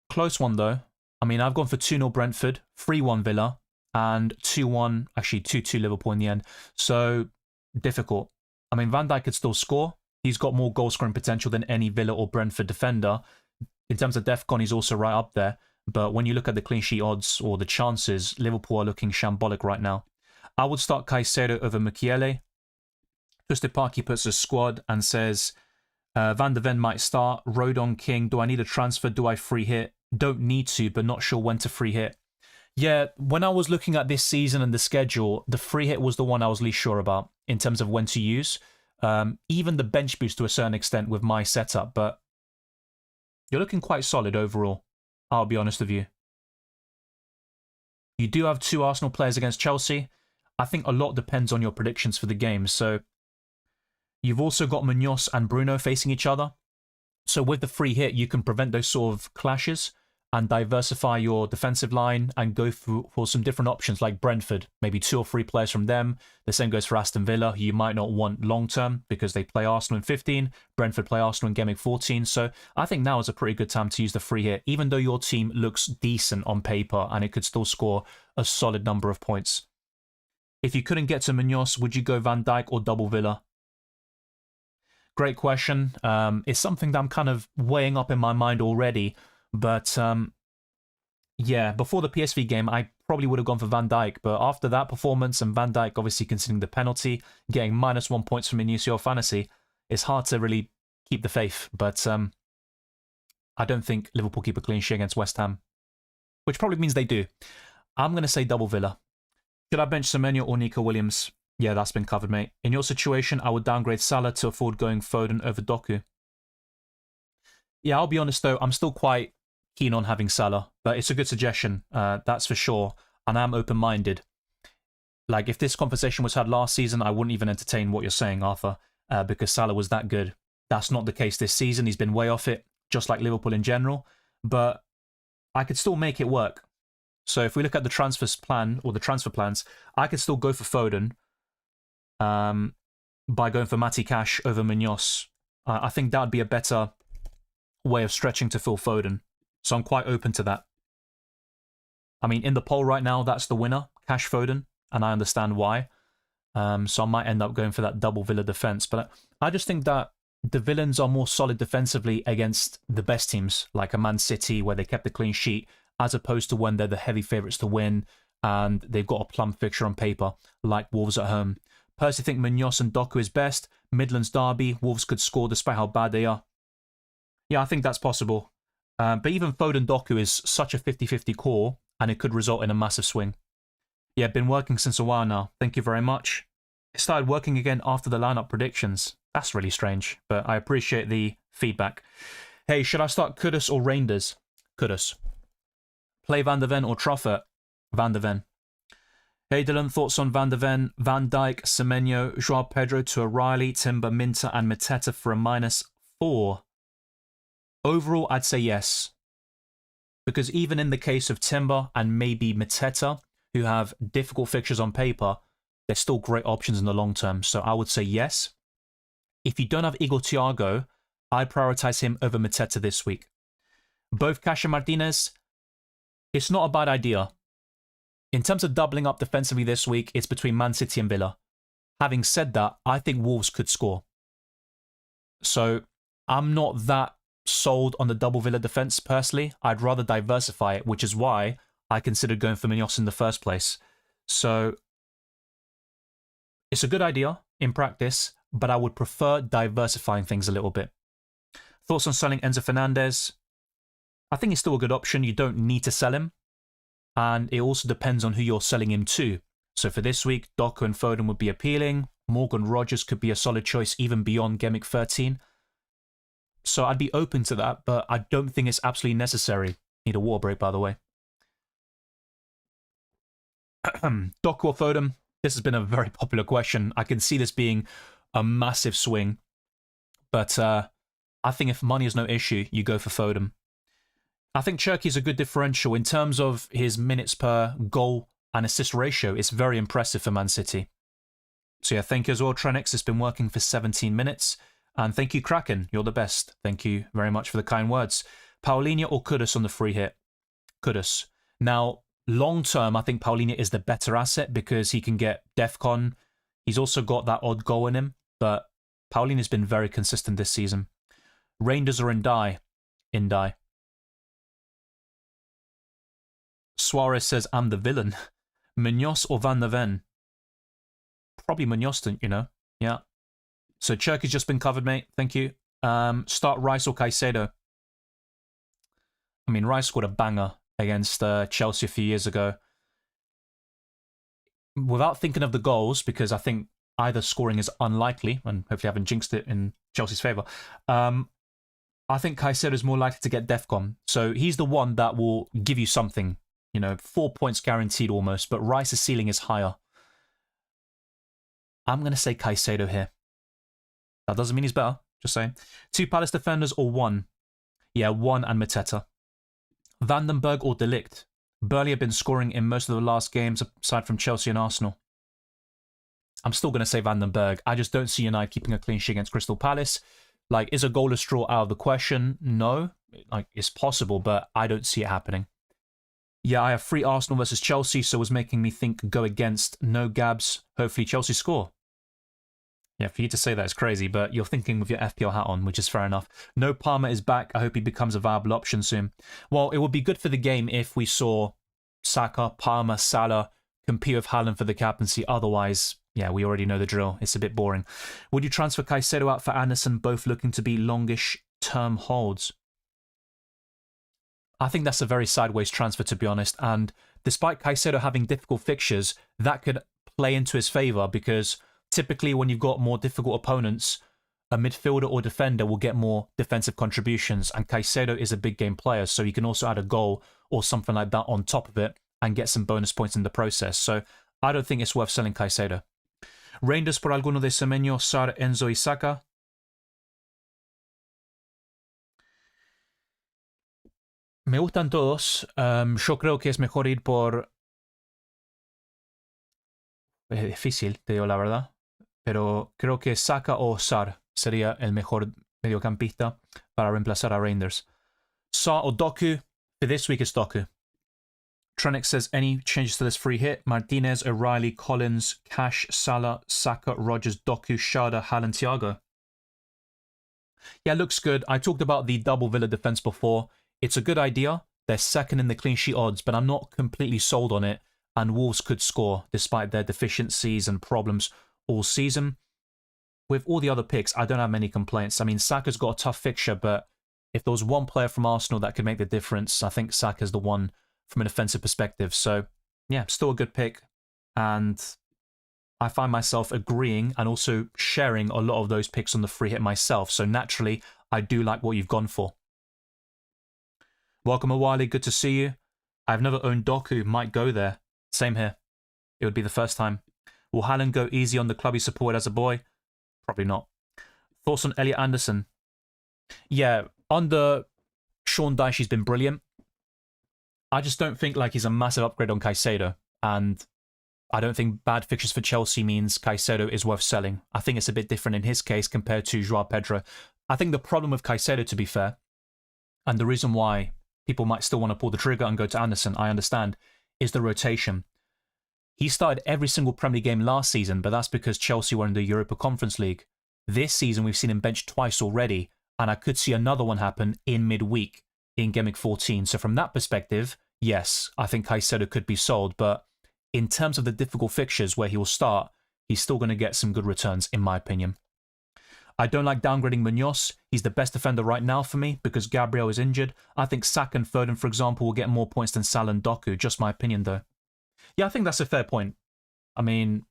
Close one, though. I mean, I've gone for 2-0 Brentford, 3-1 Villa, and 2-1, actually 2-2 Liverpool in the end. So, difficult. I mean, Van Dijk could still score. He's got more goal-scoring potential than any Villa or Brentford defender. In terms of DEFCON, he's also right up there. But when you look at the clean sheet odds or the chances, Liverpool are looking shambolic right now. I would start Caicedo over Mukiele. Twisted Parky puts a squad and says, Van de Ven might start. Rodon, King. Do I need a transfer? Do I free hit? Don't need to, but not sure when to free hit. Yeah, when I was looking at this season and the schedule, the free hit was the one I was least sure about in terms of when to use. Even the bench boost to a certain extent with my setup, but you're looking quite solid overall, I'll be honest with you. You do have 2 Arsenal players against Chelsea. I think a lot depends on your predictions for the game. So you've also got Munoz and Bruno facing each other. So with the free hit, you can prevent those sort of clashes and diversify your defensive line and go for some different options like Brentford. Maybe 2 or 3 players from them. The same goes for Aston Villa, who you might not want long-term because they play Arsenal in 15. Brentford play Arsenal in Gameweek 14. So I think now is a pretty good time to use the free hit, even though your team looks decent on paper and it could still score a solid number of points. If you couldn't get to Munoz, would you go Van Dijk or double Villa? Great question. It's something that I'm kind of weighing up in my mind already. But yeah, before the PSV game, I probably would have gone for Van Dijk. But after that performance, and Van Dijk obviously considering the penalty, getting -1 points from Inusio Fantasy, it's hard to really keep the faith. But I don't think Liverpool keep a clean sheet against West Ham, which probably means they do. I'm going to say double Villa. Should I bench Semenyo or Nico Williams? Yeah, that's been covered, mate. In your situation, I would downgrade Salah to afford going Foden over Doku. Yeah, I'll be honest, though, I'm still quite keen on having Salah, but it's a good suggestion, that's for sure. and I'm open-minded. Like, if this conversation was had last season, I wouldn't even entertain what you're saying, Arthur, because Salah was that good. That's not the case this season. He's been way off it, just like Liverpool in general. But I could still make it work. So if we look at the transfers plan, or the transfer plans, I could still go for Foden by going for Matty Cash over Munoz. I think that would be a better way of stretching to fill Foden. So I'm quite open to that. I mean, in the poll right now, that's the winner, Cash Foden, and I understand why. So I might end up going for that double Villa defense. But I just think that the Villains are more solid defensively against the best teams, like a Man City, where they kept a clean sheet, as opposed to when they're the heavy favourites to win, and they've got a plum fixture on paper, like Wolves at home. Personally think Munoz and Doku is best. Midlands derby, Wolves could score despite how bad they are. Yeah, I think that's possible. But even Foden Doku is such a 50-50 call, and it could result in a massive swing. Yeah, been working since a while now. Thank you very much. It started working again after the lineup predictions. That's really strange, but I appreciate the feedback. Hey, should I start Kudus or Reinders? Kudus. Play Van der Ven or Truffert? Van der Ven. Hey Dylan, thoughts on Van der Ven, Van Dijk, Semenyo, Joao Pedro to O'Reilly, Timber, Minter and Mateta for a -4? Overall, I'd say yes. Because even in the case of Timber and maybe Mateta, who have difficult fixtures on paper, they're still great options in the long term. So I would say yes. If you don't have Igor Thiago, I'd prioritise him over Mateta this week. Both Cash and Martinez, it's not a bad idea. In terms of doubling up defensively this week, it's between Man City and Villa. Having said that, I think Wolves could score. So I'm not that sold on the double Villa defence personally. I'd rather diversify it, which is why I considered going for Munoz in the first place. So it's a good idea in practice, but I would prefer diversifying things a little bit. Thoughts on selling Enzo Fernandez? I think it's still a good option. You don't need to sell him. And it also depends on who you're selling him to. So for this week, Doku and Foden would be appealing. Morgan Rogers could be a solid choice even beyond Gameweek 13. So I'd be open to that, but I don't think it's absolutely necessary. Need a water break, by the way. Doku or Foden? This has been a very popular question. I can see this being a massive swing. But I think if money is no issue, you go for Foden. I think Cherky's a good differential. In terms of his minutes per goal and assist ratio, it's very impressive for Man City. So yeah, thank you as well, Trenix. It's been working for 17 minutes. And thank you, Kraken. You're the best. Thank you very much for the kind words. Paulinho or Kudus on the free hit? Kudus. Now, long term, I think Paulinho is the better asset because he can get DEFCON. He's also got that odd goal in him. But Paulinho's been very consistent this season. Rangers or Indai? Indai. Suarez says, I'm the villain. Munoz or Van der Ven? Probably Munoz, you know? Yeah. So Cherky's just been covered, mate. Thank you. Start Rice or Caicedo? I mean, Rice scored a banger against Chelsea a few years ago. Without thinking of the goals, because I think either scoring is unlikely, and hopefully I haven't jinxed it in Chelsea's favour, I think Caicedo is more likely to get DEFCON. So he's the one that will give you something. You know, 4 points guaranteed almost, but Rice's ceiling is higher. I'm going to say Caicedo here. That doesn't mean he's better, just saying. 2 Palace defenders or 1? Yeah, 1 and Mateta. Vandenberg or De Ligt? Burnley have been scoring in most of the last games, aside from Chelsea and Arsenal. I'm still going to say Vandenberg. I just don't see United keeping a clean sheet against Crystal Palace. Like, is a goalless draw out of the question? No. Like, it's possible, but I don't see it happening. Yeah, I have 3 Arsenal versus Chelsea, so it was making me think go against. No Gabs. Hopefully Chelsea score. Yeah, for you to say that is crazy, but you're thinking with your FPL hat on, which is fair enough. No Palmer is back. I hope he becomes a viable option soon. Well, it would be good for the game if we saw Saka, Palmer, Salah compete with Haaland for the captaincy. Otherwise, yeah, we already know the drill. It's a bit boring. Would you transfer Caicedo out for Anderson, both looking to be longish term holds? I think that's a very sideways transfer, to be honest. And despite Caicedo having difficult fixtures, that could play into his favour because typically when you've got more difficult opponents, a midfielder or defender will get more defensive contributions. And Caicedo is a big game player, so he can also add a goal or something like that on top of it. and get some bonus points in the process. So I don't think it's worth selling Caicedo. Rangers por alguno de Semenyo, Sar, Enzo y Saka. Me gustan todos. Yo creo que es mejor ir por... Es difícil, te digo la verdad. Pero creo que Saka o Sar sería el mejor mediocampista para reemplazar a Reinders. Sar or Doku? For this week, it's Doku. Trenick says, any changes to this free hit? Martinez, O'Reilly, Collins, Cash, Salah, Saka, Rogers, Doku, Schade, Haaland, Thiago. Yeah, looks good. I talked about the double Villa defense before. It's a good idea. They're second in the clean sheet odds, but I'm not completely sold on it. And Wolves could score despite their deficiencies and problems all season. With all the other picks, I don't have many complaints. I mean, Saka's got a tough fixture, but if there was one player from Arsenal that could make the difference, I think Saka's the one from an offensive perspective. So, yeah, still a good pick. And I find myself agreeing and also sharing a lot of those picks on the free hit myself. So naturally, I do like what you've gone for. Welcome, Awali. Good to see you. I've never owned Doku. Might go there. Same here. It would be the first time. Will Haaland go easy on the club he supported as a boy? Probably not. Thoughts on Elliot Anderson? Yeah, under Sean Dyche, he's been brilliant. I just don't think like he's a massive upgrade on Caicedo. And I don't think bad fixtures for Chelsea means Caicedo is worth selling. I think it's a bit different in his case compared to Joao Pedro. I think the problem with Caicedo, to be fair, and the reason why people might still want to pull the trigger and go to Anderson, I understand, is the rotation. He started every single Premier League game last season, but that's because Chelsea were in the Europa Conference League. This season, we've seen him benched twice already, and I could see another one happen in midweek in Gameweek 14. So from that perspective, yes, I think Caicedo could be sold, but in terms of the difficult fixtures where he will start, he's still going to get some good returns, in my opinion. I don't like downgrading Munoz. He's the best defender right now for me because Gabriel is injured. I think Saka and Foden, for example, will get more points than Salah and Doku. Just my opinion, though. Yeah, I think that's a fair point. I mean,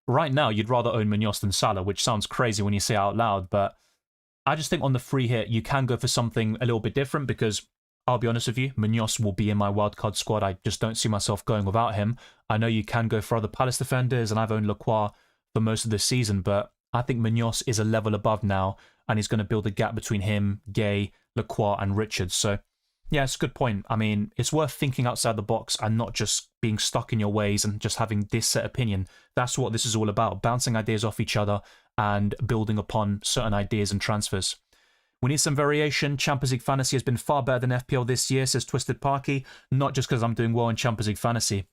right now, you'd rather own Munoz than Salah, which sounds crazy when you say it out loud, but I just think on the free hit, you can go for something a little bit different because, I'll be honest with you, Munoz will be in my wildcard squad. I just don't see myself going without him. I know you can go for other Palace defenders, and I've owned Lacroix for most of the season, but I think Munoz is a level above now, and he's going to build a gap between him, Gay, Lacroix, and Richards. So, yeah, it's a good point. I mean, it's worth thinking outside the box and not just being stuck in your ways and just having this set opinion. That's what this is all about, bouncing ideas off each other and building upon certain ideas and transfers. We need some variation. Champions League Fantasy has been far better than FPL this year, says Twisted Parky. Not just because I'm doing well in Champions League Fantasy.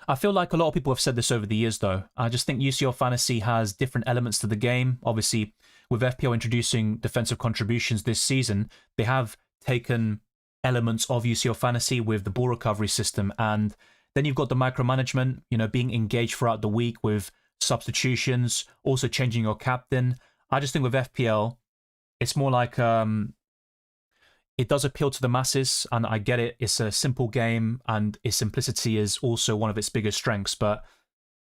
I feel like a lot of people have said this over the years, though. I just think UCL Fantasy has different elements to the game. Obviously, with FPL introducing defensive contributions this season, they have taken elements of UCL Fantasy with the ball recovery system. And then you've got the micromanagement, being engaged throughout the week with substitutions, also changing your captain. I just think with FPL, it's more like it does appeal to the masses, and I get it. It's a simple game, and its simplicity is also one of its biggest strengths. But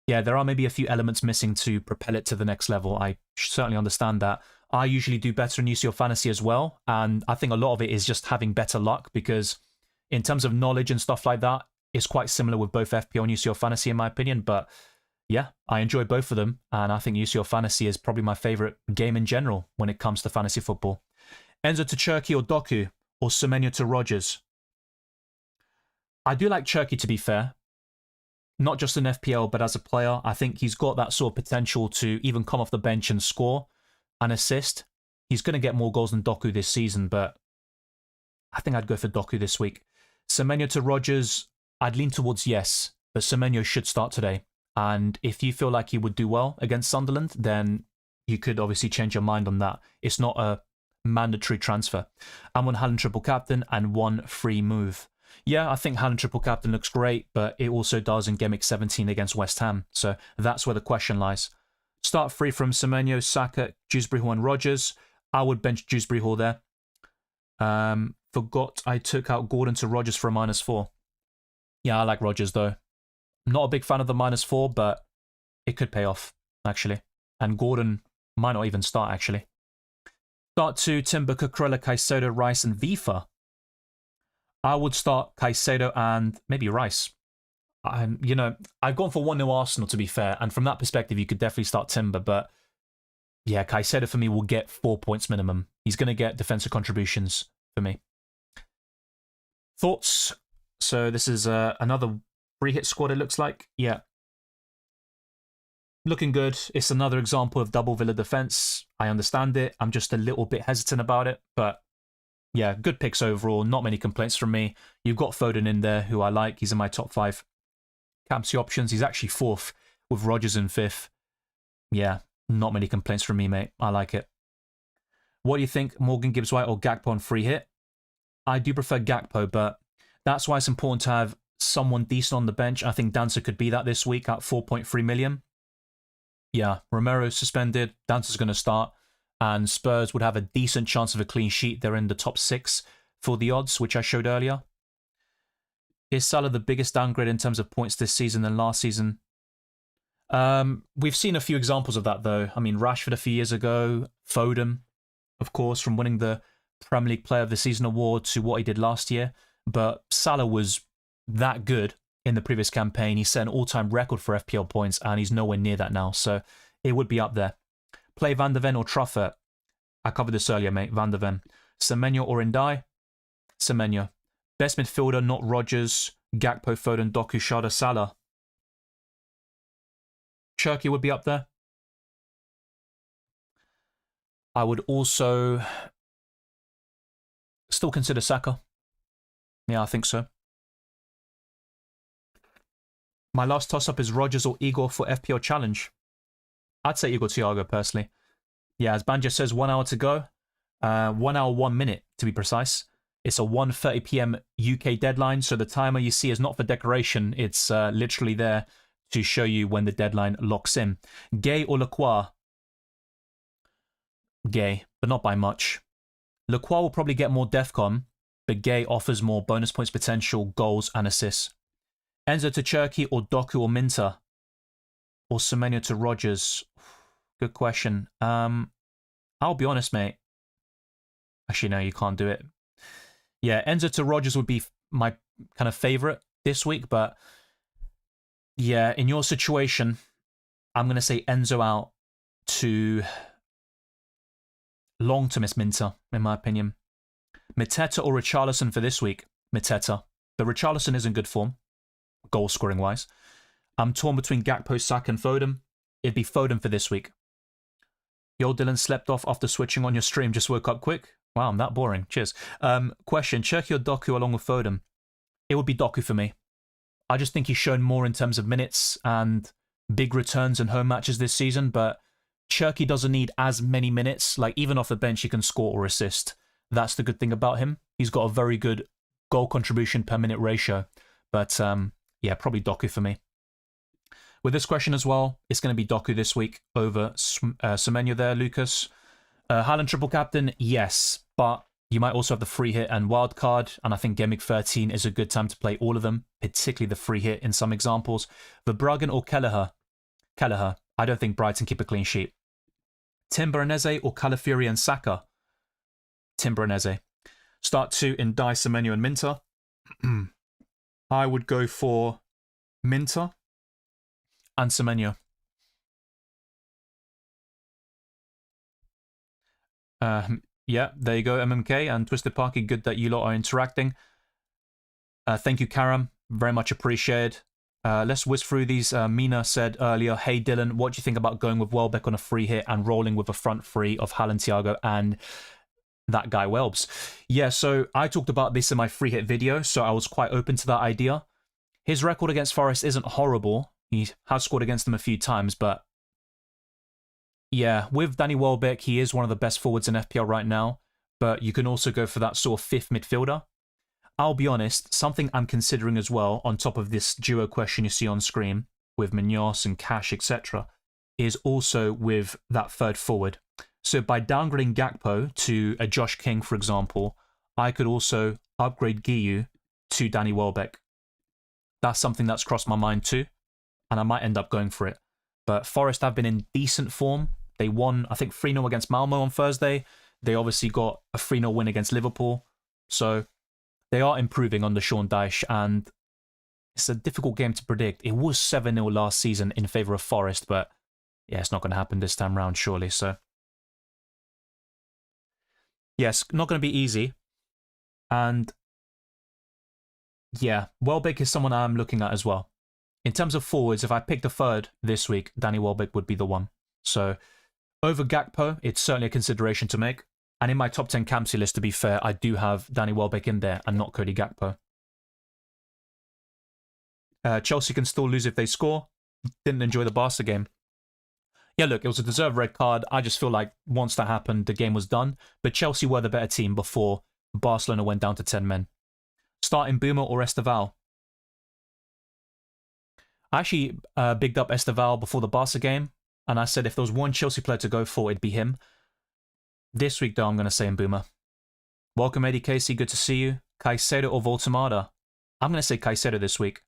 yeah, there are maybe a few elements missing to propel it to the next level. I certainly understand that. I usually do better in UCL Fantasy as well, and I think a lot of it is just having better luck because in terms of knowledge and stuff like that, it's quite similar with both FPL and UCL Fantasy in my opinion. But yeah, I enjoy both of them, and I think UCL Fantasy is probably my favourite game in general when it comes to fantasy football. Enzo to Cherki or Doku, or Semenyo to Rogers? I do like Cherki, to be fair. Not just in FPL, but as a player. I think he's got that sort of potential to even come off the bench and score and assist. He's going to get more goals than Doku this season, but I think I'd go for Doku this week. Semenyo to Rogers, I'd lean towards yes, but Semenyo should start today. And if you feel like he would do well against Sunderland, then you could obviously change your mind on that. It's not a mandatory transfer. I'm on Haaland triple captain and one free move. Yeah, I think Haaland triple captain looks great, but it also does in Gameweek 17 against West Ham. So that's where the question lies. Start free from Semenyo, Saka, Dewsbury Hall and Rogers. I would bench Dewsbury Hall there. Forgot I took out Gordon to Rogers for a -4. Yeah, I like Rogers though. Not a big fan of the -4, but it could pay off, actually. And Gordon might not even start, actually. Start 2, Timber, Cucurella, Caicedo, Rice, and Vifa. I would start Caicedo and maybe Rice. You know, I've gone for 1-0 Arsenal, to be fair, and from that perspective, you could definitely start Timber, but yeah, Caicedo for me will get 4 points minimum. He's going to get defensive contributions for me. Thoughts? So this is another free hit squad, it looks like. Yeah. Looking good. It's another example of double Villa defense. I understand it. I'm just a little bit hesitant about it, but yeah, good picks overall. Not many complaints from me. You've got Foden in there, who I like. He's in my top 5. Captaincy options, he's actually 4th with Rodgers in 5th. Yeah, not many complaints from me, mate. I like it. What do you think, Morgan Gibbs-White or Gakpo on free hit? I do prefer Gakpo, but that's why it's important to have someone decent on the bench. I think Dancer could be that this week at 4.3 million. Yeah, Romero suspended. Dancer's going to start. And Spurs would have a decent chance of a clean sheet. They're in the top 6 for the odds, which I showed earlier. Is Salah the biggest downgrade in terms of points this season than last season? We've seen a few examples of that, though. I mean, Rashford a few years ago, Foden, of course, from winning the Premier League Player of the Season award to what he did last year. But Salah was that good in the previous campaign. He set an all-time record for FPL points, and he's nowhere near that now. So it would be up there. Play Van der Ven or Truffert? I covered this earlier, mate. Van der Ven. Semenyo or Ndai? Semenyo. Best midfielder, not Rodgers, Gakpo, Foden, Doku, Shada, Salah. Cherky would be up there. I would also still consider Saka. Yeah, I think so. My last toss-up is Rodgers or Igor for FPL Challenge. I'd say Igor Thiago, personally. Yeah, as Banja says, 1 hour to go. 1 hour, 1 minute, to be precise. It's a 1:30 p.m. UK deadline, so the timer you see is not for decoration. It's literally there to show you when the deadline locks in. Gay or Lacroix? Gay, but not by much. Lacroix will probably get more DEFCON, but Gay offers more bonus points potential, goals, and assists. Enzo to Cherky or Doku or Minter? Or Semenyo to Rodgers? Good question. I'll be honest, mate. Actually, no, you can't do it. Yeah, Enzo to Rodgers would be my kind of favourite this week, but yeah, in your situation, I'm going to say Enzo out to long to miss Minter, in my opinion. Mateta or Richarlison for this week? Mateta. But Richarlison is in good form, goal-scoring wise. I'm torn between Gakpo, Saka and Foden. It'd be Foden for this week. Yo, Dylan slept off after switching on your stream, just woke up quick. Wow, I'm that boring. Cheers. Question, Cherky or Doku along with Foden? It would be Doku for me. I just think he's shown more in terms of minutes and big returns in home matches this season, but Cherky doesn't need as many minutes. Like, even off the bench, he can score or assist. That's the good thing about him. He's got a very good goal contribution per minute ratio. But, yeah, probably Doku for me. With this question as well, it's going to be Doku this week over Semenyo there, Lucas. Haaland triple captain, yes, but you might also have the free hit and wildcard, and I think Gameweek 13 is a good time to play all of them, particularly the free hit in some examples. Verbruggen or Kelleher? Kelleher. I don't think Brighton keep a clean sheet. Timber and Eze or Calafiori and Saka? Timber and Eze. Start 2 in Dai, Semenyo and Minter. I would go for Minter and Semenyo. Yeah, there you go, MMK and Twisted Parky. Good that you lot are interacting. Thank you, Karam. Very much appreciated. Let's whiz through these. Mina said earlier, hey Dylan, what do you think about going with Welbeck on a free hit and rolling with a front three of Haaland, Thiago and that guy Welbs? Yeah, so I talked about this in my free hit video, so I was quite open to that idea. His record against Forest isn't horrible. He has scored against them a few times, but yeah, with Danny Welbeck, he is one of the best forwards in FPL right now, but you can also go for that sort of fifth midfielder. I'll be honest, something I'm considering as well, on top of this duo question you see on screen, with Munoz and Cash, etc., is also with that third forward. So by downgrading Gakpo to a Josh King, for example, I could also upgrade Guiu to Danny Welbeck. That's something that's crossed my mind too, and I might end up going for it. But Forest have been in decent form. They won, I think, 3-0 against Malmo on Thursday. They obviously got a 3-0 win against Liverpool. So They are improving under Sean Dyche, and it's a difficult game to predict. It was 7-0 last season in favour of Forest, but yeah, it's not going to happen this time round, surely. So, yes, not going to be easy. And yeah, Welbeck is someone I'm looking at as well. In terms of forwards, if I picked a third this week, Danny Welbeck would be the one. So, over Gakpo, it's certainly a consideration to make. And in my top 10 captaincy list, to be fair, I do have Danny Welbeck in there and not Cody Gakpo. Chelsea can still lose if they score. Didn't enjoy the Barca game. Yeah, look, it was a deserved red card. I just feel like once that happened, the game was done. But Chelsea were the better team before Barcelona went down to 10 men. Starting Boomer or Esteval? I actually bigged up Esteval before the Barca game, and I said if there was one Chelsea player to go for, it'd be him. This week, though, I'm going to say Boomer. Welcome, Eddie Casey. Good to see you. Caicedo or Voltemada? I'm going to say Caicedo this week.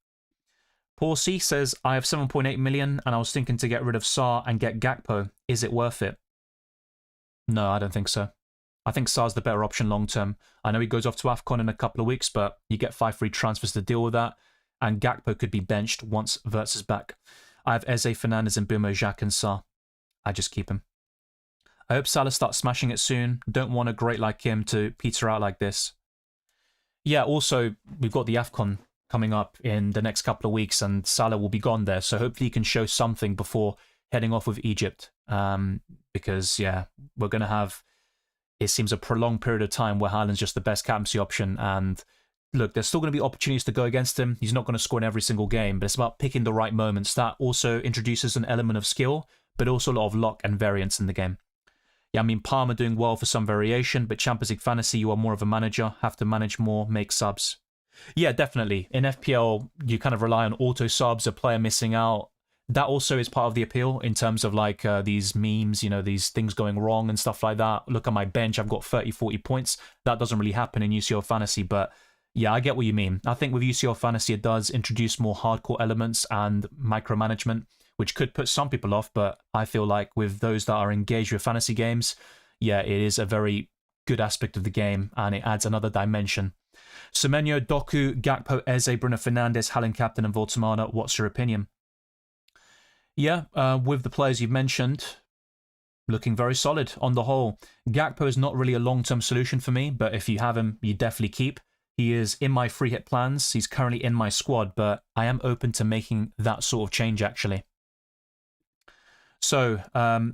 Paul C says, I have 7.8 million and I was thinking to get rid of Sarr and get Gakpo. Is it worth it? No, I don't think so. I think Sarr's the better option long term. I know he goes off to AFCON in a couple of weeks, but you get 5 free transfers to deal with that. And Gakpo could be benched once Wirtz is back. I have Eze, Fernandes and Boomer, Jacques and Sarr. I just keep him. I hope Salah starts smashing it soon. Don't want a great like him to peter out like this. Yeah, also, we've got the AFCON coming up in the next couple of weeks, and Salah will be gone there. So hopefully he can show something before heading off with Egypt. Because, yeah, we're going to have, it seems, a prolonged period of time where Haaland's just the best captaincy option. And look, there's still going to be opportunities to go against him. He's not going to score in every single game, but it's about picking the right moments. That also introduces an element of skill, but also a lot of luck and variance in the game. Yeah, I mean, Palmer doing well for some variation, but Champions League Fantasy, you are more of a manager, have to manage more, make subs. Yeah, definitely. In FPL, you kind of rely on auto subs, a player missing out. That also is part of the appeal in terms of like these memes, you know, these things going wrong and stuff like that. Look at my bench, I've got 30, 40 points. That doesn't really happen in UCL Fantasy, but yeah, I get what you mean. I think with UCL Fantasy, it does introduce more hardcore elements and micromanagement, which could put some people off, but I feel like with those that are engaged with fantasy games, yeah, it is a very good aspect of the game, and it adds another dimension. Semenyo, Doku, Gakpo, Eze, Bruno Fernandes, Haaland captain, and Voltemada. What's your opinion? Yeah, with the players you've mentioned, looking very solid on the whole. Gakpo is not really a long-term solution for me, but if you have him, you definitely keep. He is in my free hit plans. He's currently in my squad, but I am open to making that sort of change, actually. So,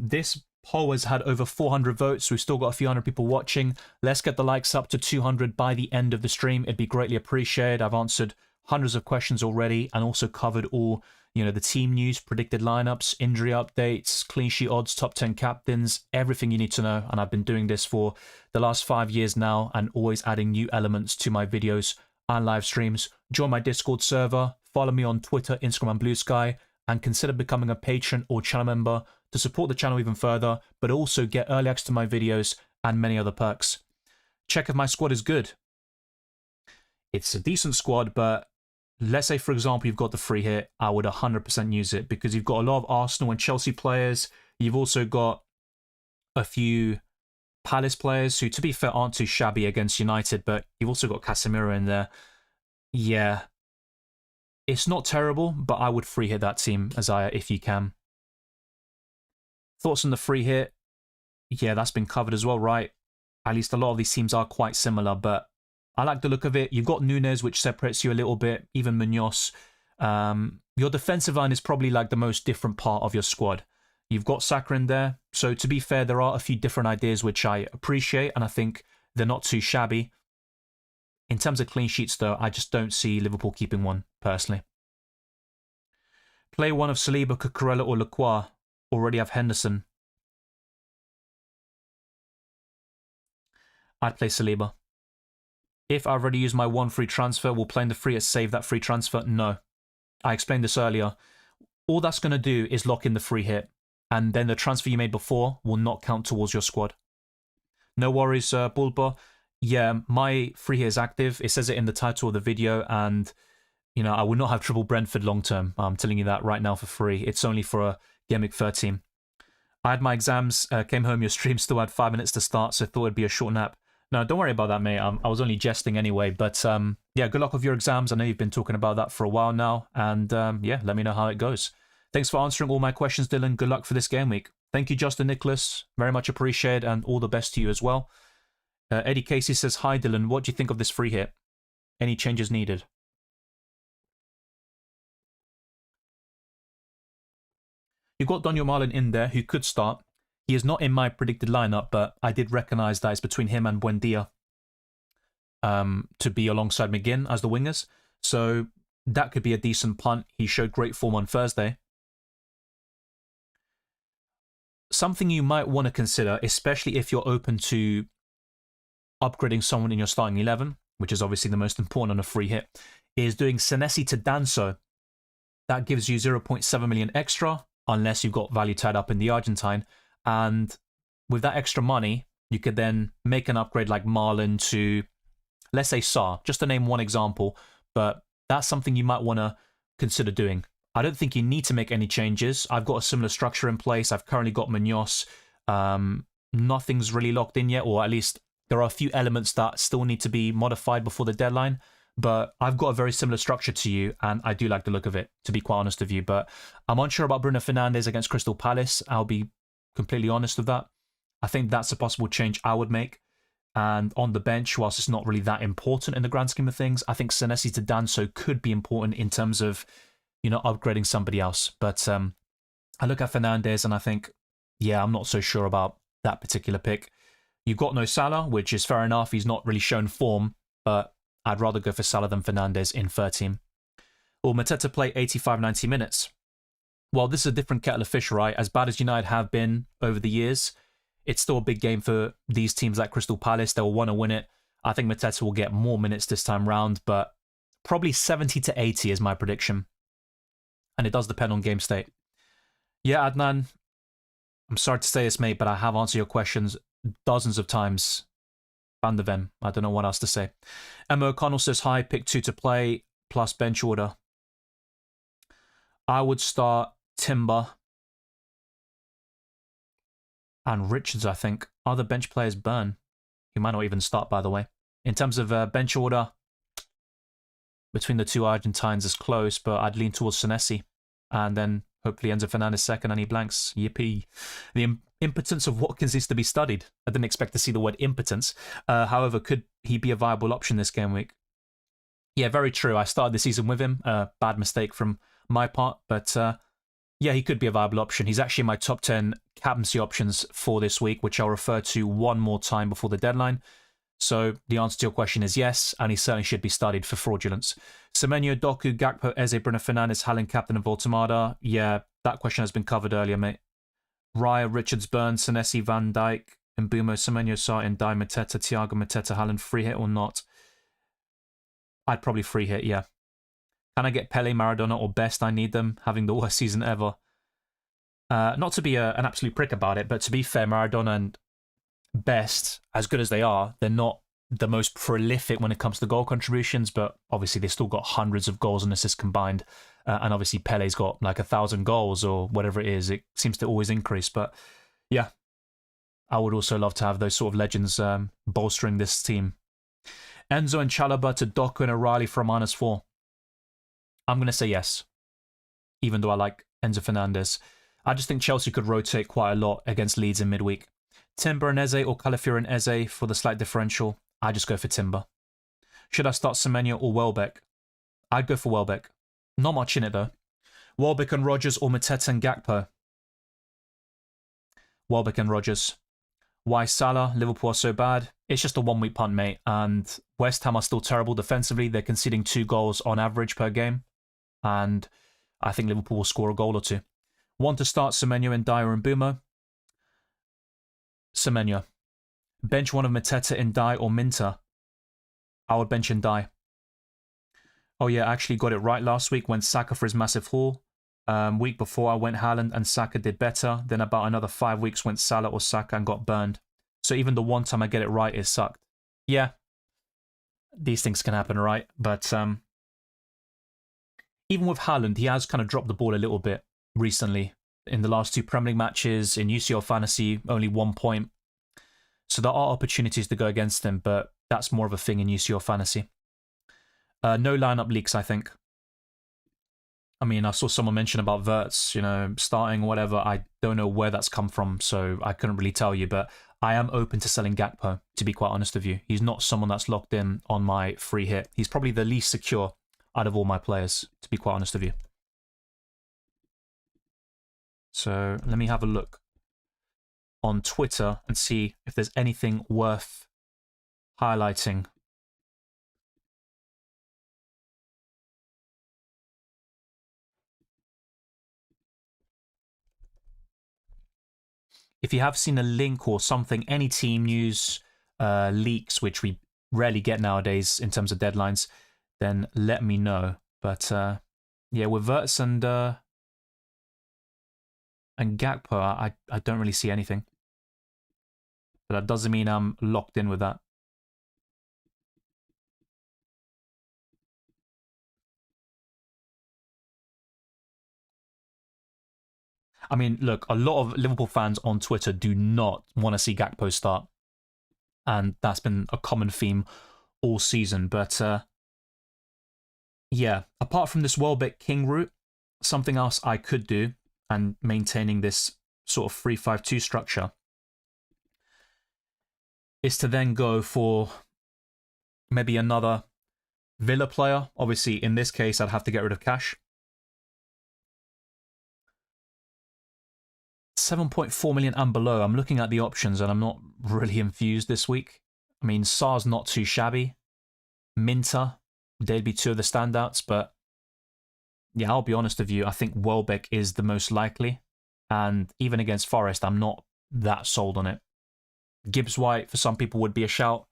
this poll has had over 400 votes. We've still got a few hundred people watching. Let's get the likes up to 200 by the end of the stream. It'd be greatly appreciated. I've answered hundreds of questions already and also covered all, you know, the team news, predicted lineups, injury updates, clean sheet odds, top 10 captains, everything you need to know. And I've been doing this for the last 5 years now and always adding new elements to my videos and live streams. Join my Discord server, follow me on Twitter, Instagram and Blue Sky, and consider becoming a patron or channel member to support the channel even further, but also get early access to my videos and many other perks. Check if my squad is good. It's a decent squad, but let's say, for example, you've got the free hit, I would 100% use it because you've got a lot of Arsenal and Chelsea players. You've also got a few Palace players who, to be fair, aren't too shabby against United, but you've also got Casemiro in there. Yeah. It's not terrible, but I would free hit that team, Isaiah, if you can. Thoughts on the free hit? Yeah, that's been covered as well, right? At least a lot of these teams are quite similar, but I like the look of it. You've got Nunes, which separates you a little bit, even Munoz. Your defensive line is probably like the most different part of your squad. You've got Saka in there, so to be fair, there are a few different ideas which I appreciate, and I think they're not too shabby. In terms of clean sheets, though, I just don't see Liverpool keeping one, personally. Play one of Saliba, Cucurella or Lacroix. Already have Henderson. I'd play Saliba. If I've already used my one free transfer, will playing the free hit save that free transfer? No. I explained this earlier. All that's going to do is lock in the free hit, and then the transfer you made before will not count towards your squad. No worries, Bulba. Yeah, my free hit is active. It says it in the title of the video, and you know, I will not have triple Brentford long term. I'm telling you that right now for free. It's only for a Gameweek 13. I had my exams, came home, your stream still had 5 minutes to start, so thought it'd be a short nap. No, don't worry about that, mate. I was only jesting anyway. But yeah, good luck with your exams. I know you've been talking about that for a while now. And yeah, let me know how it goes. Thanks for answering all my questions, Dylan. Good luck for this game week. Thank you, Justin Nicholas. Very much appreciated, and all the best to you as well. Eddie Casey says, hi, Dylan. What do you think of this free hit? Any changes needed? You've got Daniel Marlin in there, who could start. He is not in my predicted lineup, but I did recognise that it's between him and Buendia to be alongside McGinn as the wingers. So that could be a decent punt. He showed great form on Thursday. Something you might want to consider, especially if you're open to upgrading someone in your starting 11, which is obviously the most important on a free hit, is doing Senesi to Danso. That gives you 0.7 million extra, unless you've got value tied up in the Argentine. And with that extra money, you could then make an upgrade like Marlon to, let's say, Sarr, just to name one example. But that's something you might want to consider doing. I don't think you need to make any changes. I've got a similar structure in place. I've currently got Munoz. Nothing's really locked in yet, or at least there are a few elements that still need to be modified before the deadline. But I've got a very similar structure to you, and I do like the look of it, to be quite honest with you. But I'm unsure about Bruno Fernandes against Crystal Palace. I'll be completely honest with that. I think that's a possible change I would make. And on the bench, whilst it's not really that important in the grand scheme of things, I think Senesi to Danso could be important in terms of, you know, upgrading somebody else. But I look at Fernandes and I think, yeah, I'm not so sure about that particular pick. You've got no Salah, which is fair enough. He's not really shown form, but I'd rather go for Salah than Fernandes in 13. Will Mateta play 85, 90 minutes? Well, this is a different kettle of fish, right? As bad as United have been over the years, it's still a big game for these teams like Crystal Palace. They'll want to win it. I think Mateta will get more minutes this time round, but probably 70 to 80 is my prediction. And it does depend on game state. Yeah, Adnan, I'm sorry to say this, mate, but I have answered your questions dozens of times. Van de Ven. I don't know what else to say. Emma O'Connell says, hi, pick 2 to play, plus bench order. I would start Timber and Richards, I think. Other bench players burn. He might not even start, by the way. In terms of bench order, between the two Argentines is close, but I'd lean towards Senesi. And then hopefully Enzo Fernandez second and he blanks. Yippee. The impotence of Watkins is to be studied. I didn't expect to see the word impotence. However, could he be a viable option this game week? Yeah, very true. I started the season with him. Bad mistake from my part. But yeah, he could be a viable option. He's actually in my top 10 captaincy options for this week, which I'll refer to one more time before the deadline. So the answer to your question is yes, and he certainly should be studied for fraudulence. Semenyo, Doku, Gakpo, Eze, Bruno Fernandes, Haaland, captain of Voltemada. Yeah, that question has been covered earlier, mate. Raya, Richards, Burns, Senesi, Van Dijk, Mbumo, Semenyo, Sarr, Ndai, Mateta, Thiago, Mateta, Haaland. Free hit or not? I'd probably free hit, yeah. Can I get Pele, Maradona, or Best? I need them, having the worst season ever. Not to be an absolute prick about it, but to be fair, Maradona and Best, as good as they are, they're not the most prolific when it comes to goal contributions, but obviously they've still got hundreds of goals and assists combined. And obviously Pele's got like 1,000 goals or whatever it is. It seems to always increase. But yeah, I would also love to have those sort of legends bolstering this team. Enzo and Chalobah to Doku and O'Reilly for a -4. I'm going to say yes, even though I like Enzo Fernandez. I just think Chelsea could rotate quite a lot against Leeds in midweek. Timber and Eze or Calafiori and Eze for the slight differential. I just go for Timber. Should I start Semenyo or Welbeck? I'd go for Welbeck. Not much in it though. Welbeck and Rodgers or Mateta and Gakpo? Welbeck and Rodgers. Why Salah? Liverpool are so bad. It's just a 1 week punt, mate. And West Ham are still terrible defensively. They're conceding 2 goals on average per game. And I think Liverpool will score a goal or 2. Want to start Semenyo and Dyer and Mbumo? Semenyo. Bench one of Mateta, Ndai, or Minter? I would bench Ndai. Oh yeah, I actually got it right last week. Went Saka for his massive haul. Week before I went Haaland and Saka did better. Then about another 5 weeks went Salah or Saka and got burned. So even the one time I get it right, it sucked. Yeah, these things can happen, right? But even with Haaland, he has kind of dropped the ball a little bit recently. In the last 2 Premier League matches, in UCL Fantasy, only 1 point. So there are opportunities to go against him, but that's more of a thing in UCL fantasy. No lineup leaks, I think. I mean, I saw someone mention about Verts, starting, whatever. I don't know where that's come from, so I couldn't really tell you. But I am open to selling Gakpo, to be quite honest with you. He's not someone that's locked in on my free hit. He's probably the least secure out of all my players, to be quite honest with you. So let me have a look on Twitter and see if there's anything worth highlighting. If you have seen a link or something, any team news, leaks, which we rarely get nowadays in terms of deadlines, then let me know. But yeah, with Verts and Gakpo, I don't really see anything. But that doesn't mean I'm locked in with that. I mean, look, a lot of Liverpool fans on Twitter do not want to see Gakpo start. And that's been a common theme all season. But yeah, apart from this Welbeck King route, something else I could do, and maintaining this sort of 3-5-2 structure, is to then go for maybe another Villa player. Obviously, in this case, I'd have to get rid of cash. 7.4 million and below. I'm looking at the options and I'm not really infused this week. I mean, Sar's not too shabby. Minter, they'd be two of the standouts, but yeah, I'll be honest with you, I think Welbeck is the most likely. And even against Forest, I'm not that sold on it. Gibbs White, for some people, would be a shout.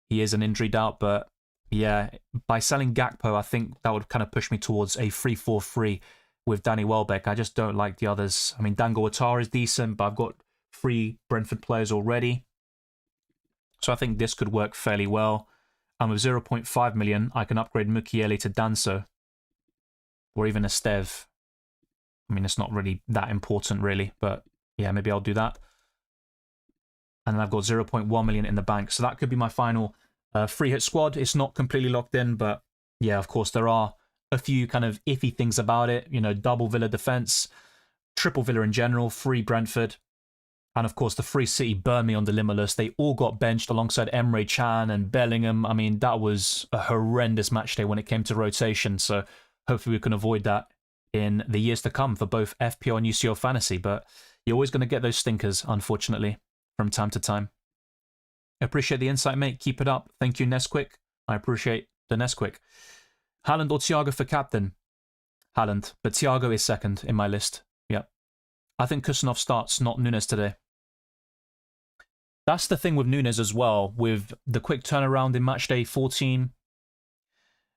He is an injury doubt, but yeah, by selling Gakpo, I think that would kind of push me towards a 3-4-3 with Danny Welbeck. I just don't like the others. I mean, Dango Ouattara is decent, but I've got 3 Brentford players already. So I think this could work fairly well. And with 0.5 million, I can upgrade Mukiele to Danso. Or even Esteve. I mean, it's not really that important, really. But yeah, maybe I'll do that. And then I've got 0.1 million in the bank. So that could be my final free hit squad. It's not completely locked in, but yeah, of course, there are a few kind of iffy things about it. Double Villa defense, triple Villa in general, free Brentford, and of course the free City burned me on the limit list. They all got benched alongside Emre Can and Bellingham. I mean, that was a horrendous match day when it came to rotation. So hopefully we can avoid that in the years to come for both FPL and UCL fantasy. But you're always going to get those stinkers, unfortunately, from time to time. I appreciate the insight, mate. Keep it up. Thank you, Nesquik. I appreciate the Nesquik. Haaland or Thiago for captain? Haaland, but Thiago is second in my list. Yep. I think Kusanov starts, not Nunes today. That's the thing with Nunes as well, with the quick turnaround in matchday 14.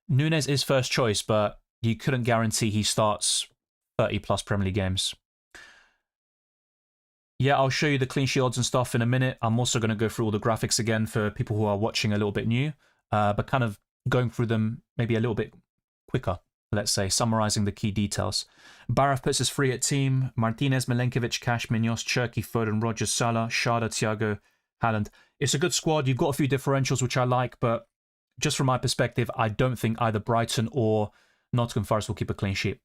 Nunes is first choice, but you couldn't guarantee he starts 30 plus Premier League games. Yeah, I'll show you the clean sheet odds and stuff in a minute. I'm also going to go through all the graphics again for people who are watching a little bit new, but kind of going through them maybe a little bit quicker, let's say, summarizing the key details. Baraf puts his free at team. Martinez, Milenkovic, Cash, Munoz, Cherki, Foden, Rogers, Salah, Sharda, Thiago, Haaland. It's a good squad. You've got a few differentials, which I like, but just from my perspective, I don't think either Brighton or Nottingham Forest will keep a clean sheet.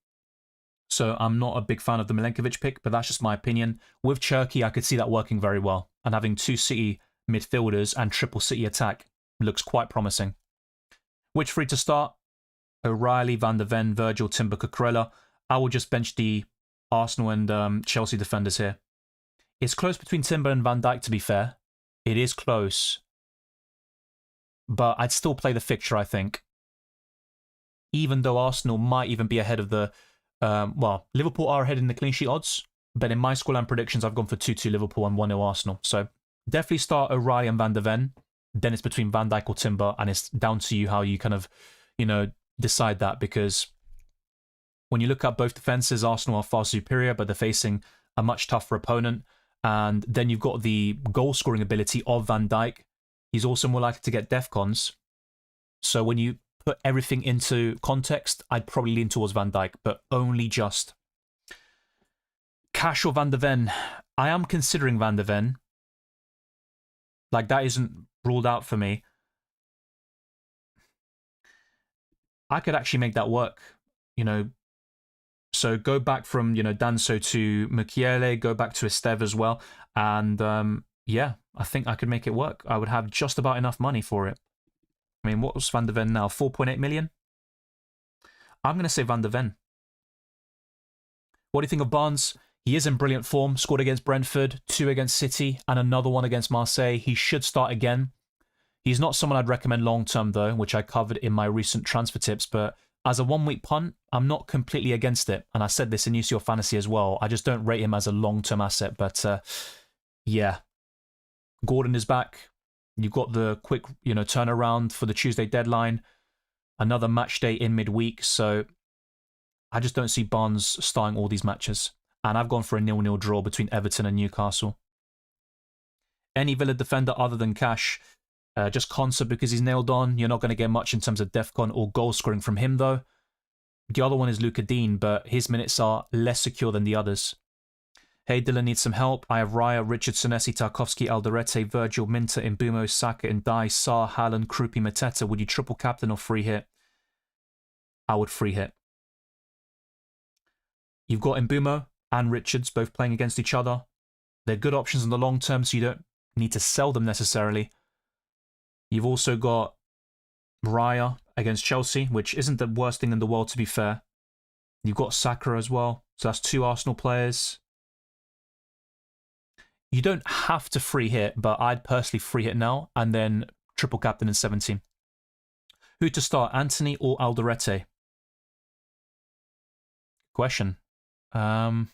So I'm not a big fan of the Milenkovic pick, but that's just my opinion. With Cherki, I could see that working very well. And having 2 City midfielders and triple City attack looks quite promising. Which three to start? O'Reilly, Van der Ven, Virgil, Timber, Cucurella. I will just bench the Arsenal and Chelsea defenders here. It's close between Timber and Van Dijk, to be fair. It is close. But I'd still play the fixture, I think. Even though Arsenal might even be ahead of the... well, Liverpool are ahead in the clean sheet odds. But in my scoreline predictions, I've gone for 2-2 Liverpool and 1-0 Arsenal. So definitely start O'Reilly and Van der Ven. Then it's between Van Dijk or Timber, and it's down to you how you kind of, decide that, because when you look at both defenses, Arsenal are far superior, but they're facing a much tougher opponent. And then you've got the goal-scoring ability of Van Dijk. He's also more likely to get DEFCONs. So when you put everything into context, I'd probably lean towards Van Dijk, but only just. Cash or Van der Ven? I am considering Van der Ven. Like, that isn't ruled out for me. I could actually make that work, you know. So go back from, Danso to Mukiele, go back to Esteve as well. And yeah, I think I could make it work. I would have just about enough money for it. I mean, what was Van de Ven now? 4.8 million? I'm going to say Van de Ven. What do you think of Barnes? He is in brilliant form. Scored against Brentford, 2 against City, and another one against Marseille. He should start again. He's not someone I'd recommend long-term, though, which I covered in my recent transfer tips, but as a one-week punt, I'm not completely against it. And I said this in Use Your Fantasy as well. I just don't rate him as a long-term asset, but yeah. Gordon is back. You've got the quick, turnaround for the Tuesday deadline. Another match day in midweek, so I just don't see Barnes starting all these matches. And I've gone for a 0-0 draw between Everton and Newcastle. Any Villa defender other than Cash, just Konsa because he's nailed on. You're not going to get much in terms of DEFCON or goal scoring from him, though. The other one is Luca Dean, but his minutes are less secure than the others. Hey, Dylan needs some help. I have Raya, Richard, Senesi, Tarkovsky, Alderete, Virgil, Minter, Mbumo, Saka, and Dai, Sarr, Haaland, Krupi, Mateta. Would you triple captain or free hit? I would free hit. You've got Mbumo and Richards both playing against each other. They're good options in the long term, so you don't need to sell them necessarily. You've also got Raya against Chelsea, which isn't the worst thing in the world, to be fair. You've got Saka as well, so that's 2 Arsenal players. You don't have to free hit, but I'd personally free hit now and then triple captain in 17. Who to start, Anthony or Alderete? Question. I'd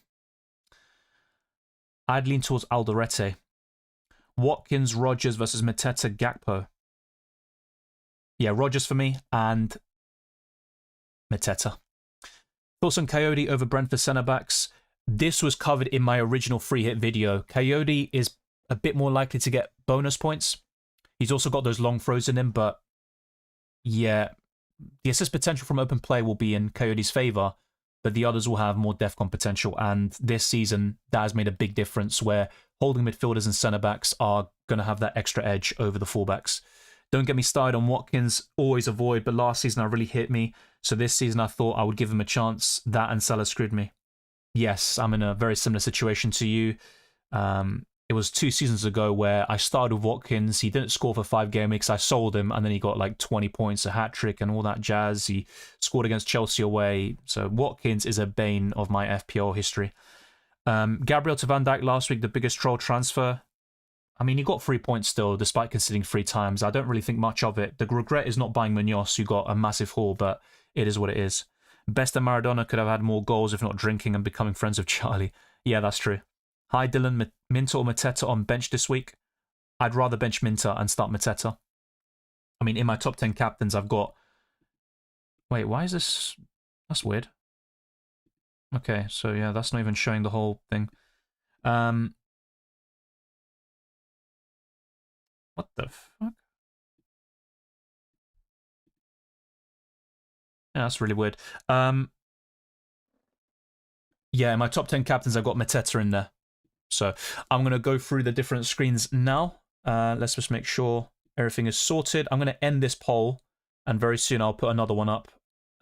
lean towards Alderete. Watkins, Rodgers versus Mateta, Gakpo. Yeah, Rodgers for me and Mateta. Thoughts on Coyote over Brentford centre-backs? This was covered in my original free hit video. Coyote is a bit more likely to get bonus points. He's also got those long throws in him, but yeah, the assist potential from open play will be in Coyote's favour, but the others will have more DEFCON potential, and this season that has made a big difference where holding midfielders and centre-backs are going to have that extra edge over the fullbacks. Don't get me started on Watkins, always avoid, but last season I really hit me, so this season I thought I would give him a chance. That and Salah screwed me. Yes, I'm in a very similar situation to you. It was 2 seasons ago where I started with Watkins. He didn't score for 5 game weeks. I sold him, and then he got like 20 points, a hat-trick, and all that jazz. He scored against Chelsea away. So Watkins is a bane of my FPL history. Gabriel to Van Dijk last week, the biggest troll transfer. I mean, he got 3 points still, despite conceding 3 times. I don't really think much of it. The regret is not buying Munoz, who got a massive haul, but it is what it is. Best and Maradona could have had more goals if not drinking and becoming friends with Charlie. Yeah, that's true. Hi, Dylan. Minter or Mateta on bench this week? I'd rather bench Minter and start Mateta. I mean, in my top 10 captains, I've got... Wait, why is this... That's weird. Okay, so yeah, that's not even showing the whole thing. What the fuck? Yeah, that's really weird. Yeah, in my top 10 captains, I've got Mateta in there. So I'm going to go through the different screens now. Let's just make sure everything is sorted. I'm going to end this poll, and very soon I'll put another one up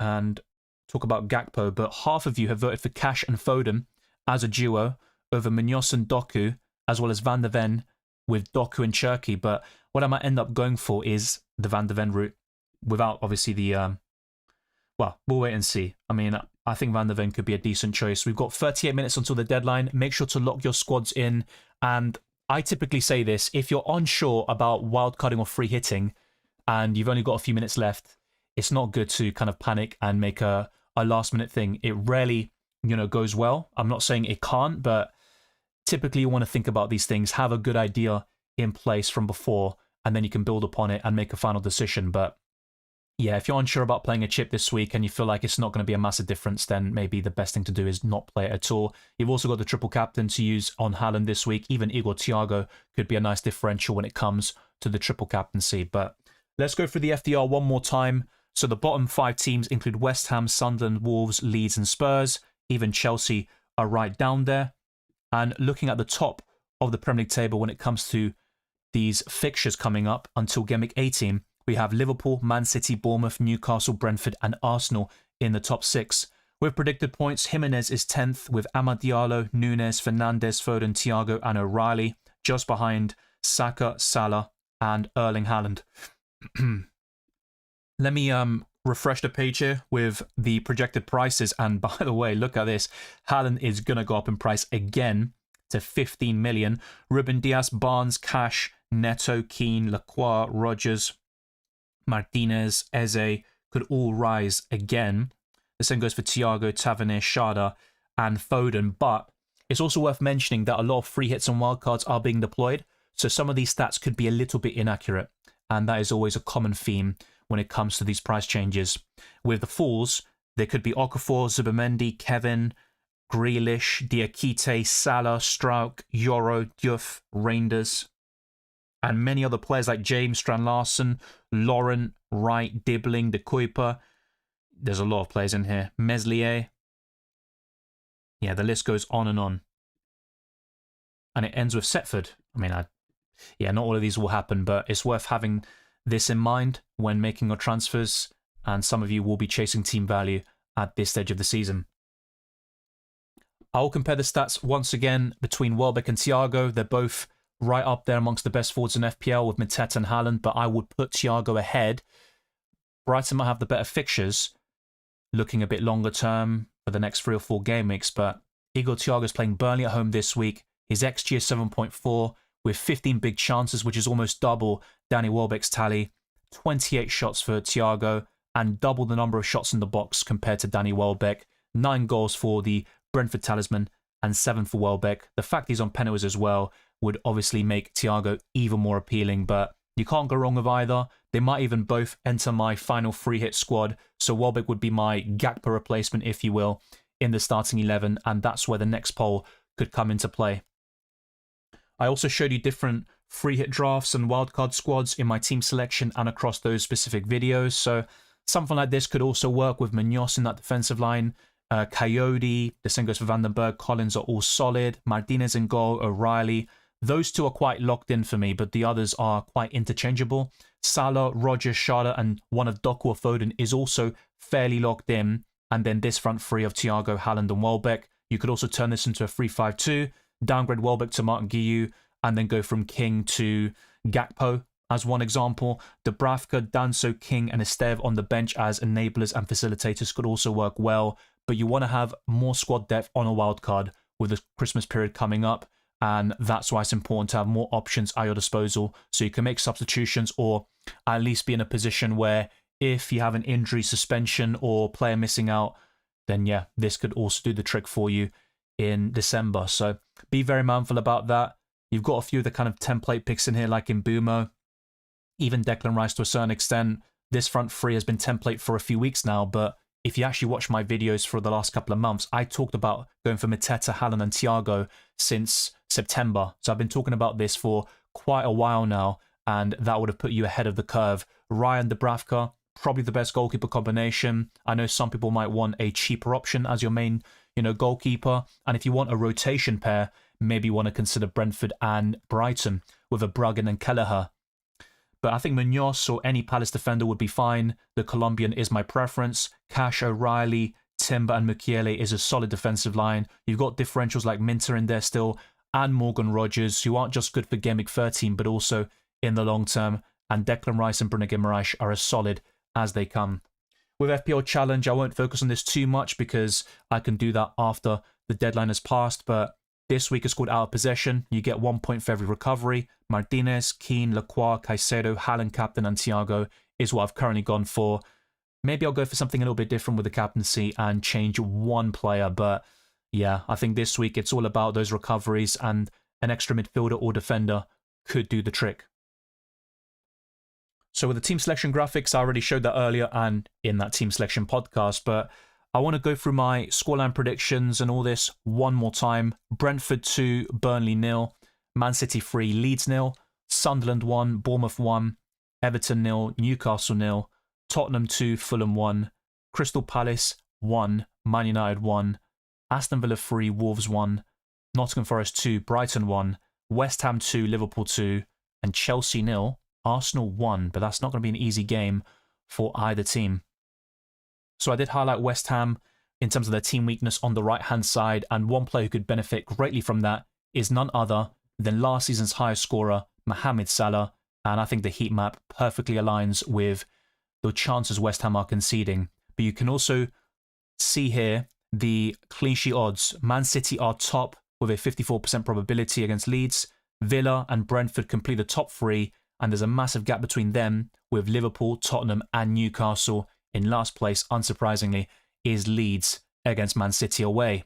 and talk about Gakpo. But half of you have voted for Cash and Foden as a duo over Munoz and Doku, as well as Van de Ven with Doku and Cherki. But what I might end up going for is the Van de Ven route, without obviously the... well, we'll wait and see. I mean, I think Van de Ven could be a decent choice. We've got 38 minutes until the deadline. Make sure to lock your squads in. And I typically say this, if you're unsure about wildcarding or free hitting, and you've only got a few minutes left, it's not good to kind of panic and make a last minute thing. It rarely, goes well. I'm not saying it can't, but typically you want to think about these things, have a good idea in place from before, and then you can build upon it and make a final decision. But yeah, if you're unsure about playing a chip this week and you feel like it's not going to be a massive difference, then maybe the best thing to do is not play it at all. You've also got the triple captain to use on Haaland this week. Even Igor Thiago could be a nice differential when it comes to the triple captaincy. But let's go through the FDR one more time. So the bottom 5 teams include West Ham, Sunderland, Wolves, Leeds and Spurs. Even Chelsea are right down there. And looking at the top of the Premier League table when it comes to these fixtures coming up until Game Week 18, we have Liverpool, Man City, Bournemouth, Newcastle, Brentford and Arsenal in the top 6. With predicted points, Jimenez is 10th with Amad Diallo, Nunes, Fernandes, Foden, Thiago and O'Reilly, just behind Saka, Salah and Erling Haaland. Let me refresh the page here with the projected prices. And by the way, look at this. Haaland is going to go up in price again to 15 million. Ruben Dias, Barnes, Cash, Neto, Keane, Lacroix, Rodgers, Martinez, Eze could all rise again. The same goes for Thiago, Tavernier, Schade and Foden. But it's also worth mentioning that a lot of free hits and wildcards are being deployed. So some of these stats could be a little bit inaccurate. And that is always a common theme when it comes to these price changes. With the falls, there could be Okafor, Zubimendi, Kevin, Grealish, Diakite, Salah, Struijk, Yoro, Diouf, Reinders, and many other players like James, Strand-Larsen, Laurent, Wright, Dibbling, De Kuyper. There's a lot of players in here. Meslier. Yeah, the list goes on and on. And it ends with Setford. I mean, yeah, not all of these will happen, but it's worth having this in mind when making your transfers, and some of you will be chasing team value at this stage of the season. I'll compare the stats once again between Welbeck and Thiago. They're both right up there amongst the best forwards in FPL with Mateta and Haaland, but I would put Thiago ahead. Brighton might have the better fixtures, looking a bit longer term for the next 3 or 4 game weeks, but Igor Thiago's playing Burnley at home this week. His XG is 7.4 with 15 big chances, which is almost double Danny Welbeck's tally. 28 shots for Thiago and double the number of shots in the box compared to Danny Welbeck. 9 goals for the Brentford talisman and 7 for Welbeck. The fact he's on penalties as well would obviously make Thiago even more appealing, but you can't go wrong with either. They might even both enter my final free hit squad, so Welbeck would be my Gakpo replacement, if you will, in the starting 11, and that's where the next poll could come into play. I also showed you different free hit drafts and wildcard squads in my team selection and across those specific videos, so something like this could also work with Munoz in that defensive line. Coyote, the same goes for Vandenberg, Collins are all solid. Martinez in goal, O'Reilly. Those two are quite locked in for me, but the others are quite interchangeable. Salah, Rodgers, Schade, and one of Doku or Foden is also fairly locked in. And then this front three of Thiago, Haaland, and Welbeck. You could also turn this into a 3-5-2, downgrade Welbeck to Martin Guiu, and then go from King to Gakpo as one example. Dubravka, Danso, King, and Esteve on the bench as enablers and facilitators could also work well. But you want to have more squad depth on a wildcard with the Christmas period coming up. And that's why it's important to have more options at your disposal so you can make substitutions or at least be in a position where if you have an injury, suspension, or player missing out, then yeah, this could also do the trick for you in December. So be very mindful about that. You've got a few of the kind of template picks in here, like in Bumo, even Declan Rice to a certain extent. This front three has been template for a few weeks now, but if you actually watch my videos for the last couple of months, I talked about going for Mateta, Haaland and Thiago since September. So I've been talking about this for quite a while now, and that would have put you ahead of the curve. Ryan Dubravka, probably the best goalkeeper combination. I know some people might want a cheaper option as your main, goalkeeper. And if you want a rotation pair, maybe you want to consider Brentford and Brighton with a Bruggen and Kelleher. But I think Munoz or any Palace defender would be fine. The Colombian is my preference. Cash, O'Reilly, Timber and Mukiele is a solid defensive line. You've got differentials like Minter in there still, and Morgan Rogers, who aren't just good for Game Week 13, but also in the long term. And Declan Rice and Bruno Guimaraes are as solid as they come. With FPL Challenge, I won't focus on this too much because I can do that after the deadline has passed, but this week is called Out of Possession. You get 1 point for every recovery. Martinez, Keane, Lacroix, Caicedo, Haaland captain and Thiago is what I've currently gone for. Maybe I'll go for something a little bit different with the captaincy and change one player, but yeah, I think this week it's all about those recoveries, and an extra midfielder or defender could do the trick. So with the team selection graphics, I already showed that earlier and in that team selection podcast, but I want to go through my scoreline predictions and all this one more time. Brentford 2, Burnley 0, Man City 3, Leeds 0, Sunderland 1, Bournemouth 1, Everton 0, Newcastle 0, Tottenham 2, Fulham 1, Crystal Palace 1, Man United 1, Aston Villa 3, Wolves 1, Nottingham Forest 2, Brighton 1, West Ham 2, Liverpool 2, and Chelsea 0, Arsenal 1, but that's not going to be an easy game for either team. So I did highlight West Ham in terms of their team weakness on the right-hand side, and one player who could benefit greatly from that is none other than last season's highest scorer, Mohamed Salah, and I think the heat map perfectly aligns with the chances West Ham are conceding. But you can also see here the clean sheet odds. Man City are top with a 54% probability against Leeds. Villa and Brentford complete the top three, and there's a massive gap between them with Liverpool, Tottenham and Newcastle. In last place, unsurprisingly, is Leeds against Man City away.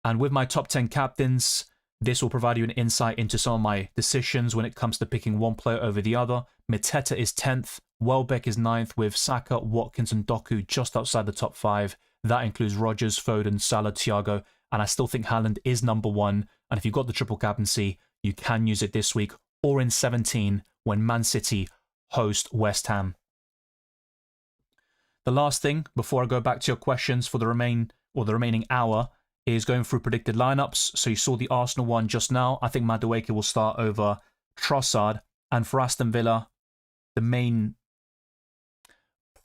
And with my top 10 captains, this will provide you an insight into some of my decisions when it comes to picking one player over the other. Mateta is 10th, Welbeck is 9th, with Saka, Watkins and Doku just outside the top 5. That includes Rodgers, Foden, Salah, Thiago, and I still think Haaland is number 1. And if you've got the triple captaincy, you can use it this week or in 17 when Man City host West Ham. The last thing before I go back to your questions for the remaining hour is going through predicted lineups. So you saw the Arsenal one just now. I think Madueke will start over Trossard. And for Aston Villa, the main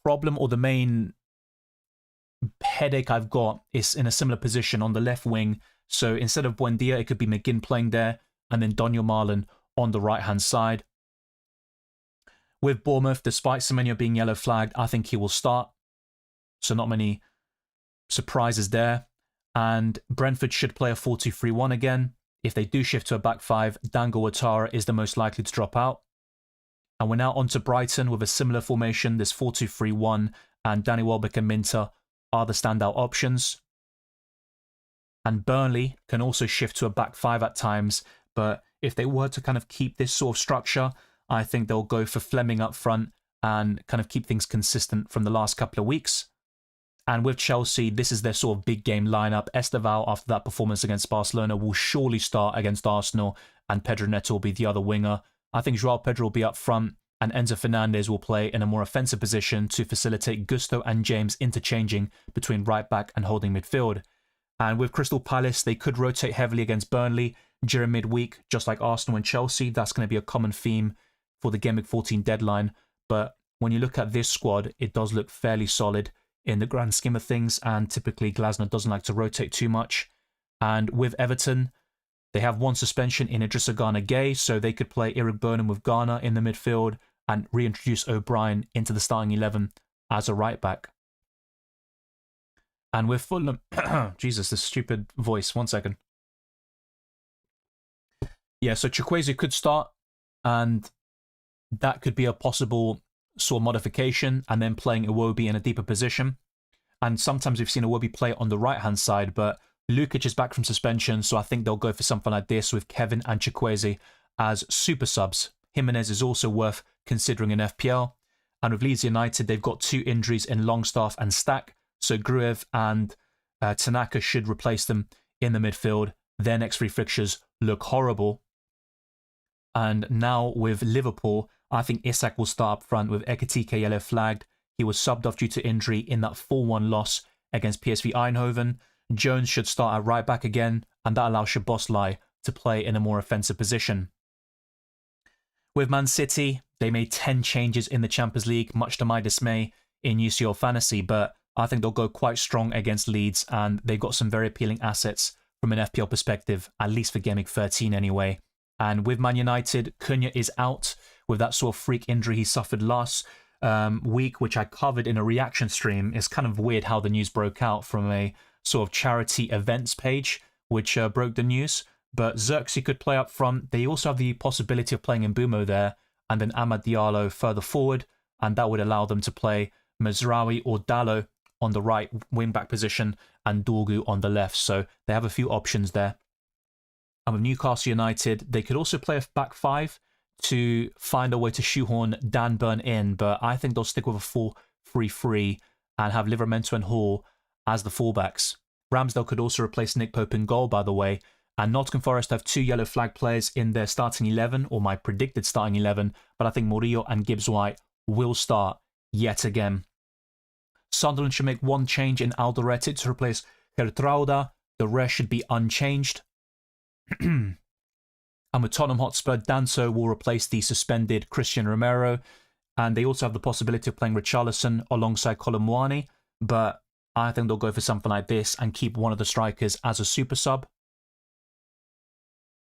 problem or the main headache I've got is in a similar position on the left wing. So instead of Buendia, it could be McGinn playing there and then Daniel Marlon on the right-hand side. With Bournemouth, despite Semenyo being yellow flagged, I think he will start. So not many surprises there. And Brentford should play a 4-2-3-1 again. If they do shift to a back 5, Dango Ouattara is the most likely to drop out. And we're now on to Brighton with a similar formation, this 4-2-3-1, and Danny Welbeck and Minter are the standout options. And Burnley can also shift to a back 5 at times, but if they were to kind of keep this sort of structure, I think they'll go for Fleming up front and kind of keep things consistent from the last couple of weeks. And with Chelsea, this is their sort of big game lineup. Esteval, after that performance against Barcelona, will surely start against Arsenal, and Pedro Neto will be the other winger. I think Joao Pedro will be up front, and Enzo Fernandez will play in a more offensive position to facilitate Gusto and James interchanging between right back and holding midfield. And with Crystal Palace, they could rotate heavily against Burnley during midweek, just like Arsenal and Chelsea. That's going to be a common theme for the Gameweek 14 deadline. But when you look at this squad, it does look fairly solid in the grand scheme of things, and typically Glasner doesn't like to rotate too much. And with Everton, they have one suspension in Idrissa Gana Gay, so they could play Eric Burnham with Ghana in the midfield and reintroduce O'Brien into the starting 11 as a right back. And with Fulham, Jesus, this stupid voice, 1 second. Yeah, so Chukwueze could start, and that could be a possible sort of modification, and then playing Iwobi in a deeper position. And sometimes we've seen Iwobi play on the right-hand side, but Lukic is back from suspension, so I think they'll go for something like this with Kevin and Chukwueze as super subs. Jimenez is also worth considering in FPL. And with Leeds United, they've got 2 injuries in Longstaff and Stack, so Gruev and Tanaka should replace them in the midfield. Their next 3 fixtures look horrible. And now with Liverpool, I think Isak will start up front with Ekitike yellow flagged. He was subbed off due to injury in that 4-1 loss against PSV Eindhoven. Jones should start at right back again, and that allows Szoboszlai to play in a more offensive position. With Man City, they made 10 changes in the Champions League, much to my dismay in UCL Fantasy, but I think they'll go quite strong against Leeds, and they've got some very appealing assets from an FPL perspective, at least for Gameweek 13 anyway. And with Man United, Cunha is out with that sort of freak injury he suffered last week, which I covered in a reaction stream. It's kind of weird how the news broke out from a sort of charity events page, which broke the news. But Xerxes could play up front. They also have the possibility of playing Mbumo there, and then Amad Diallo further forward, and that would allow them to play Mazraoui or Dallo on the right wing-back position and Dorgu on the left. So they have a few options there. And with Newcastle United, they could also play a back 5 to find a way to shoehorn Dan Burn in, but I think they'll stick with a 4-3-3 and have Livramento and Hall as the fullbacks. Ramsdale could also replace Nick Pope in goal, by the way, and Nottingham Forest have 2 yellow flag players in their starting 11, or my predicted starting 11, but I think Murillo and Gibbs-White will start yet again. Sunderland should make 1 change in Alderete to replace Gertruida. The rest should be unchanged. And And with Tottenham Hotspur, Danso will replace the suspended Christian Romero. And they also have the possibility of playing Richarlison alongside Colomwani. But I think they'll go for something like this and keep one of the strikers as a super sub.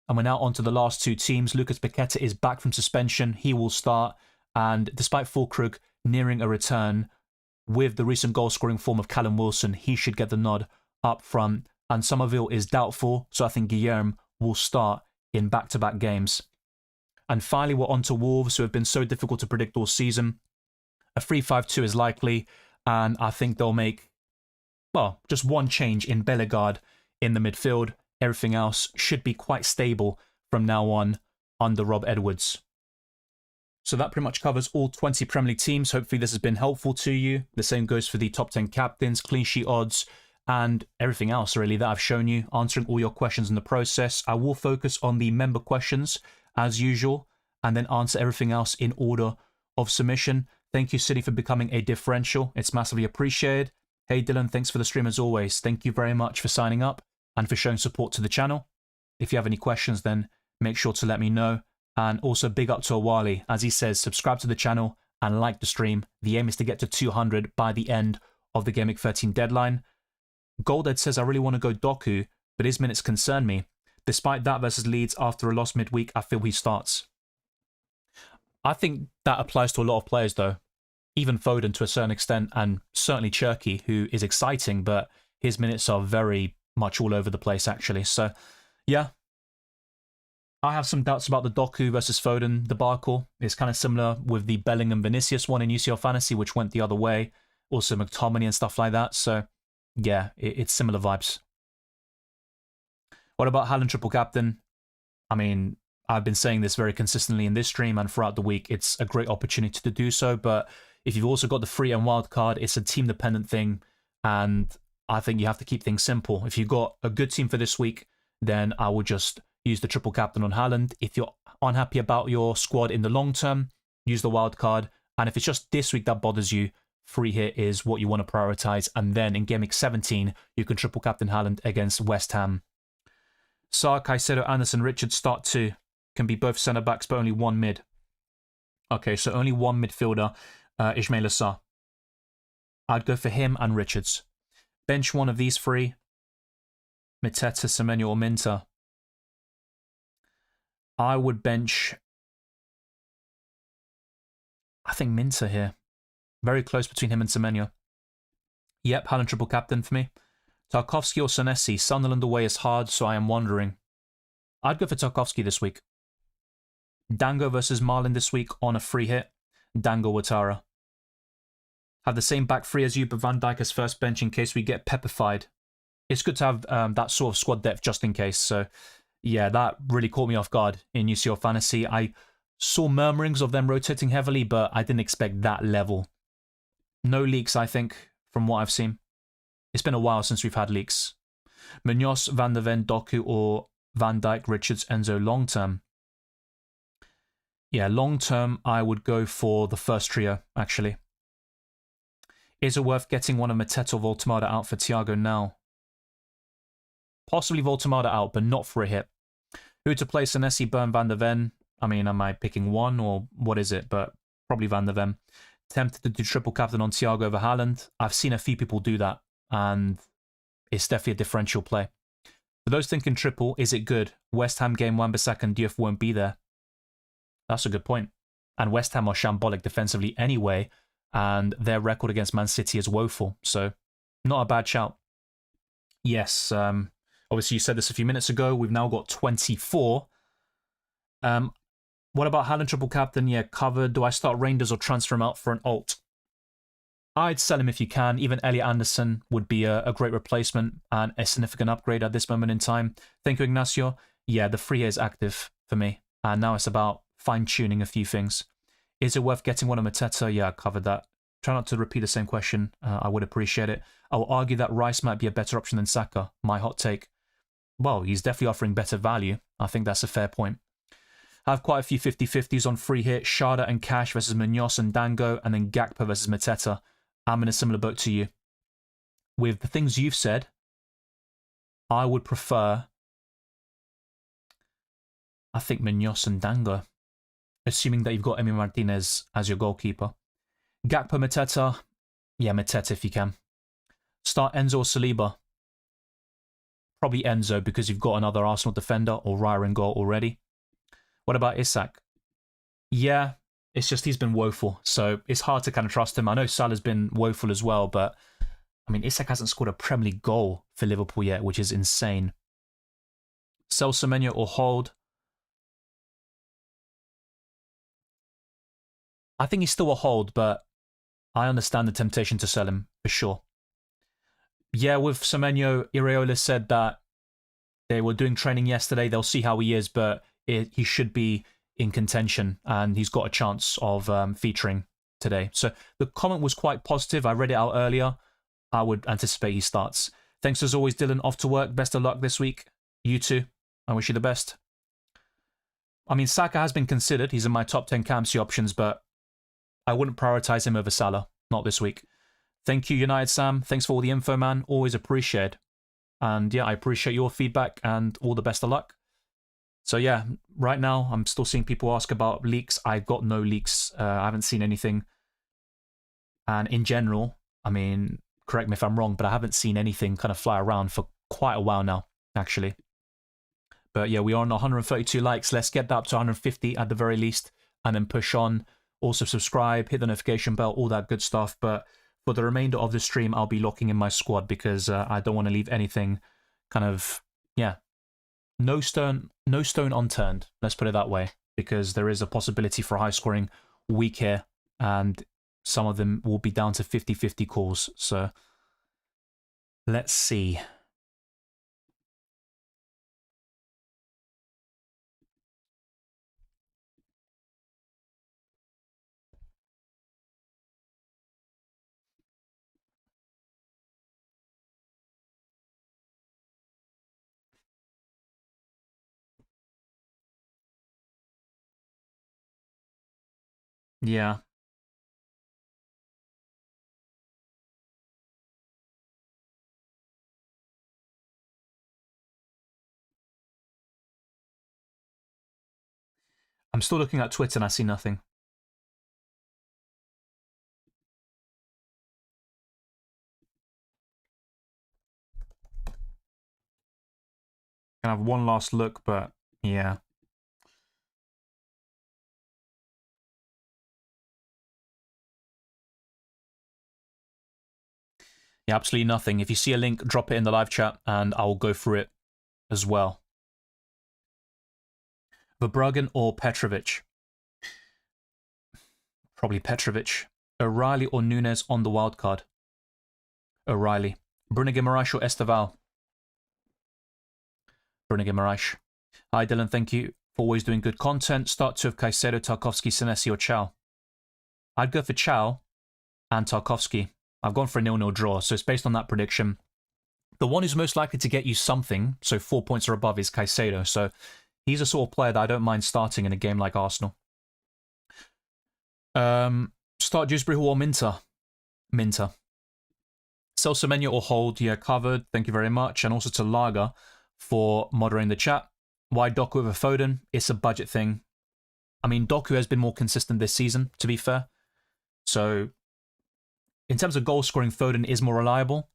And we're now on to the last two teams. Lucas Paqueta is back from suspension. He will start. And despite Fulkrug nearing a return, with the recent goal-scoring form of Callum Wilson, he should get the nod up front. And Somerville is doubtful, so I think Guilherme will start in back-to-back games. And finally, we're on to Wolves, who have been so difficult to predict all season. A 3-5-2 is likely, and I think they'll make, well, just one change in Bellegarde in the midfield. Everything else should be quite stable from now on under Rob Edwards. So that pretty much covers all 20 Premier League teams. Hopefully this has been helpful to you. The same goes for the top 10 captains, clean sheet odds, and everything else really that I've shown you, answering all your questions in the process. I will focus on the member questions as usual, and then answer everything else in order of submission. Thank you, City, for becoming a differential. It's massively appreciated. Hey, Dylan, thanks for the stream as always. Thank you very much for signing up and for showing support to the channel. If you have any questions, then make sure to let me know. And also big up to Awali. As he says, subscribe to the channel and like the stream. The aim is to get to 200 by the end of the Gameweek 13 deadline. Goldhead says, I really want to go Doku, but his minutes concern me. Despite that versus Leeds after a loss midweek, I feel he starts. I think that applies to a lot of players though. Even Foden to a certain extent, and certainly Cherky, who is exciting, but his minutes are very much all over the place actually. So yeah, I have some doubts about the Doku versus Foden debacle. It's kind of similar with the Bellingham Vinicius one in UCL Fantasy, which went the other way. Also McTominay and stuff like that. So yeah, it's similar vibes. What about Haaland triple captain? I mean, I've been saying this very consistently in this stream and throughout the week. It's a great opportunity to do so. But if you've also got the free and wild card, it's a team dependent thing. And I think you have to keep things simple. If you've got a good team for this week, then I will just use the triple captain on Haaland. If you're unhappy about your squad in the long term, use the wild card. And if it's just this week that bothers you, free hit is what you want to prioritize. And then in Gameweek 17, you can triple captain Haaland against West Ham. Sarr, Caicedo, Anderson, Richards start two. Can be both centre backs, but only one mid. Okay, so only one midfielder, Ismaila Sarr. I'd go for him and Richards. Bench one of these three. Mateta, Semenyo, or Minter. I would bench, I think, Minter here. Very close between him and Semenyo. Yep, Haaland triple captain for me. Tarkowski or Senesi. Sunderland away is hard, so I am wondering. I'd go for Tarkowski this week. Dango versus Marlin this week on a free hit. Dango Ouattara. Have the same back three as you, but Van Dijk as first bench in case we get peppified. It's good to have that sort of squad depth just in case, so yeah, that really caught me off guard in UCL Fantasy. I saw murmurings of them rotating heavily, but I didn't expect that level. No leaks, I think, from what I've seen. It's been a while since we've had leaks. Munoz, Van der Ven, Doku, or Van Dijk, Richards, Enzo long term. Yeah, long term, I would go for the first trio, actually. Is it worth getting one of Mateta or Voltemada out for Thiago now? Possibly Voltemada out, but not for a hit. Who to play? Senesi, Burn, Van der Ven. I mean, am I picking one or what is it? But probably Van der Ven. Tempted to do triple captain on Thiago over Haaland. I've seen a few people do that, and it's definitely a differential play. For those thinking triple, is it good? West Ham game Wan-Bissaka and Diouf won't be there. That's a good point. And West Ham are shambolic defensively anyway, and their record against Man City is woeful. So, not a bad shout. Yes, obviously you said this a few minutes ago. We've now got 24. What about Haaland triple captain? Yeah, covered. Do I start Reinders or transfer him out for an alt? I'd sell him if you can. Even Elliot Anderson would be a great replacement and a significant upgrade at this moment in time. Thank you, Ignacio. Yeah, the free is active for me. And now it's about fine-tuning a few things. Is it worth getting one of Mateta? Yeah, I covered that. Try not to repeat the same question. I would appreciate it. I will argue that Rice might be a better option than Saka. My hot take. Well, he's definitely offering better value. I think that's a fair point. I have quite a few 50-50s on free hit. Sharda and Cash versus Munoz and Dango, and then Gakpo versus Mateta. I'm in a similar boat to you. With the things you've said, I would prefer I think Munoz and Dango, assuming that you've got Emi Martinez as your goalkeeper. Gakpo, Mateta. Yeah, Mateta if you can. Start Enzo or Saliba. Probably Enzo because you've got another Arsenal defender or Raya in goal already. What about Isak? Yeah, it's just he's been woeful, so it's hard to kind of trust him. I know Salah's been woeful as well, but I mean, Isak hasn't scored a Premier League goal for Liverpool yet, which is insane. Sell Semenyo or hold? I think he's still a hold, but I understand the temptation to sell him, for sure. Yeah, with Semenyo, Iraola said that they were doing training yesterday. They'll see how he is, but he should be in contention, and he's got a chance of featuring today. So the comment was quite positive. I read it out earlier. I would anticipate he starts. Thanks as always, Dylan. Off to work. Best of luck this week. You too. I wish you the best. I mean, Saka has been considered. He's in my top 10 Camsey options, but I wouldn't prioritise him over Salah. Not this week. Thank you, United Sam. Thanks for all the info, man. Always appreciated. And yeah, I appreciate your feedback and all the best of luck. So yeah, right now I'm still seeing people ask about leaks. I've got no leaks. I haven't seen anything. And in general, I mean, correct me if I'm wrong, but I haven't seen anything kind of fly around for quite a while now, actually. But yeah, we are on 132 likes. Let's get that up to 150 at the very least, and then push on. Also subscribe, hit the notification bell, all that good stuff. But for the remainder of the stream, I'll be locking in my squad because I don't want to leave anything kind of, yeah, no stone unturned. Let's put it that way, because there is a possibility for a high-scoring week here, and some of them will be down to 50-50 calls. So let's see. Yeah. I'm still looking at Twitter and I see nothing. Can have one last look, but yeah. Yeah, absolutely nothing. If you see a link, drop it in the live chat and I'll go through it as well. Verbruggen or Petrovic? Probably Petrovic. O'Reilly or Nunes on the wildcard? O'Reilly. Bruno Guimaraes or Esteval? Bruno Guimaraes. Hi Dylan, thank you for always doing good content. Start two of Caicedo, Tarkowski, Senesi or Chow? I'd go for Chow and Tarkowski. I've gone for a 0-0 draw, so it's based on that prediction. The one who's most likely to get you something, so 4 points or above, is Caicedo. So he's a sort of player that I don't mind starting in a game like Arsenal. Start Dewsbury Hall or Minter? Minter. Sell Semenyo or hold? Yeah, covered. Thank you very much. And also to Lager for moderating the chat. Why Doku over Foden? It's a budget thing. I mean, Doku has been more consistent this season, to be fair. So in terms of goal scoring, Foden is more reliable.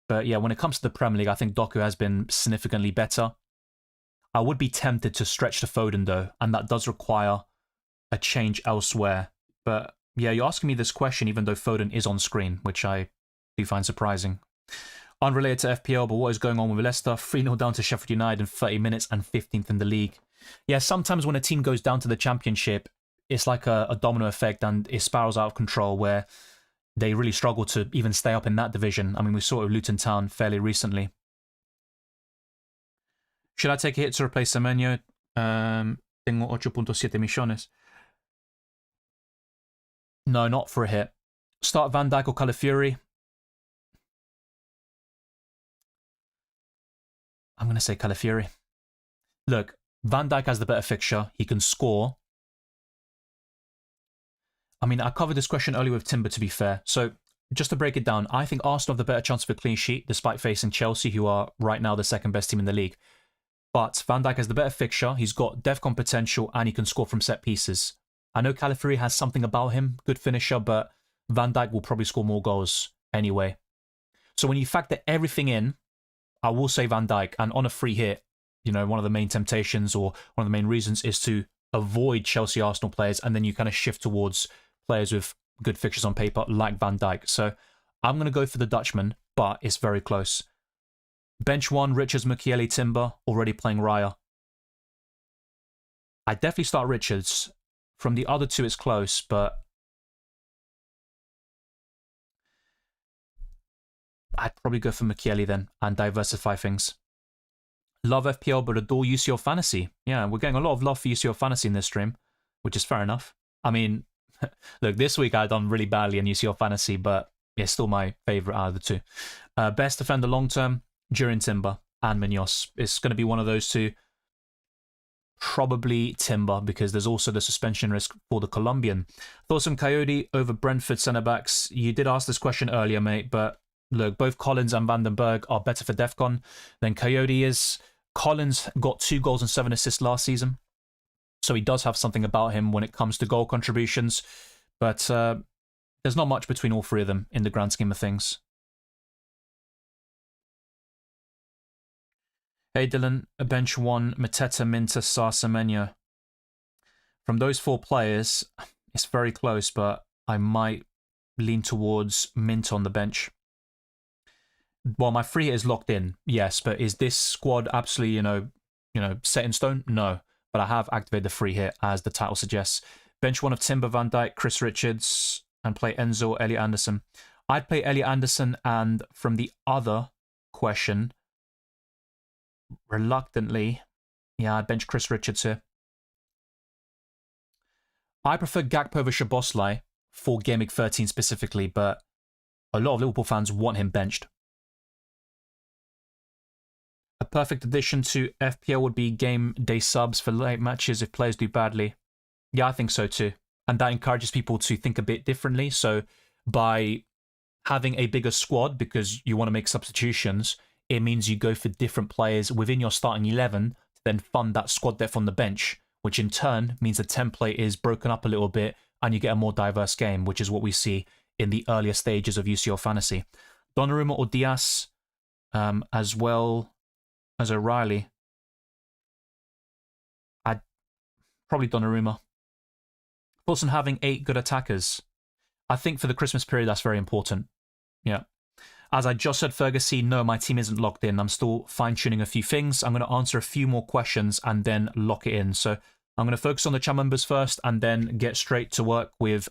But yeah, when it comes to the Premier League, I think Doku has been significantly better. I would be tempted to stretch to Foden though, and that does require a change elsewhere. But yeah, you're asking me this question even though Foden is on screen, which I do find surprising. Unrelated to FPL, but what is going on with Leicester? 3-0 down to Sheffield United in 30 minutes and 15th in the league. Yeah, sometimes when a team goes down to the Championship, it's like a domino effect and it spirals out of control where they really struggle to even stay up in that division. I mean, we saw it with Luton Town fairly recently. Should I take a hit to replace Semenyo? Tengo 8.7 millones. No, not for a hit. Start Van Dijk or Calafiori? I'm going to say Calafiori. Look, Van Dijk has the better fixture. He can score. I mean, I covered this question earlier with Timber, to be fair. So, just to break it down, I think Arsenal have the better chance of a clean sheet, despite facing Chelsea, who are right now the second best team in the league. But Van Dijk has the better fixture. He's got DEFCON potential and he can score from set pieces. I know Calafiori has something about him, good finisher, but Van Dijk will probably score more goals anyway. So when you factor everything in, I will say Van Dijk. And on a free hit, you know, one of the main temptations or one of the main reasons is to avoid Chelsea Arsenal players, and then you kind of shift towards players with good fixtures on paper like Van Dijk. So I'm going to go for the Dutchman, but it's very close. Bench 1, Richards, Mukiele, Timber, already playing Raya. I definitely start Richards. From the other two, it's close, but I'd probably go for Mukiele then and diversify things. Love FPL, but adore UCL Fantasy. Yeah, we're getting a lot of love for UCL Fantasy in this stream, which is fair enough. I mean, look, this week I've done really badly in UCL Fantasy, but it's still my favourite out of the two. Best defender long term, Durin Timber and Munoz. It's going to be one of those two. Probably Timber, because there's also the suspension risk for the Colombian. Thoughts on Coyote over Brentford centre-backs? You did ask this question earlier, mate, but look, both Collins and Van den Berg are better for DEFCON than Coyote is. Collins got 2 goals and 7 assists last season, so he does have something about him when it comes to goal contributions, but there's not much between all three of them in the grand scheme of things. Hey Dylan, bench 1, Mateta, Minter, Sar, Semenyo. From those 4 players, it's very close, but I might lean towards Mint on the bench. Well, my free hit is locked in, yes, but is this squad absolutely, you know, set in stone? No, but I have activated the free hit, as the title suggests. Bench 1 of Timber, Van Dijk, Chris Richards, and play Enzo or Elliot Anderson. I'd play Elliot Anderson, and from the other question, reluctantly, yeah, I'd bench Chris Richards here. I prefer Gakpo over Szoboszlai for Gameweek 13 specifically, but a lot of Liverpool fans want him benched. A perfect addition to FPL would be game day subs for late matches if players do badly. Yeah, I think so too. And that encourages people to think a bit differently. So by having a bigger squad, because you want to make substitutions, it means you go for different players within your starting 11 to then fund that squad depth on the bench, which in turn means the template is broken up a little bit and you get a more diverse game, which is what we see in the earlier stages of UCL Fantasy. Donnarumma or Diaz, as well as O'Reilly. I'd probably Donnarumma. Thoughts on having 8 good attackers? I think for the Christmas period, that's very important. Yeah. As I just said, Ferguson, no, my team isn't locked in. I'm still fine-tuning a few things. I'm going to answer a few more questions and then lock it in. So I'm going to focus on the channel members first and then get straight to work with,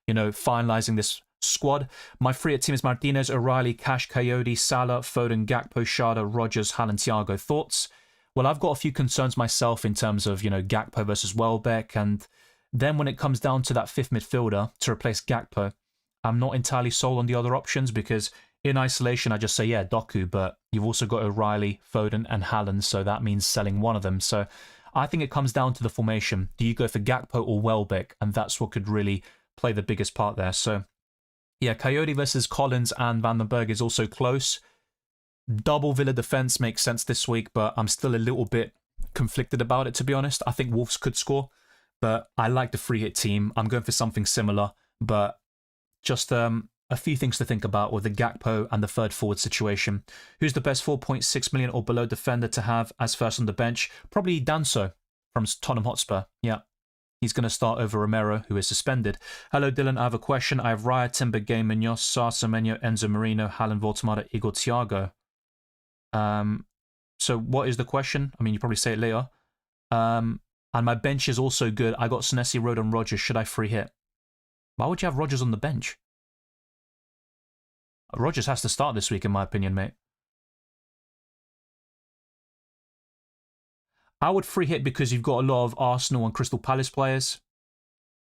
you know, finalising this squad. My free hit team is Martinez, O'Reilly, Cash, Coyote, Salah, Foden, Gakpo, Shada, Rodgers, Haaland, Thiago. Thoughts? Well, I've got a few concerns myself in terms of, you know, Gakpo versus Welbeck. And then when it comes down to that 5th midfielder to replace Gakpo, I'm not entirely sold on the other options because in isolation, I just say, yeah, Doku, but you've also got O'Reilly, Foden, and Haaland, so that means selling one of them. So I think it comes down to the formation. Do you go for Gakpo or Welbeck? And that's what could really play the biggest part there. So yeah, Coyote versus Collins and Van den Berg is also close. Double Villa defense makes sense this week, but I'm still a little bit conflicted about it, to be honest. I think Wolves could score, but I like the free hit team. I'm going for something similar, but just a few things to think about with the Gakpo and the third forward situation. Who's the best 4.6 million or below defender to have as first on the bench? Probably Danso from Tottenham Hotspur. Yeah. He's going to start over Romero, who is suspended. Hello, Dylan. I have a question. I have Raya, Timber, Game, Munoz, Sar, Semenyo, Enzo Marino, Haaland, Voltemada, Igor, Thiago. So what is the question? I mean, you probably say it later. And my bench is also good. I got Senesi, Rodon, Rodgers. Should I free hit? Why would you have Rodgers on the bench? Rodgers has to start this week, in my opinion, mate. I would free hit because you've got a lot of Arsenal and Crystal Palace players.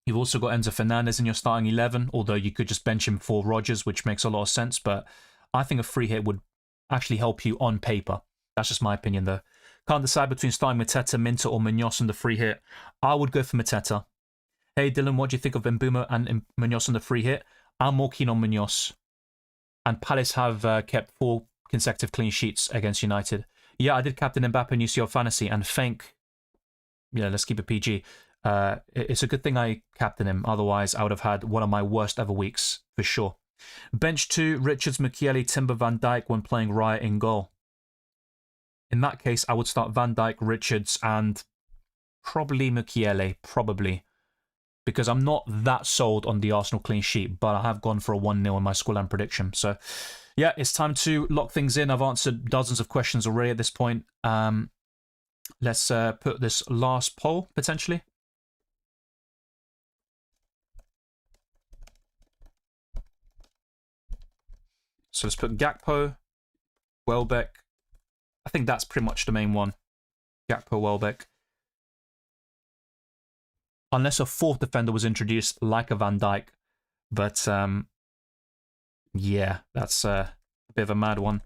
You've also got Enzo Fernandez in your starting 11, although you could just bench him for Rodgers, which makes a lot of sense. But I think a free hit would actually help you on paper. That's just my opinion, though. Can't decide between starting Mateta, Minter, or Munoz on the free hit. I would go for Mateta. Hey, Dylan, what do you think of Mbeumo and Munoz on the free hit? I'm more keen on Munoz. And Palace have kept 4 consecutive clean sheets against United. Yeah, I did captain Mbappe in UCL Fantasy, and thank, let's keep it PG. It's a good thing I captain him. Otherwise, I would have had one of my worst ever weeks, for sure. Bench 2, Richards, Mukiele, Timber, Van Dijk when playing Raya in goal. In that case, I would start Van Dijk, Richards, and probably Mukiele, probably. Because I'm not that sold on the Arsenal clean sheet, but I have gone for a 1-0 in my scoreline prediction. So, yeah, it's time to lock things in. I've answered dozens of questions already at this point. Let's put this last poll, potentially. So let's put Gakpo, Welbeck. I think that's pretty much the main one. Gakpo, Welbeck. Unless a fourth defender was introduced, like a Van Dijk. But, yeah, that's a bit of a mad one.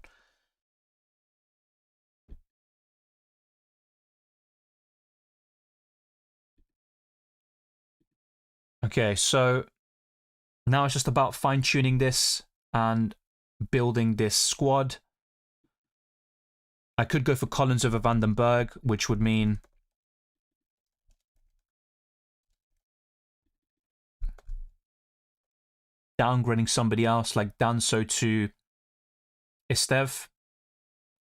Okay, so now it's just about fine-tuning this and building this squad. I could go for Collins over Vandenberg, which would mean downgrading somebody else like Danso to Estev.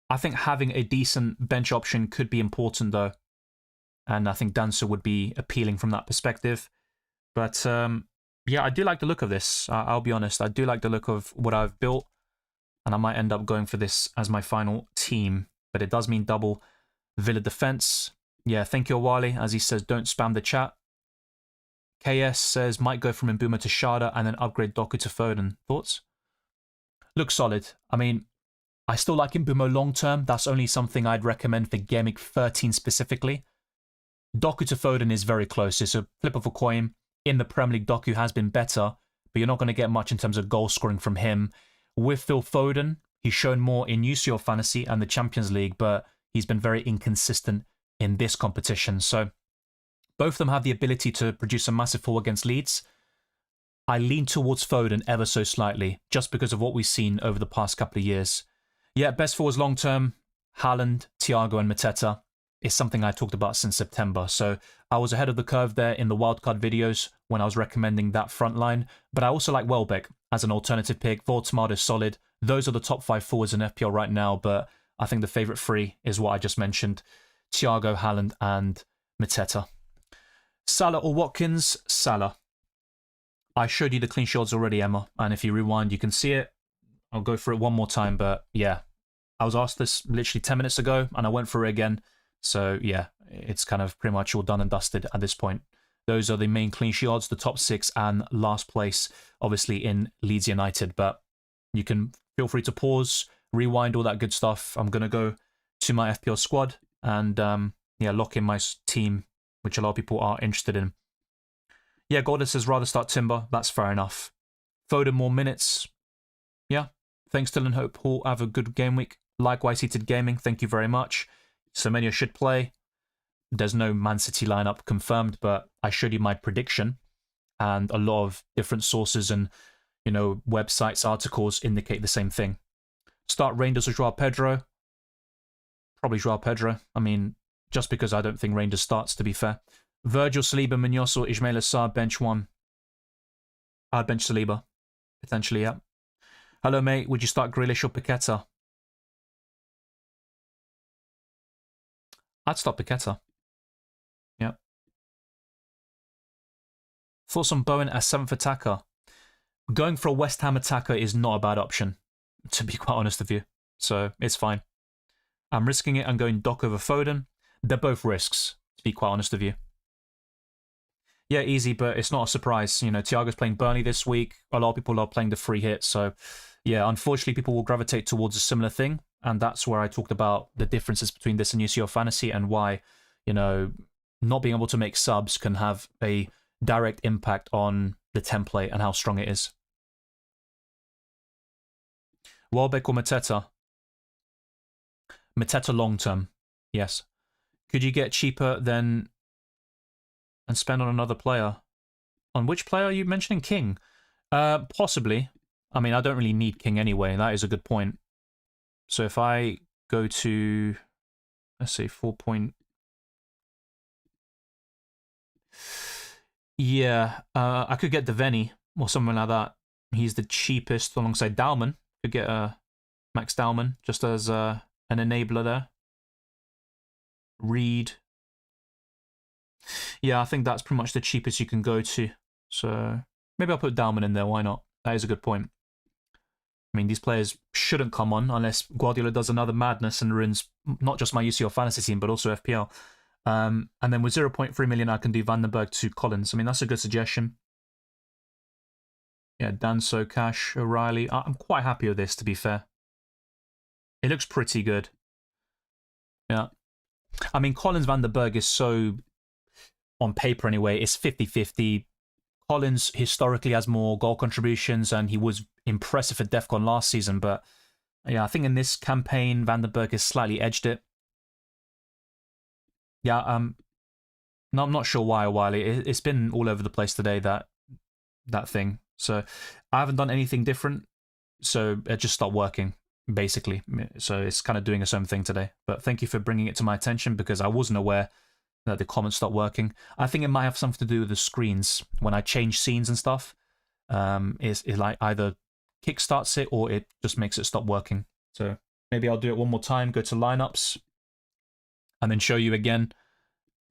I think having a decent bench option could be important, though. And I think Danso would be appealing from that perspective. But, yeah, I do like the look of this. I'll be honest. I do like the look of what I've built. And I might end up going for this as my final team. But it does mean double Villa defense. Yeah, thank you, Awali. As he says, don't spam the chat. KS says, might go from Mbuma to Shada and then upgrade Doku to Foden. Thoughts? Looks solid. I mean, I still like Mbuma long term. That's only something I'd recommend for Gameweek 13 specifically. Doku to Foden is very close. It's a flip of a coin. In the Premier League, Doku has been better, but you're not going to get much in terms of goal scoring from him. With Phil Foden, he's shown more in UCL Fantasy and the Champions League, but he's been very inconsistent in this competition. So both of them have the ability to produce a massive fall against Leeds. I lean towards Foden ever so slightly, just because of what we've seen over the past couple of years. Yeah, best forwards long term, Haaland, Thiago and Mateta is something I talked about since September. So I was ahead of the curve there in the wildcard videos when I was recommending that front line. But I also like Welbeck as an alternative pick. Voltmar is solid. Those are the top 5 forwards in FPL right now, but I think the favourite 3 is what I just mentioned. Thiago, Haaland and Mateta. Salah or Watkins? Salah. I showed you the clean sheet odds already, Emma, and if you rewind, you can see it. I'll go for it one more time, but yeah. I was asked this literally 10 minutes ago, and I went for it again. So yeah, it's kind of pretty much all done and dusted at this point. Those are the main clean sheet odds, the top 6 and last place, obviously in Leeds United. But you can feel free to pause, rewind, all that good stuff. I'm going to go to my FPL squad and yeah, lock in my team, which a lot of people are interested in. Yeah, Gordon says rather start Timber. That's fair enough. Foden more minutes. Yeah, thanks Dylan. Hope all have a good game week. Likewise, Heated Gaming, thank you very much. Semenyo should play. There's no Man City lineup confirmed, but I showed you my prediction, and a lot of different sources and, you know, websites, articles indicate the same thing. Start Rangers or Joao Pedro? Probably Joao Pedro. I mean, just because I don't think Rangers starts, to be fair. Virgil, Saliba, Munoz or Ismail Assar, bench 1. I'd bench Saliba, potentially, yeah. Hello, mate. Would you start Grealish or Paqueta? I'd start Paqueta. Yeah. Thoughts on Bowen as 7th attacker? Going for a West Ham attacker is not a bad option, to be quite honest with you. So, it's fine. I'm risking it. I'm going Doc over Foden. They're both risks, to be quite honest with you. Yeah, easy, but it's not a surprise. You know, Thiago's playing Burnley this week. A lot of people are playing the free hit. So, yeah, unfortunately, people will gravitate towards a similar thing. And that's where I talked about the differences between this and UCL Fantasy and why, you know, not being able to make subs can have a direct impact on the template and how strong it is. Welbeck or Mateta? Mateta long term, yes. Could you get cheaper than and spend on another player? On which player are you mentioning? King? Possibly. I mean, I don't really need King anyway. That is a good point. So if I go to let's see, 4 point. Yeah, I could get Deveni or something like that. He's the cheapest alongside Dalman. Could get Max Dalman just as an enabler there. Reed. Yeah, I think that's pretty much the cheapest you can go to. So maybe I'll put Dalman in there. Why not? That is a good point. I mean, these players shouldn't come on unless Guardiola does another madness and ruins not just my UCL fantasy team, but also FPL. And then with 0.3 million, I can do Vandenberg to Collins. I mean, that's a good suggestion. Yeah, Danso, Cash, O'Reilly. I'm quite happy with this, to be fair. It looks pretty good. Yeah. I mean, Collins Vandenberg is so, on paper anyway, it's 50-50. Collins historically has more goal contributions, and he was impressive at DEFCON last season. But yeah, I think in this campaign, Vandenberg has slightly edged it. Yeah, no, I'm not sure why, Wiley. It's been all over the place today, that thing. So I haven't done anything different. So it just stopped working, basically. So it's kind of doing its own thing today. But thank you for bringing it to my attention, because I wasn't aware that the comments stopped working. I think it might have something to do with the screens. When I change scenes and stuff, it like either kickstarts it or it just makes it stop working. So maybe I'll do it one more time, go to lineups, and then show you again,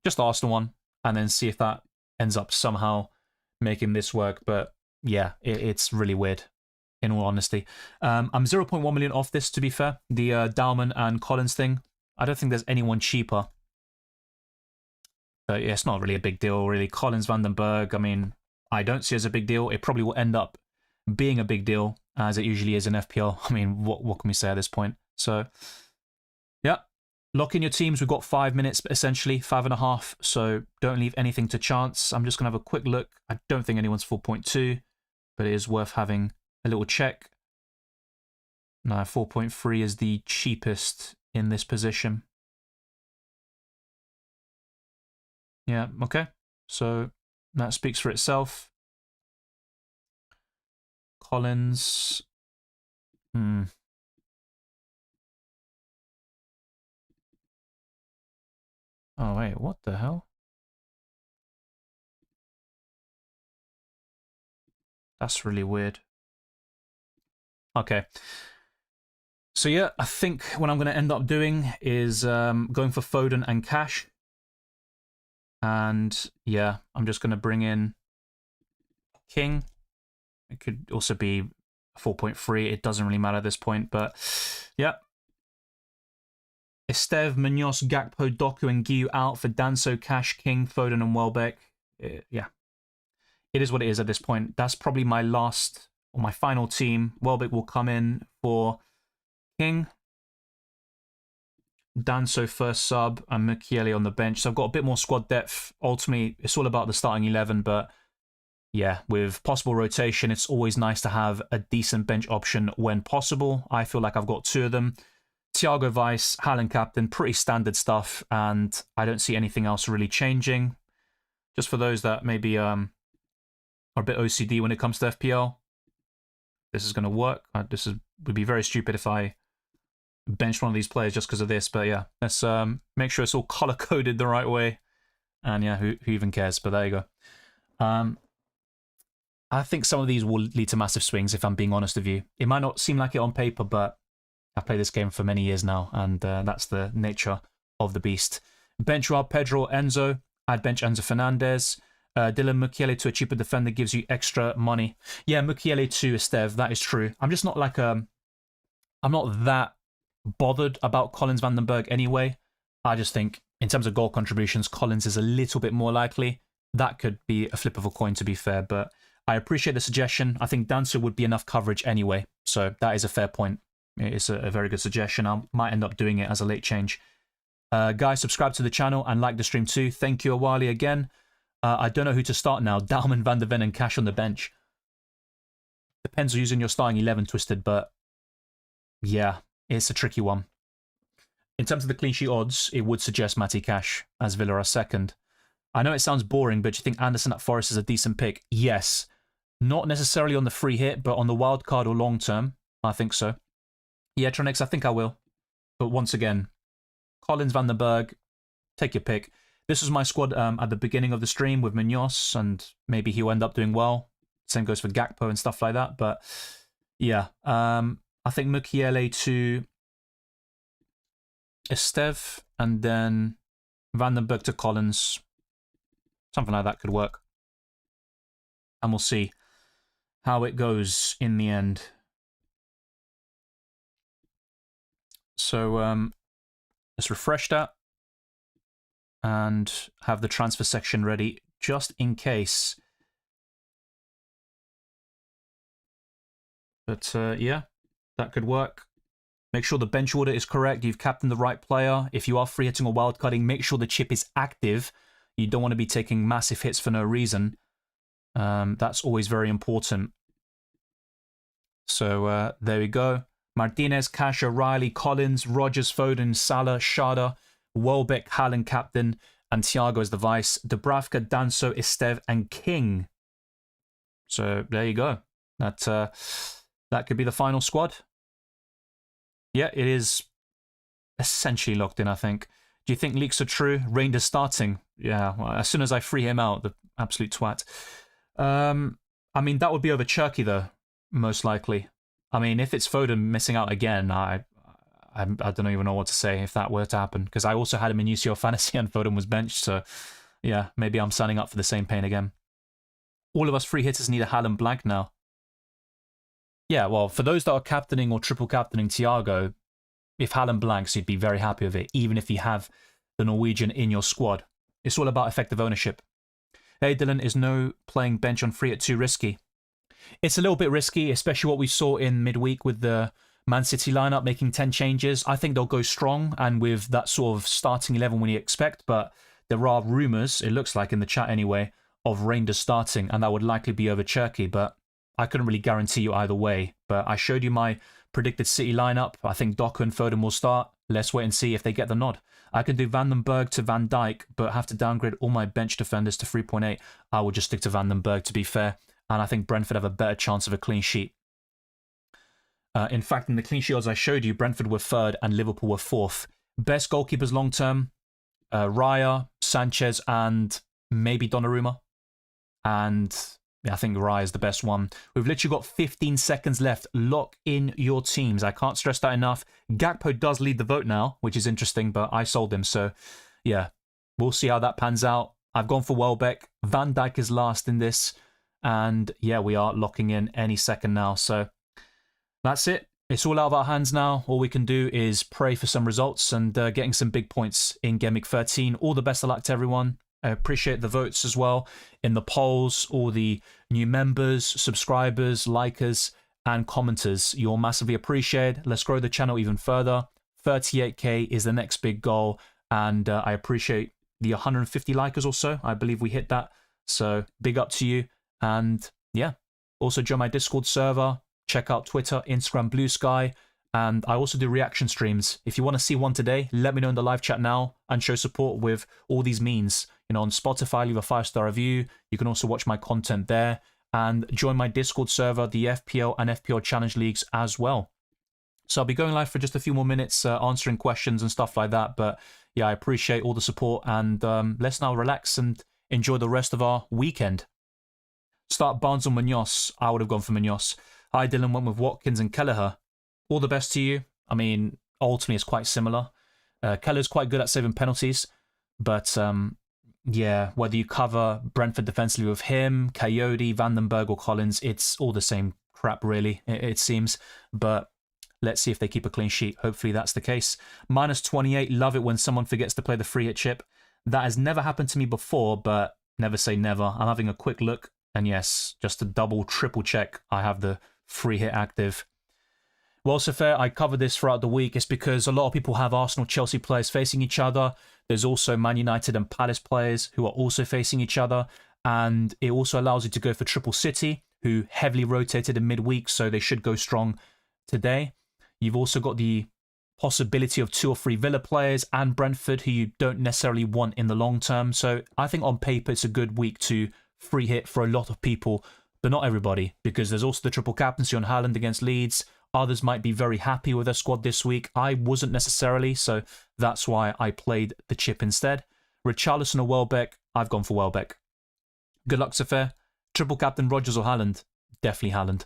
just the Arsenal one, and then see if that ends up somehow making this work. But yeah, it's really weird, in all honesty. I'm 0.1 million off this, to be fair. The Dalman and Collins thing, I don't think there's anyone cheaper. But yeah, it's not really a big deal, really. Collins, Vandenberg, I mean, I don't see it as a big deal. It probably will end up being a big deal, as it usually is in FPL. I mean, what can we say at this point? So, yeah. Lock in your teams. We've got 5 minutes, essentially, 5.5. So don't leave anything to chance. I'm just going to have a quick look. I don't think anyone's 4.2, but it is worth having a little check. No, 4.3 is the cheapest in this position. Yeah, okay. So that speaks for itself. Collins. Oh, wait, what the hell? That's really weird. Okay. So yeah, I think what I'm going to end up doing is going for Foden and Cash. And yeah, I'm just going to bring in King. It could also be 4.3. It doesn't really matter at this point, but yeah. Esteve, Munoz, Gakpo, Doku, and Guiu out for Danso, Cash, King, Foden, and Welbeck. Yeah. It is what it is at this point. That's probably my last, or my final team. Welbeck will come in for King. Danso first sub, and Mukiele on the bench. So I've got a bit more squad depth. Ultimately, it's all about the starting 11, but yeah, with possible rotation, it's always nice to have a decent bench option when possible. I feel like I've got 2 of them. Thiago Vice, Haaland captain, pretty standard stuff, and I don't see anything else really changing. Just for those that maybe are a bit OCD when it comes to FPL, this is going to work. Would be very stupid if I bench one of these players just because of this, but yeah, let's make sure it's all color-coded the right way. And yeah, who even cares? But there you go. I think some of these will lead to massive swings, if I'm being honest with you. It might not seem like it on paper, but I've played this game for many years now, and that's the nature of the beast. Bench Rob, Pedro, Enzo. I'd bench Enzo Fernandez. Dylan Mukiele to a cheaper defender gives you extra money. Yeah, Mukiele to Esteve, that is true. I'm just not like I'm not that bothered about Collins Vandenberg anyway. I just think in terms of goal contributions, Collins is a little bit more likely. That could be a flip of a coin, to be fair, but I appreciate the suggestion. I think Dancer would be enough coverage anyway, so that is a fair point. It's a very good suggestion. I might end up doing it as a late change. Guys, subscribe to the channel and like the stream too. Thank you, Awali, again. I don't know who to start now. Dalman, Van der Ven, and Cash on the bench. Depends on using your starting 11, Twisted, but yeah, it's a tricky one. In terms of the clean sheet odds, it would suggest Matty Cash as Villa are second. I know it sounds boring, but do you think Anderson at Forest is a decent pick? Yes. Not necessarily on the free hit, but on the wild card or long term, I think so. Yeah, Tronix, I think I will. But once again, Collins, Van den Berg, take your pick. This was my squad at the beginning of the stream with Munoz, and maybe he'll end up doing well. Same goes for Gakpo and stuff like that. But yeah, I think Mukiele to Esteve, and then Van den Berg to Collins. Something like that could work. And we'll see how it goes in the end. So let's refresh that and have the transfer section ready just in case. But yeah, that could work. Make sure the bench order is correct. You've captained the right player. If you are free hitting or wildcarding, make sure the chip is active. You don't want to be taking massive hits for no reason. That's always very important. So there we go. Martinez, Cash, O'Reilly, Collins, Rogers, Foden, Salah, Schade, Welbeck, Haaland captain, and Thiago as the vice. Dubravka, Danso, Esteve, and King. So there you go. That could be the final squad. Yeah, it is essentially locked in, I think. Do you think leaks are true? Reinders starting? Yeah, well, as soon as I free him out, the absolute twat. I mean, that would be over Cherky, though, most likely. I mean, if it's Foden missing out again, I don't even know what to say if that were to happen. Because I also had him in UCL Fantasy and Foden was benched, so yeah, maybe I'm signing up for the same pain again. All of us free hitters need a Haaland blank now. Yeah, well, for those that are captaining or triple captaining Thiago, if Haaland blanks, you'd be very happy with it, even if you have the Norwegian in your squad. It's all about effective ownership. Hey, Dylan, is no playing bench on free hit too risky? It's a little bit risky, especially what we saw in midweek with the Man City lineup making 10 changes. I think they'll go strong and with that sort of starting 11 when you expect, but there are rumours, it looks like in the chat anyway, of Reinders starting, and that would likely be over Cherky, but I couldn't really guarantee you either way. But I showed you my predicted City lineup. I think Doku and Foden will start. Let's wait and see if they get the nod. I can do Van den Berg to Van Dijk, but have to downgrade all my bench defenders to 3.8. I will just stick to Van den Berg, to be fair. And I think Brentford have a better chance of a clean sheet. In fact, in the clean sheet odds I showed you, Brentford were 3rd and Liverpool were 4th. Best goalkeepers long term, Raya, Sanchez, and maybe Donnarumma. And I think Raya is the best one. We've literally got 15 seconds left. Lock in your teams. I can't stress that enough. Gakpo does lead the vote now, which is interesting, but I sold him. So, yeah, we'll see how that pans out. I've gone for Welbeck. Van Dijk is last in this. And, yeah, we are locking in any second now. So, that's it. It's all out of our hands now. All we can do is pray for some results and getting some big points in Gameweek 13. All the best of luck to everyone. I appreciate the votes as well in the polls, all the new members, subscribers, likers, and commenters. You're massively appreciated. Let's grow the channel even further. 38k is the next big goal, and I appreciate the 150 likers or so. I believe we hit that. So big up to you. And yeah, also join my Discord server. Check out Twitter, Instagram, Blue Sky. And I also do reaction streams. If you want to see one today, let me know in the live chat now and show support with all these means. You know, on Spotify, leave a 5-star review. You can also watch my content there and join my Discord server, the FPL and FPL Challenge Leagues as well. So I'll be going live for just a few more minutes, answering questions and stuff like that. But yeah, I appreciate all the support, and let's now relax and enjoy the rest of our weekend. Start Barnes or Munoz. I would have gone for Munoz. Hi, Dylan went with Watkins and Kelleher. All the best to you. I mean, ultimately it's quite similar. Kelleher's quite good at saving penalties, but yeah, whether you cover Brentford defensively with him, Coyote, Van den Berg or Collins, it's all the same crap really, it seems. But let's see if they keep a clean sheet. Hopefully that's the case. -28, love it when someone forgets to play the free hit chip. That has never happened to me before, but never say never. I'm having a quick look, and yes, just to double, triple check, I have the free hit active. Well, so fair, I covered this throughout the week. It's because a lot of people have Arsenal, Chelsea players facing each other. There's also Man United and Palace players who are also facing each other. And it also allows you to go for Triple City, who heavily rotated in midweek, so they should go strong today. You've also got the possibility of 2 or 3 Villa players and Brentford, who you don't necessarily want in the long term. So I think on paper it's a good week to free hit for a lot of people, but not everybody, because there's also the triple captaincy on Haaland against Leeds, Others might be very happy with their squad this week. I wasn't necessarily, so that's why I played the chip instead. Richarlison or Welbeck? I've gone for Welbeck. Good luck, Safir. Triple captain Rodgers or Haaland? Definitely Haaland.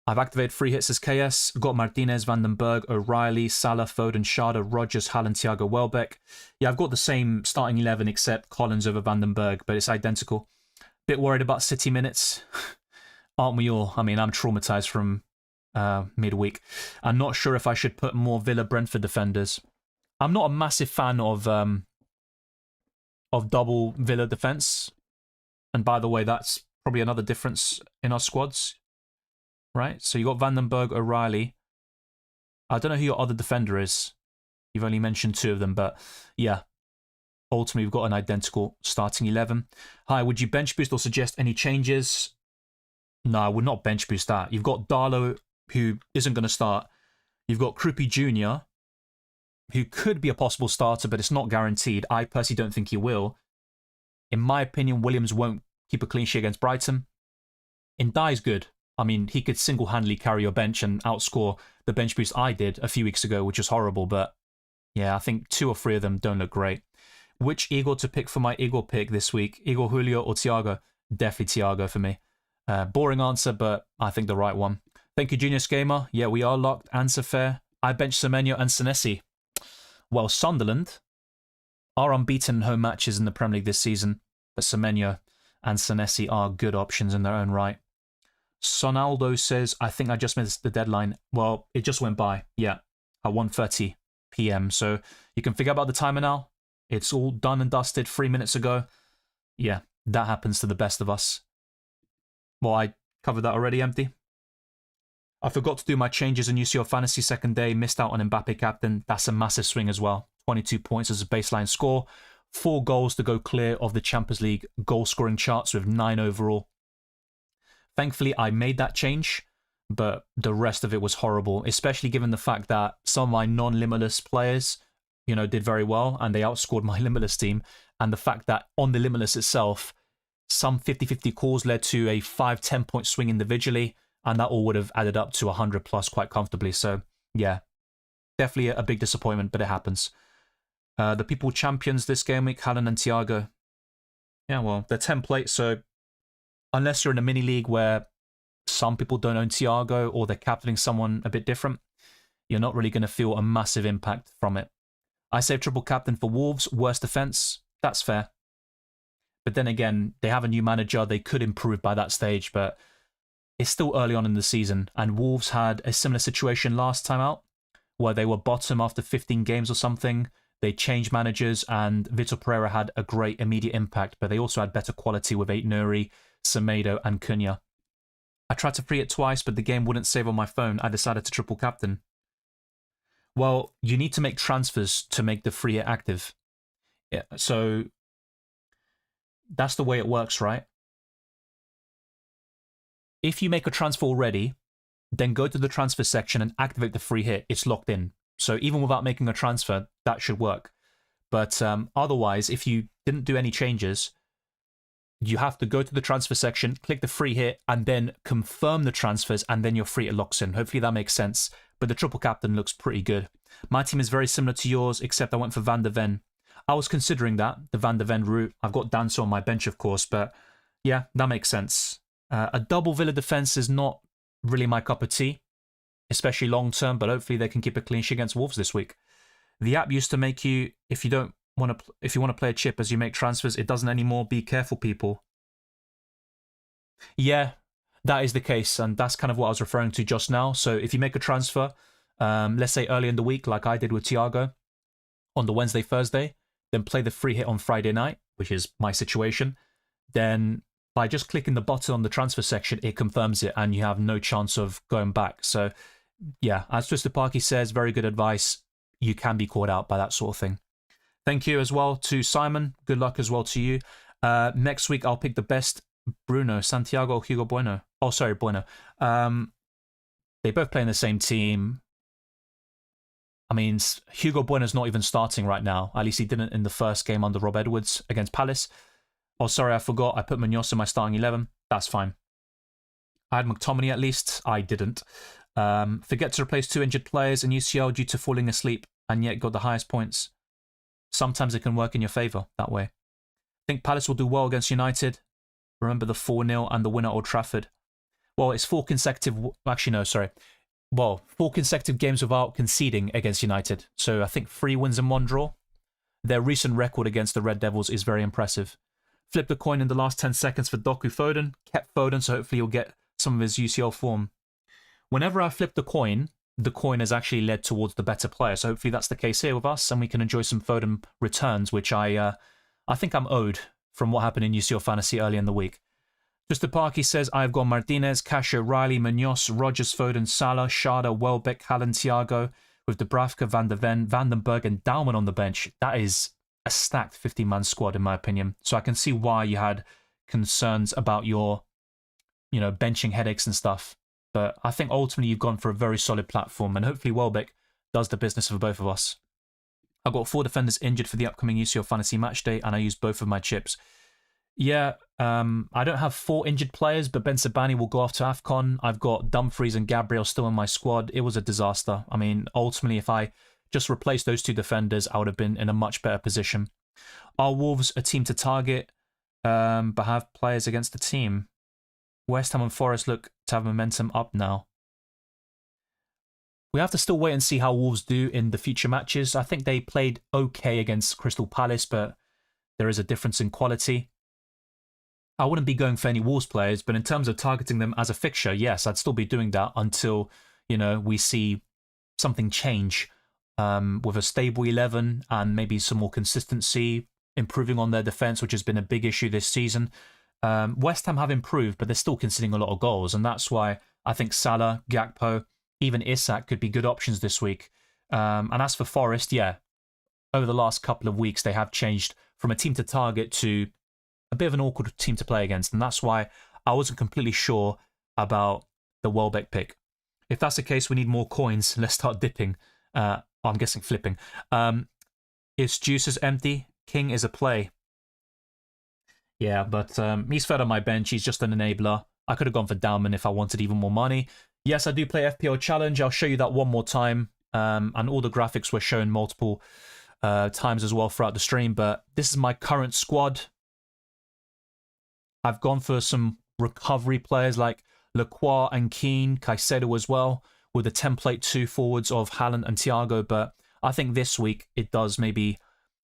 I've activated free hits as KS. Got Martinez, Van den Berg, O'Reilly, Salah, Foden, Schade, Rodgers, Haaland, Thiago, Welbeck. Yeah, I've got the same starting 11 except Collins over Van den Berg, but it's identical. Bit worried about City minutes. Aren't we all? I mean, I'm traumatized from midweek. I'm not sure if I should put more Villa-Brentford defenders. I'm not a massive fan of double Villa defense. And by the way, that's probably another difference in our squads. Right? So you got Van den Berg, O'Reilly. I don't know who your other defender is. You've only mentioned 2 of them, but yeah. Ultimately, we've got an identical starting 11. Hi, would you bench boost or suggest any changes? No, I would not bench boost that. You've got Darlow, who isn't going to start. You've got Krupi Jr., who could be a possible starter, but it's not guaranteed. I personally don't think he will. In my opinion, Williams won't keep a clean sheet against Brighton. Ndai's good. I mean, he could single-handedly carry your bench and outscore the bench boost I did a few weeks ago, which was horrible. But yeah, I think 2 or 3 of them don't look great. Which Igor to pick for my Igor pick this week? Igor, Julio, or Thiago? Definitely Thiago for me. Boring answer, but I think the right one. Thank you, Junior Gamer. Yeah, we are locked. Answer fair. I bench Semenyo and Senesi. Well, Sunderland are unbeaten in home matches in the Premier League this season, but Semenyo and Senesi are good options in their own right. Sonaldo says, I think I just missed the deadline. Well, it just went by, yeah, at 1:30 p.m. So you can figure out the timer now. It's all done and dusted 3 minutes ago. Yeah, that happens to the best of us. Well, I covered that already, Empty. I forgot to do my changes in UCL Fantasy second day. Missed out on Mbappe captain. That's a massive swing as well. 22 points as a baseline score. 4 goals to go clear of the Champions League goal-scoring charts with 9 overall. Thankfully, I made that change, but the rest of it was horrible, especially given the fact that some of my non-Limitless players, did very well, and they outscored my Limitless team, and the fact that on the Limitless itself, some 50-50 calls led to a 5-10 point swing individually, and that all would have added up to 100 plus quite comfortably. So, yeah, definitely a big disappointment, but it happens. The people champions this game week, Haaland and Thiago. Yeah, well, they're template, so unless you're in a mini league where some people don't own Thiago or they're captaining someone a bit different, you're not really going to feel a massive impact from it. I saved triple captain for Wolves, worst defense. That's fair. But then again, they have a new manager. They could improve by that stage, but it's still early on in the season. And Wolves had a similar situation last time out, where they were bottom after 15 games or something. They changed managers, and Vitor Pereira had a great immediate impact, but they also had better quality with Aït-Nouri, Semedo, and Cunha. I tried to free it twice, but the game wouldn't save on my phone. I decided to triple captain. Well, you need to make transfers to make the free hit active. Yeah, so that's the way it works, right? If you make a transfer already, then go to the transfer section and activate the free hit. It's locked in. So even without making a transfer, that should work. But otherwise, if you didn't do any changes, you have to go to the transfer section, click the free hit, and then confirm the transfers, and then your free hit locks in. Hopefully that makes sense. But the triple captain looks pretty good. My team is very similar to yours, except I went for Van der Ven. I was considering that, the Van der Ven route. I've got Danso on my bench, of course, but yeah, that makes sense. A double Villa defense is not really my cup of tea, especially long term, but hopefully they can keep a clean sheet against Wolves this week. The app used to make you, if you want to play a chip as you make transfers, it doesn't anymore. Be careful, people. Yeah, that is the case, and that's kind of what I was referring to just now. So if you make a transfer, let's say early in the week, like I did with Thiago, on the Wednesday, Thursday, then play the free hit on Friday night, which is my situation, then by just clicking the button on the transfer section, it confirms it, and you have no chance of going back. So yeah, as Twisted Parky says, very good advice. You can be caught out by that sort of thing. Thank you as well to Simon. Good luck as well to you. Next week, I'll pick the best Bruno, Santiago, or Hugo Bueno. Oh, sorry, Bueno. They both play in the same team. I mean, Hugo Bueno's not even starting right now. At least he didn't in the first game under Rob Edwards against Palace. Oh, sorry, I forgot. I put Munoz in my starting 11. That's fine. I had McTominay at least. I didn't. Forget to replace 2 injured players in UCL due to falling asleep and yet got the highest points. Sometimes it can work in your favour that way. I think Palace will do well against United. Remember the 4-0 and the win at Old Trafford. Well, it's 4 consecutive... Actually, no, sorry. Well, 4 consecutive games without conceding against United. So I think 3 wins and 1 draw. Their recent record against the Red Devils is very impressive. Flipped a coin in the last 10 seconds for Doku Foden. Kept Foden, so hopefully he'll get some of his UCL form. Whenever I flip the coin has actually led towards the better player. So hopefully that's the case here with us, and we can enjoy some Foden returns, which I think I'm owed from what happened in UCL Fantasy early in the week. Just the Parky says, I've got Martinez, Casher, Riley, Munoz, Rogers, Foden, Salah, Schade, Welbeck, Haaland, Thiago, with Dubravka, Van der Ven, Vandenberg, and Dalman on the bench. That is a stacked 50-man squad, in my opinion. So I can see why you had concerns about your, benching headaches and stuff. But I think ultimately you've gone for a very solid platform, and hopefully Welbeck does the business for both of us. I've got 4 defenders injured for the upcoming UCL Fantasy Match Day, and I used both of my chips. Yeah, I don't have 4 injured players, but Ben Sabani will go off to AFCON. I've got Dumfries and Gabriel still in my squad. It was a disaster. I mean, ultimately, if I just replaced those 2 defenders, I would have been in a much better position. Are Wolves a team to target, but have players against the team? West Ham and Forest look to have momentum up now. We have to still wait and see how Wolves do in the future matches. I think they played okay against Crystal Palace, but there is a difference in quality. I wouldn't be going for any Wolves players, but in terms of targeting them as a fixture, yes, I'd still be doing that until, we see something change with a stable 11 and maybe some more consistency, improving on their defence, which has been a big issue this season. West Ham have improved, but they're still conceding a lot of goals, and that's why I think Salah, Gakpo, even Isak could be good options this week. And as for Forest, yeah, over the last couple of weeks, they have changed from a team to target to a bit of an awkward team to play against, and that's why I wasn't completely sure about the Welbeck pick. If that's the case, we need more coins. Let's start dipping. I'm guessing flipping. Is Juices empty? King is a play. Yeah, but he's fed on my bench. He's just an enabler. I could have gone for Dalman if I wanted even more money. Yes, I do play FPL Challenge. I'll show you that one more time. And all the graphics were shown multiple times as well throughout the stream. But this is my current squad. I've gone for some recovery players like Lacroix and Keane, Caicedo as well, with the template 2 forwards of Haaland and Thiago. But I think this week it does maybe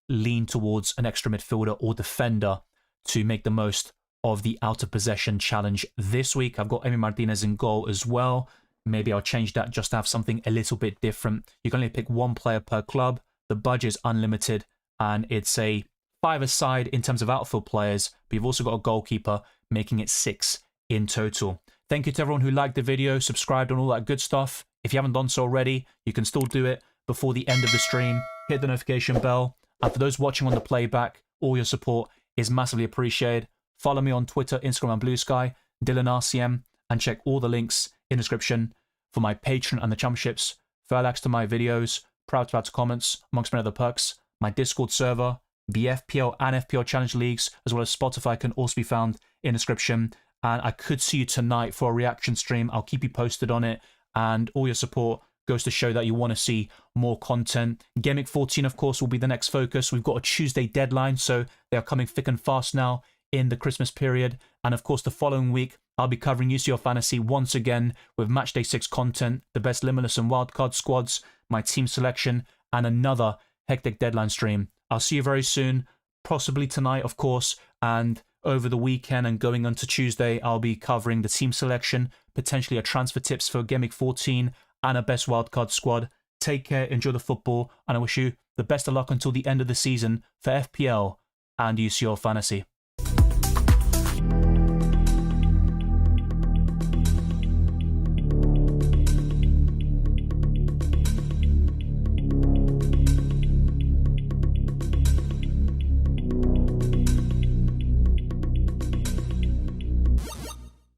lean towards an extra midfielder or defender to make the most of the out of possession challenge this week. I've got Emi Martinez in goal as well. Maybe I'll change that just to have something a little bit different. You can only pick 1 player per club. The budget is unlimited, and it's a 5-a-side in terms of outfield players, but you've also got a goalkeeper, making it 6 in total. Thank you to everyone who liked the video, subscribed, and all that good stuff. If you haven't done so already, you can still do it before the end of the stream. Hit the notification bell. And for those watching on the playback, all your support is massively appreciated. Follow me on Twitter, Instagram, and Blue Sky, DylanRCM, and check all the links in the description for my Patreon and the championships, further access to my videos, proud to add comments, amongst many other perks. My Discord server, the FPL and FPL Challenge Leagues, as well as Spotify, can also be found in the description. And I could see you tonight for a reaction stream. I'll keep you posted on it. And all your support goes to show that you want to see more content. Gameweek 14, of course, will be the next focus. We've got a Tuesday deadline, so they are coming thick and fast now in the Christmas period. And of course, the following week, I'll be covering UCL Fantasy once again with Matchday 6 content, the best Limitless and Wildcard squads, my team selection, and another hectic deadline stream. I'll see you very soon, possibly tonight, of course, and over the weekend and going into Tuesday, I'll be covering the team selection, potentially a transfer tips for Gameweek 14, and a best wildcard squad. Take care, enjoy the football, and I wish you the best of luck until the end of the season for FPL and UCL Fantasy.